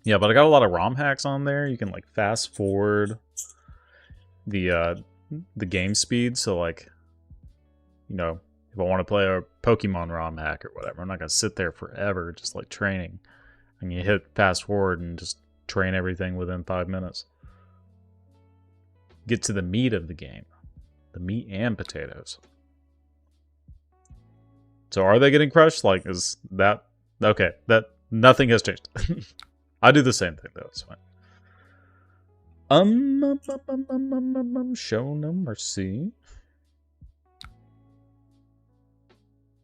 Yeah, but I got a lot of ROM hacks on there. You can like fast forward the game speed. So like, you know, if I want to play a Pokemon ROM hack or whatever, I'm not gonna sit there forever just like training. And you hit fast forward and just train everything within 5 minutes. Get to the meat of the game. The meat and potatoes. So are they getting crushed? Like, is that... Okay, that... Nothing has changed. I do the same thing, though. It's fine. Show no mercy.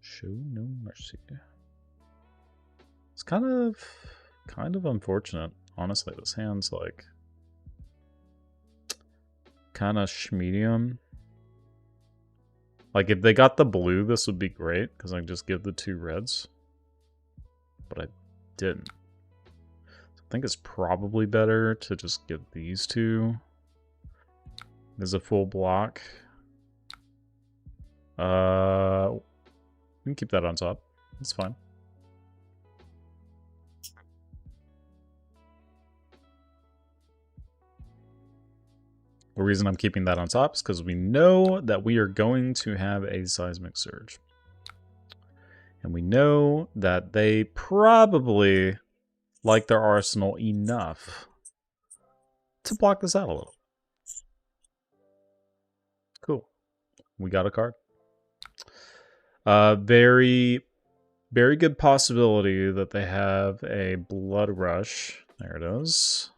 Show no mercy. It's kind of unfortunate. Honestly, this hand's like... kind of schmedium. Like, if they got the blue, this would be great, because I can just give the 2 reds. But I didn't. So I think it's probably better to just give these 2 as a full block. We can keep that on top. It's fine. The reason I'm keeping that on top is because we know that we are going to have a seismic surge. And we know that they probably like their arsenal enough to block this out a little. Cool. We got a card. Very, very good possibility that they have a Blood Rush. There it is.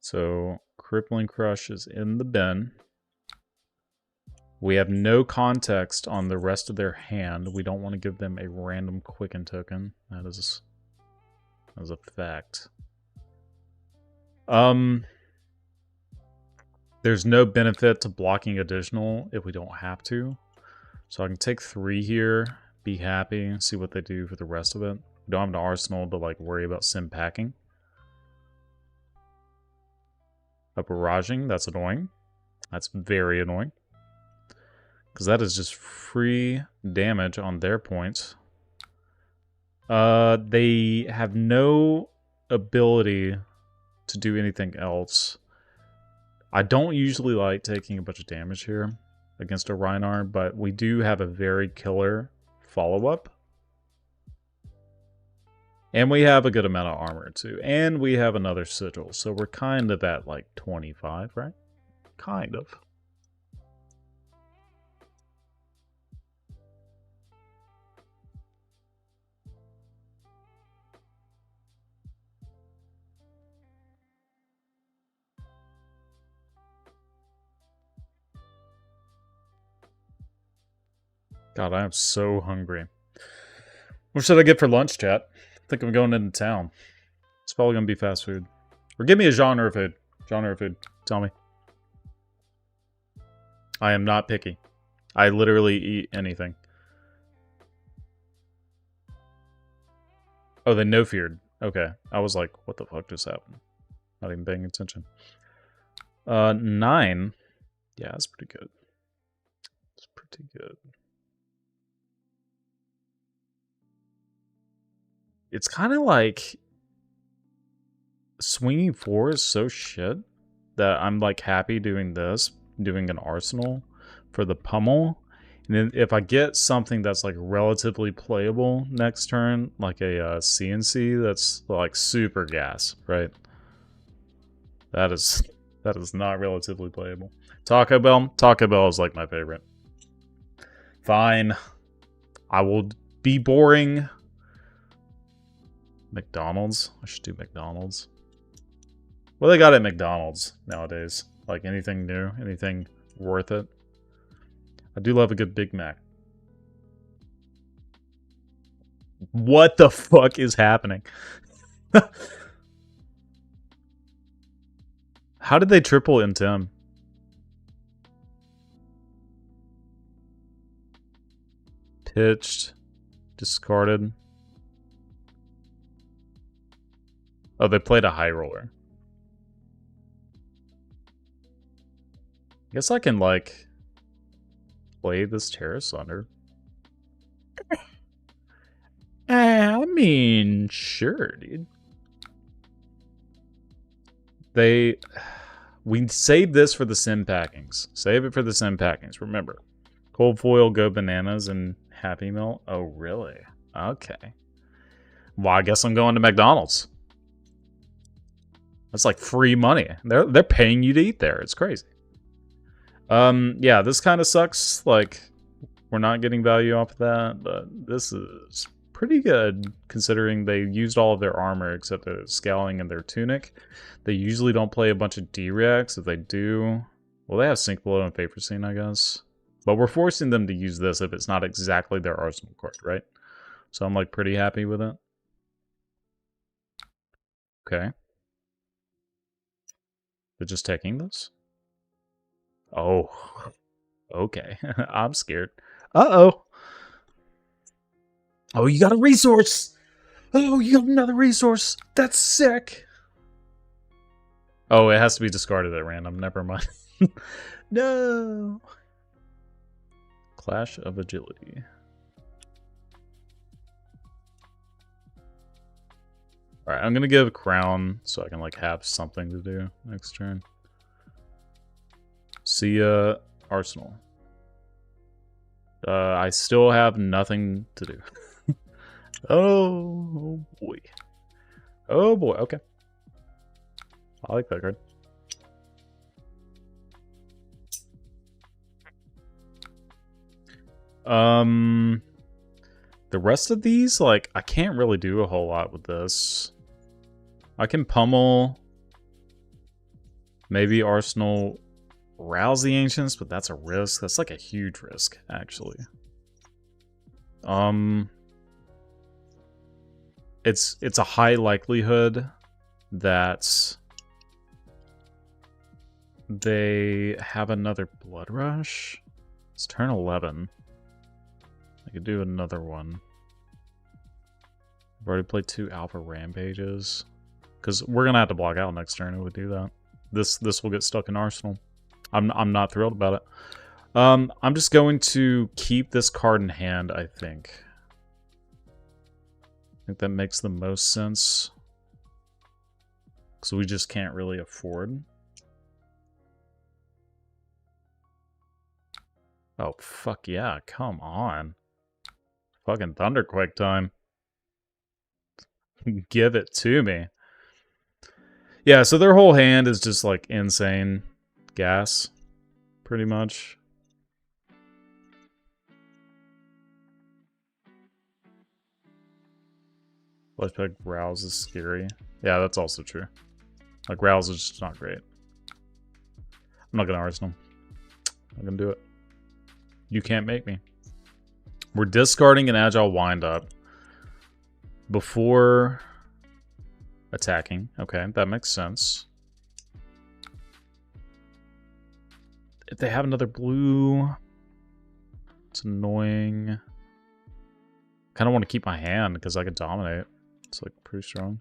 So, Crippling Crush is in the bin. We have no context on the rest of their hand. We don't want to give them a random Quicken token. That is a fact. There's no benefit to blocking additional if we don't have to. So I can take 3 here, be happy, see what they do for the rest of it. We don't have an arsenal to like worry about sim packing. A barraging, that's annoying. That's very annoying. Because that is just free damage on their points. They have no ability to do anything else. I don't usually like taking a bunch of damage here against a Rhinar, but we do have a very killer follow-up. And we have a good amount of armor, too. And we have another sigil. So we're kind of at, like, 25, right? Kind of. God, I am so hungry. What should I get for lunch, chat? I think I'm going into town. It's probably going to be fast food. Or give me a genre of food. Genre of food. Tell me. I am not picky. I literally eat anything. Oh, they no-feared. Okay. I was like, what the fuck just happened? Not even paying attention. 9. Yeah, that's pretty good. pretty good. It's kind of like swinging 4 is so shit that I'm like happy doing this, doing an arsenal for the pummel. And then if I get something that's like relatively playable next turn, like a CNC that's like super gas, right? That is not relatively playable. Taco Bell is like my favorite. Fine. I will be boring. McDonald's? I should do McDonald's. What they got at McDonald's nowadays? Like anything new? Anything worth it? I do love a good Big Mac. What the fuck is happening? How did they triple into him? Pitched. Discarded. Oh, they played a high roller. I guess I can, like, play this Terrace under. I mean, sure, dude. We saved this for the sim packings. Save it for the sim packings. Remember, cold foil, go bananas, and Happy Meal. Oh, really? Okay. Well, I guess I'm going to McDonald's. That's like free money. They're paying you to eat there. It's crazy. Yeah, this kind of sucks. Like, we're not getting value off of that, but this is pretty good considering they used all of their armor except the scaling and their tunic. They usually don't play a bunch of D-Reacts. If they do, well, they have Sink Below and Vapor Scene, I guess. But we're forcing them to use this if it's not exactly their arsenal card, right? So I'm like pretty happy with it. Okay. They're just taking this? Oh. Okay. I'm scared. Uh-oh. Oh, you got a resource! Oh, you got another resource! That's sick! Oh, it has to be discarded at random. Never mind. No! Clash of Agility. Alright, I'm gonna give Crown so I can, like, have something to do next turn. See ya, Arsenal. I still have nothing to do. Oh boy. Oh boy, okay. I like that card. The rest of these, like, I can't really do a whole lot with this. I can pummel. Maybe Arsenal rouse the Ancients, but that's a risk. That's like a huge risk, actually. It's a high likelihood that they have another Blood Rush. It's turn 11. I could do another one. I've already played 2 Alpha Rampages. Because we're going to have to block out next turn if we do that. This will get stuck in Arsenal. I'm not thrilled about it. I'm just going to keep this card in hand, I think. I think that makes the most sense. Because we just can't really afford. Oh, fuck yeah. Come on. Fucking Thunderquake time. Give it to me. Yeah, so their whole hand is just like insane gas. Pretty much. Let's pick Rouse is scary. Yeah, that's also true. Like, Rouse is just not great. I'm not gonna Arsenal. I'm gonna do it. You can't make me. We're discarding an Agile Wind-Up before attacking. Okay, that makes sense. If they have another blue, it's annoying. Kind of want to keep my hand because I could dominate. It's like pretty strong.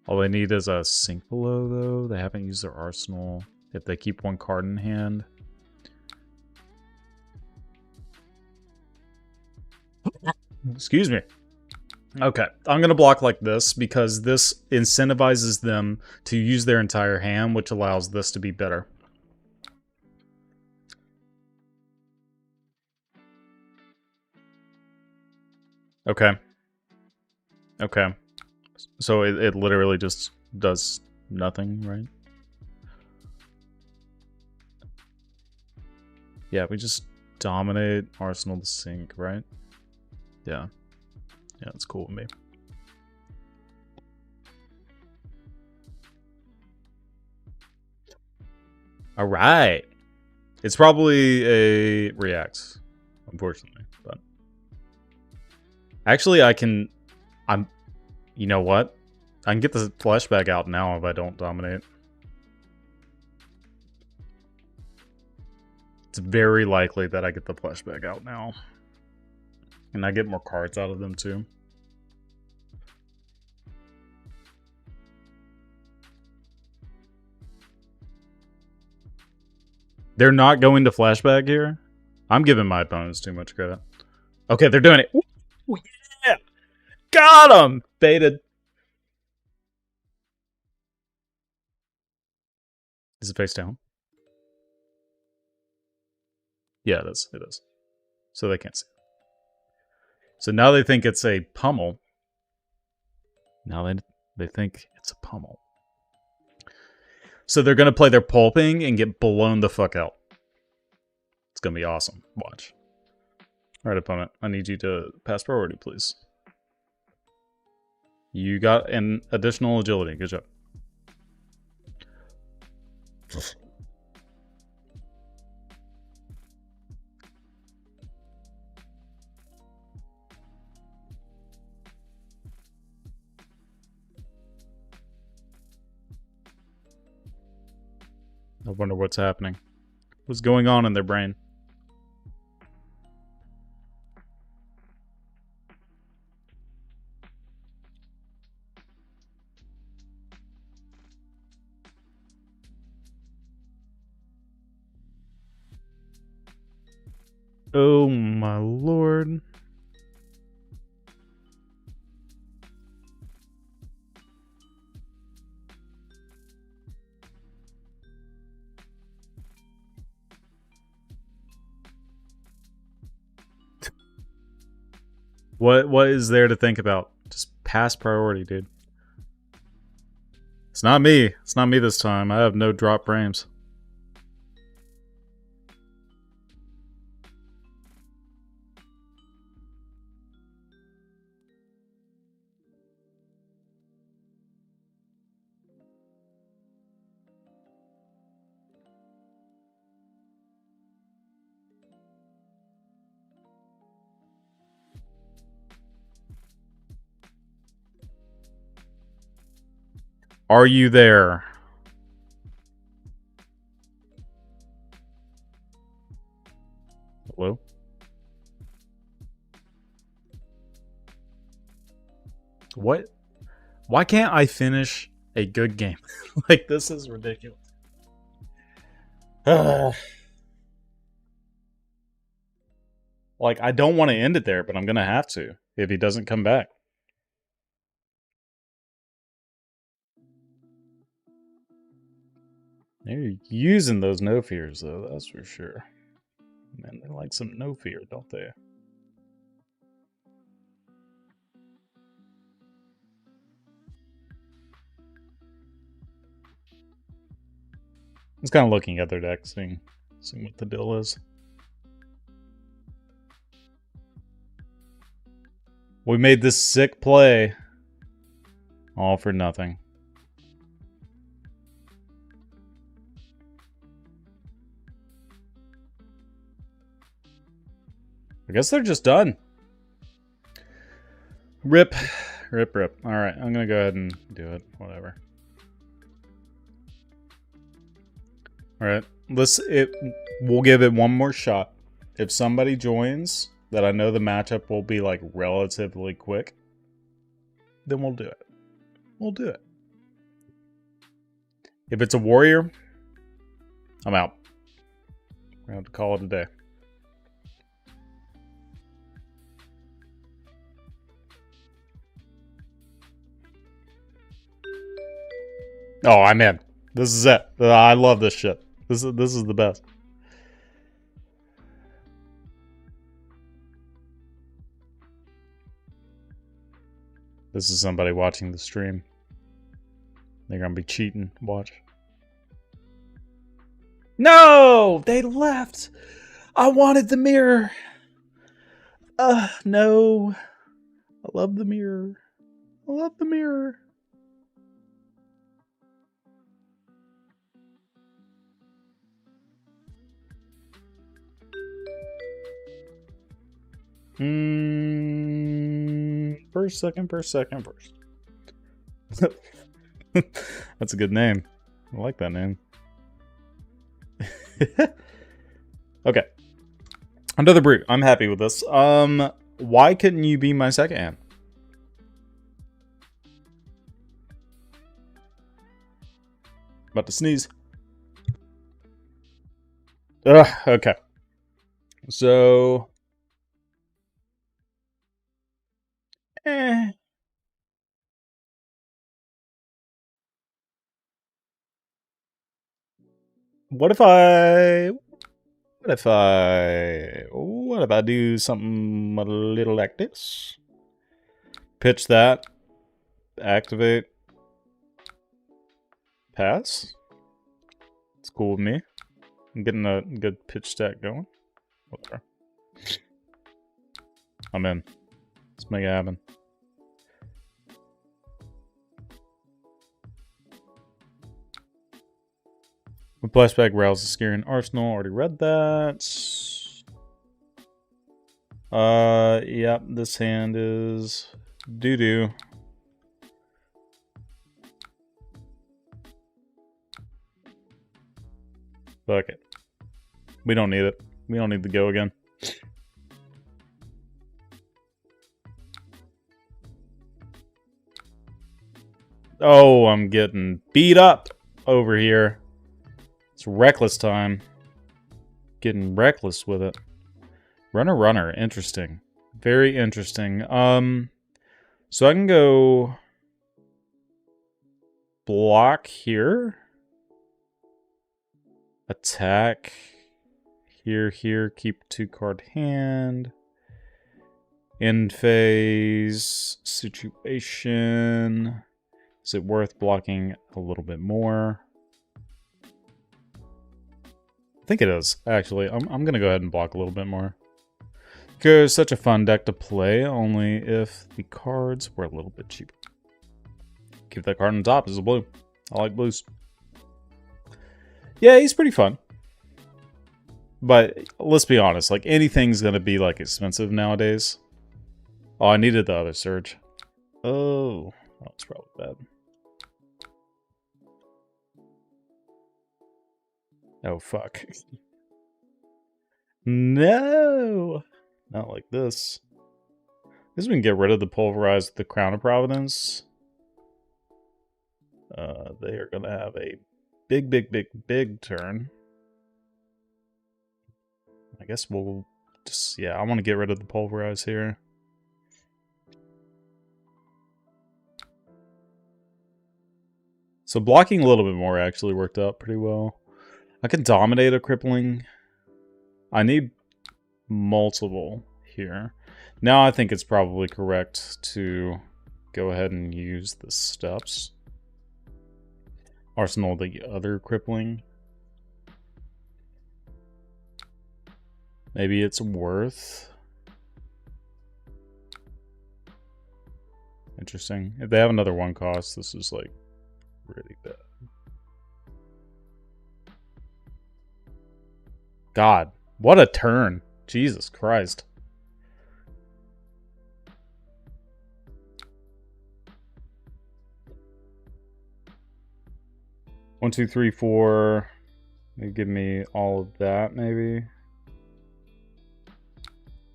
All they need is a Sink Below, though. They haven't used their arsenal. If they keep one card in hand. Excuse me. Okay, I'm going to block like this because this incentivizes them to use their entire hand, which allows this to be better. Okay. Okay. So it literally just does nothing, right? Yeah, we just dominate Arsenal to sink, right? Yeah. Yeah, that's cool with me. All right. It's probably a react, unfortunately, but actually you know what? I can get the flashback out now if I don't dominate. It's very likely that I get the flashback out now. And I get more cards out of them too. They're not going to flashback here? I'm giving my opponents too much credit. Okay, they're doing it. Ooh, yeah! Got him! Baited. Is it face down? Yeah, it is. It is. So they can't see. So now they think it's a pummel. Now they think it's a pummel. So they're going to play their pulping and get blown the fuck out. It's going to be awesome. Watch. All right, opponent. I need you to pass priority, please. You got an additional agility. Good job. I wonder what's happening. What's going on in their brain? Oh my lord. What is there to think about? Just pass priority, dude. It's not me. It's not me this time. I have no drop frames. Are you there? Hello? What? Why can't I finish a good game? Like, this is ridiculous. Like, I don't want to end it there, but I'm going to have to if he doesn't come back. They're using those no fears, though, that's for sure. Man, they like some no fear, don't they? I was kind of looking at their deck, seeing what the deal is. We made this sick play. All for nothing. I guess they're just done. Rip. Rip, rip. Alright, I'm gonna go ahead and do it. Whatever. Alright, we'll give it one more shot. If somebody joins that I know the matchup will be like relatively quick, then we'll do it. We'll do it. If it's a warrior, I'm out. We're gonna have to call it a day. Oh, I'm in. This is it. I love this shit. This is the best. This is somebody watching the stream. They're gonna be cheating. Watch. No! They left! I wanted the mirror! No. I love the mirror. I love the mirror. First, second. That's a good name. I like that name. Okay. Another brute. I'm happy with this. Why couldn't you be my second hand? About to sneeze. Ugh, okay. So... What if I do something a little like this? Pitch that. Activate. Pass. It's cool with me. I'm getting a good pitch stack going. Whatever. I'm in. Let's make it happen. Replace back Rails the Scaring Arsenal. Already read that. Yep, this hand is doo-doo. Fuck it. We don't need it. We don't need to go again. Oh, I'm getting beat up over here. It's reckless time. Getting reckless with it. Runner. Interesting. Very interesting. So I can go block here. Attack. Here. Keep 2-card hand. End phase. Situation. Is it worth blocking a little bit more? I think it is, actually. I'm gonna go ahead and block a little bit more. Because such a fun deck to play, only if the cards were a little bit cheaper. Keep that card on top. This is a blue. I like blues. Yeah, he's pretty fun. But let's be honest, like anything's gonna be like expensive nowadays. Oh, I needed the other surge. Oh, that's probably bad. Oh, fuck. No! Not like this. This we can get rid of the pulverize the Crown of Providence. They are gonna have a big turn. I guess we'll just, yeah, I want to get rid of the pulverize here. So blocking a little bit more actually worked out pretty well. I can dominate a crippling. I need multiple here. Now I think it's probably correct to go ahead and use the steps. Arsenal the other crippling. Maybe it's worth. Interesting. If they have another 1 cost, this is like really bad. God, what a turn. Jesus Christ. One, two, three, four. They give me all of that, maybe.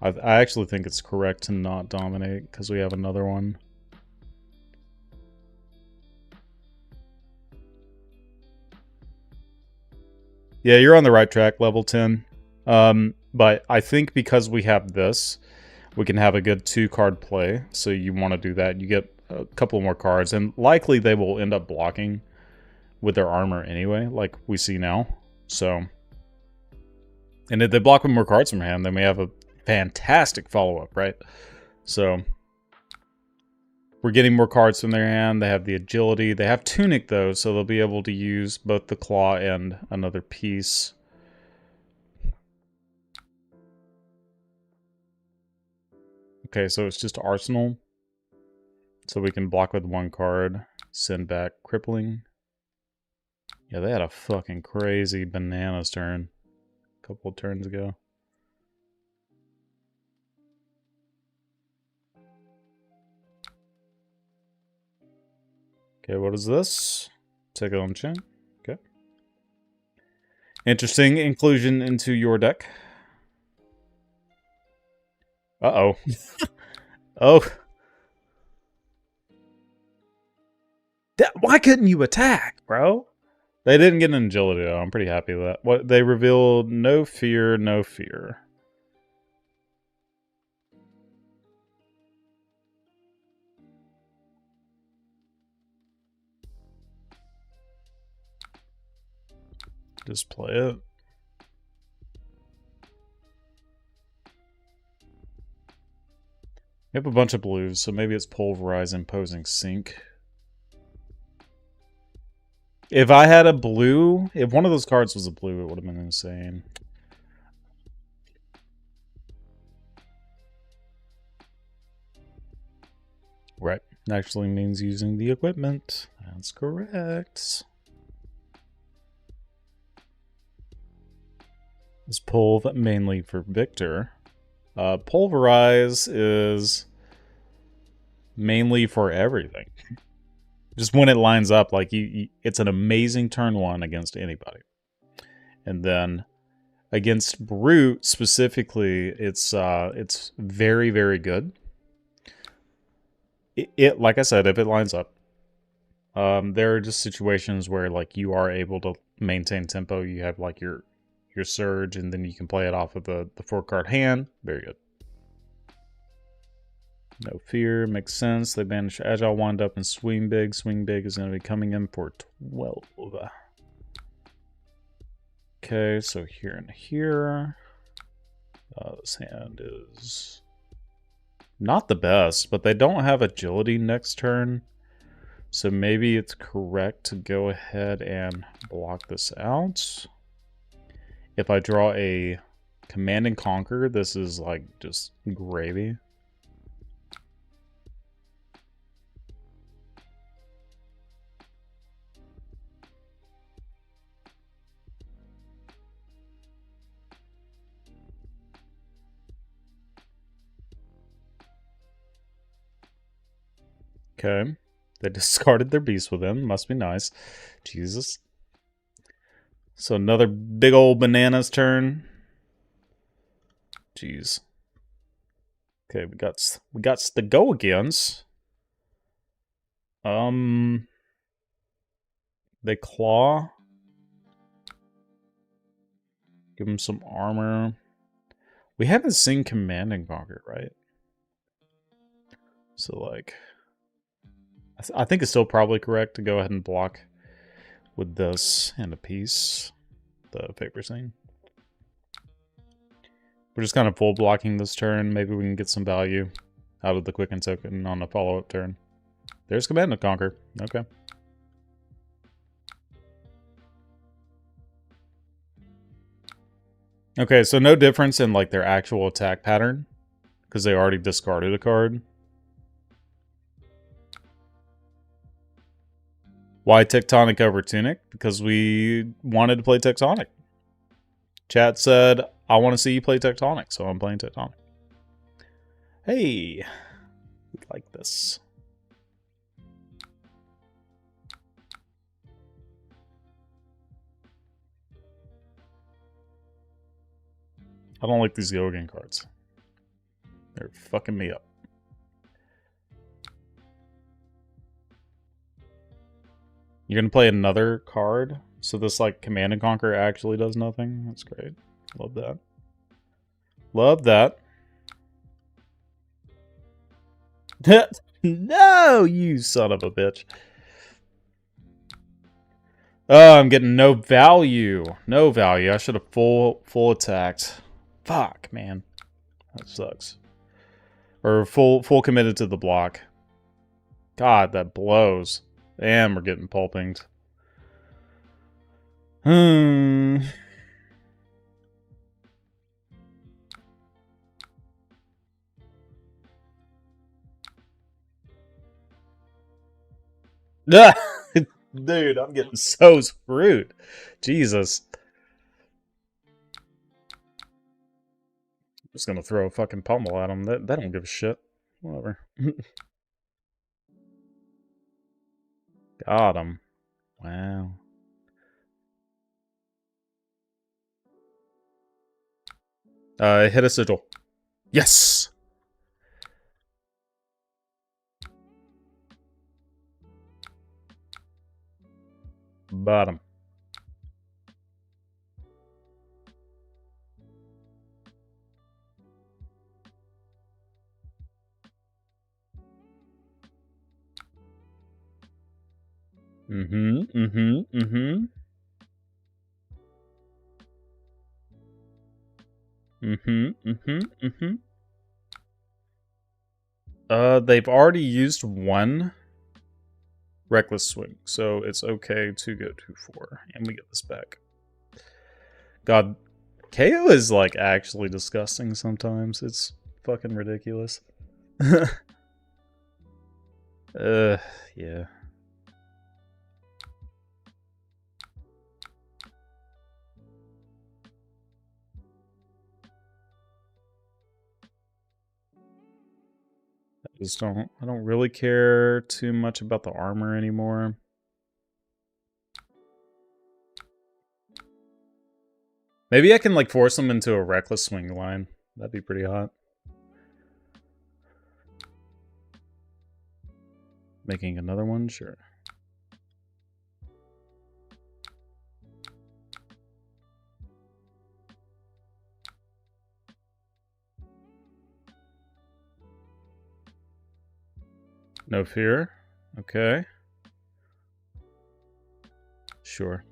I actually think it's correct to not dominate because we have another one. Yeah, you're on the right track, level 10. But I think because we have this, we can have a good 2-card play. So you want to do that. You get a couple more cards, and likely they will end up blocking. with their armor anyway, like we see now. So, and if they block with more cards from hand, then we have a fantastic follow-up, right? So, we're getting more cards from their hand. They have the agility. They have Tunic, though, so they'll be able to use both the claw and another piece. Okay, so it's just Arsenal. So we can block with one card, send back Crippling. Yeah, they had a fucking crazy bananas turn a couple of turns ago. Okay, what is this? Take it on chin. Okay. Interesting inclusion into your deck. Uh-oh. Oh. Why couldn't you attack, bro? They didn't get an agility, though. I'm pretty happy with that. What they revealed, no fear, no fear. Just play it. We have a bunch of blues, so maybe it's Pulverize imposing Sync. If I had a blue, if one of those cards was a blue, it would have been insane. Right. Actually means using the equipment. That's correct. This Pulv mainly for Victor. Pulverize is mainly for everything. Just when it lines up, like it's an amazing turn one against anybody. And then against Brute specifically, it's very, very good. It like I said, if it lines up, there are just situations where like you are able to maintain tempo. You have like your surge, and then you can play it off of the 4-card hand. Very good. No fear, makes sense. They banish Agile, Wind Up, and Swing Big. Swing Big is going to be coming in for 12. Okay, so here and here. This hand is not the best, but they don't have agility next turn. So maybe it's correct to go ahead and block this out. If I draw a Command and Conquer, this is like just gravy. Okay. They discarded their Beast Within. Must be nice. Jesus. So another big old bananas turn. Jeez. Okay, we got the go-agains. They claw. Give them some armor. We haven't seen Command and Conquer, right? So like, I think it's still probably correct to go ahead and block with this and a piece, the FABREC. We're just kind of full blocking this turn. Maybe we can get some value out of the Quicken token on a follow-up turn. There's Command and Conquer. Okay. Okay, so no difference in like their actual attack pattern because they already discarded a card. Why Tectonic over Tunic? Because we wanted to play Tectonic. Chat said, I want to see you play Tectonic, so I'm playing Tectonic. Hey, we like this. I don't like these Go-Again cards. They're fucking me up. You're gonna play another card? So this like Command and Conquer actually does nothing? That's great. Love that. Love that. No, you son of a bitch. Oh, I'm getting no value. No value. I should have full attacked. Fuck, man. That sucks. Or full committed to the block. God, that blows. And we're getting pulpinged. Dude, I'm getting so screwed. Jesus. I'm just gonna throw a fucking pummel at him. That don't give a shit. Whatever. Got him. Wow. Hit a sigil. Yes! Bottom. Mm-hmm. They've already used one reckless swing, so it's okay to go 2-4, and we get this back. God, KO is like actually disgusting sometimes. It's fucking ridiculous. Yeah. I don't really care too much about the armor anymore. Maybe I can like force them into a reckless swing line. That'd be pretty hot. Making another one? Sure. No fear. Okay. Sure.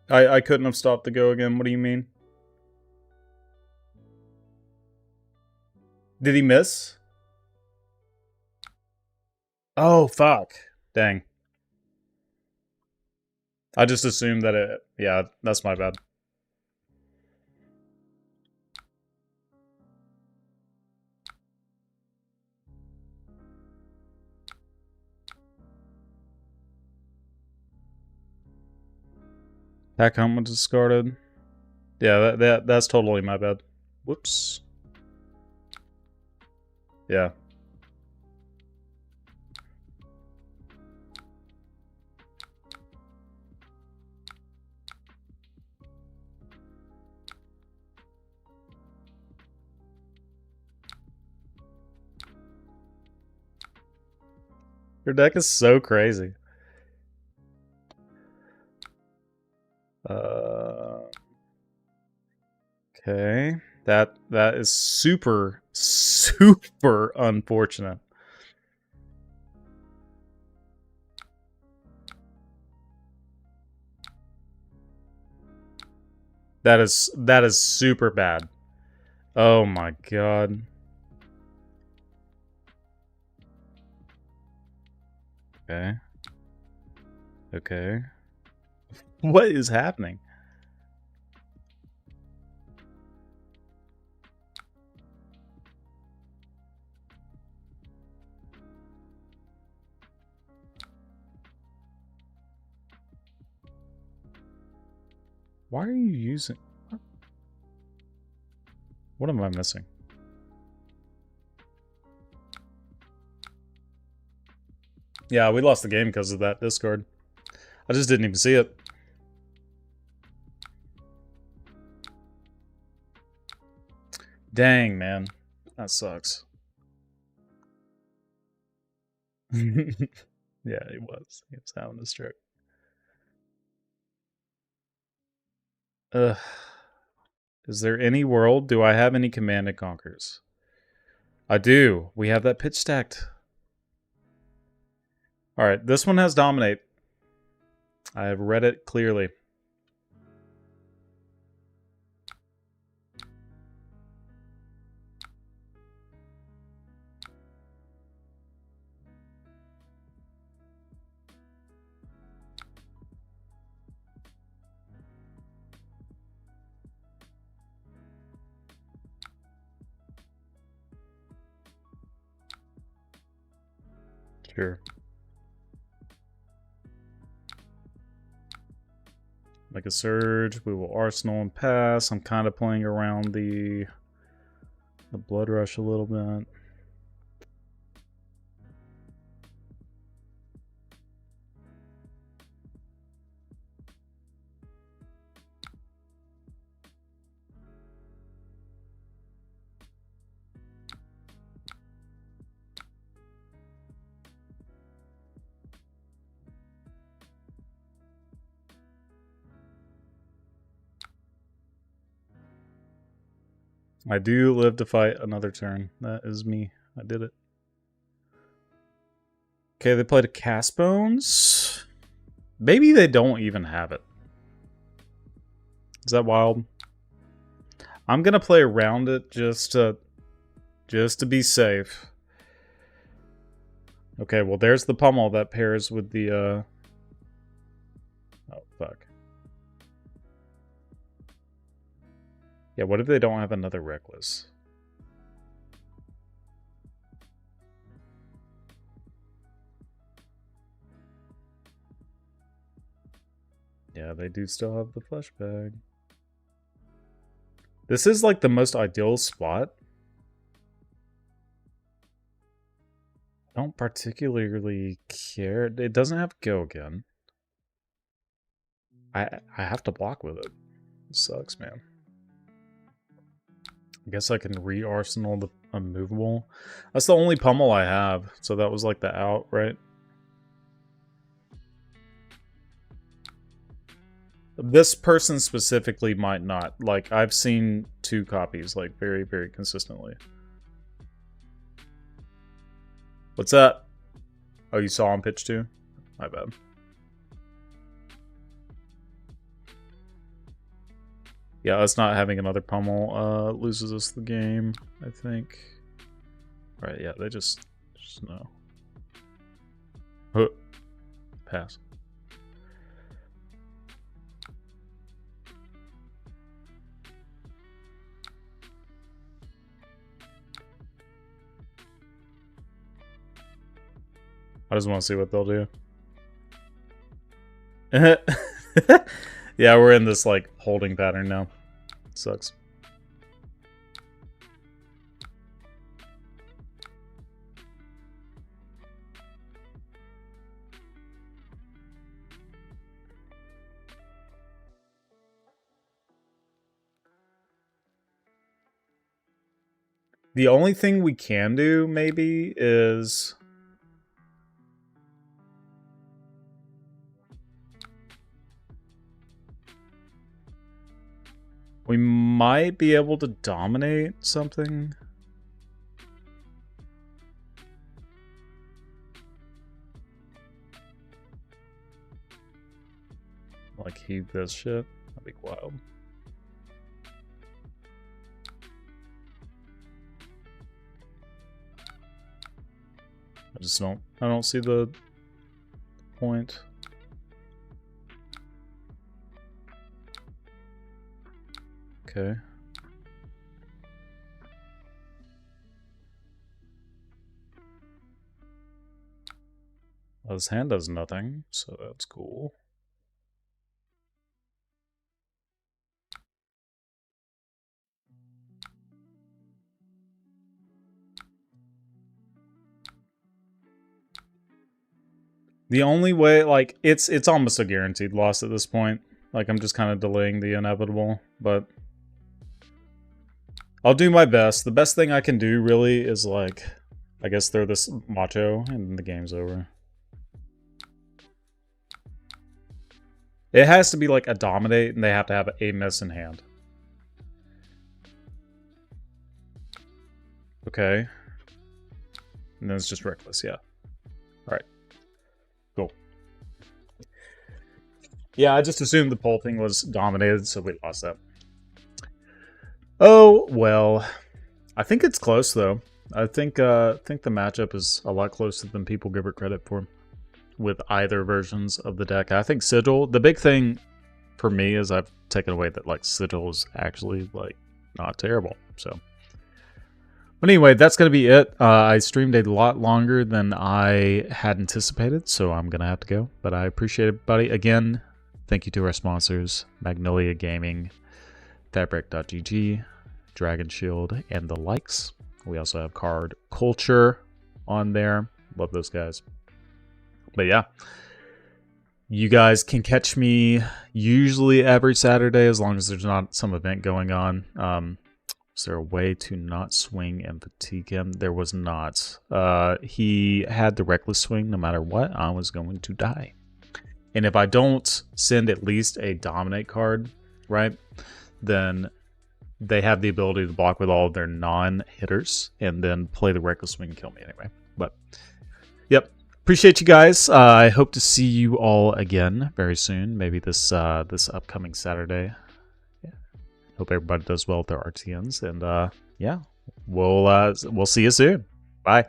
I couldn't have stopped the go again. What do you mean? Did he miss? Oh, fuck. Dang. I just assumed that it... Yeah, that's my bad. Pack helmet discarded. Yeah, that's totally my bad. Whoops. Yeah. Your deck is so crazy. Okay. That is super unfortunate. That is super bad. Oh my god. Okay. Okay. What is happening? Why are you using... What am I missing? Yeah, we lost the game because of that discard. I just didn't even see it. Dang, man. That sucks. Yeah, he was. He was having a stroke. Ugh. Is there any world? Do I have any Command and Conquers? I do. We have that pitch stacked. Alright, this one has Dominate. I have read it clearly. Sure. Like a surge, we will arsenal and pass. I'm kind of playing around the blood rush a little bit. I do live to fight another turn. That is me. I did it. Okay, they played a Cast Bones. Maybe they don't even have it. Is that wild? I'm gonna play around it just to be safe. Okay, well there's the Pummel that pairs with the oh fuck. Yeah, what if they don't have another Reckless? Yeah, they do still have the flesh bag. This is like the most ideal spot. I don't particularly care. It doesn't have go again. I have to block with it. It sucks, man. I guess I can re-arsenal the unmovable. That's the only pummel I have, so that was like the out, right? This person specifically might not. Like, I've seen 2 copies, like, very, very consistently. What's that? Oh, you saw him pitch 2? My bad. Yeah, us not having another pummel loses us the game, I think. Alright, yeah, they just no. Huh. Pass. I just want to see what they'll do. Yeah, we're in this, like, holding pattern now. Sucks. The only thing we can do, maybe, is... we might be able to dominate something. Like, heat this shit. That'd be wild. I don't see the point. Okay. Well, his hand does nothing, so that's cool. The only way, like, it's almost a guaranteed loss at this point. Like, I'm just kind of delaying the inevitable, but I'll do my best. The best thing I can do, really, is, like, I guess throw this macho, and then the game's over. It has to be, like, a dominate, and they have to have a miss in hand. Okay. And then it's just Reckless, yeah. Alright. Cool. Yeah, I just assumed the poll thing was dominated, so we lost that. Oh, well. I think it's close, though. I think the matchup is a lot closer than people give it credit for with either versions of the deck. I think Sigil, the big thing for me is I've taken away that, like, Sigil is actually, like, not terrible, so. But anyway, that's going to be it. I streamed a lot longer than I had anticipated, so I'm going to have to go. But I appreciate everybody. Again, thank you to our sponsors, Magnolia Gaming, FABREC.gg, Dragon Shield, and the likes. We also have Card Culture on there. Love those guys. But yeah, you guys can catch me usually every Saturday as long as there's not some event going on. Is there a way to not swing and fatigue him? There was not. He had the Reckless swing. No matter what, I was going to die. And if I don't send at least a Dominate card, right, then they have the ability to block with all of their non-hitters and then play the Reckless swing and kill me anyway. But, yep. Appreciate you guys. I hope to see you all again very soon. Maybe this this upcoming Saturday. Hope everybody does well with their RTNs, and yeah, we'll see you soon. Bye.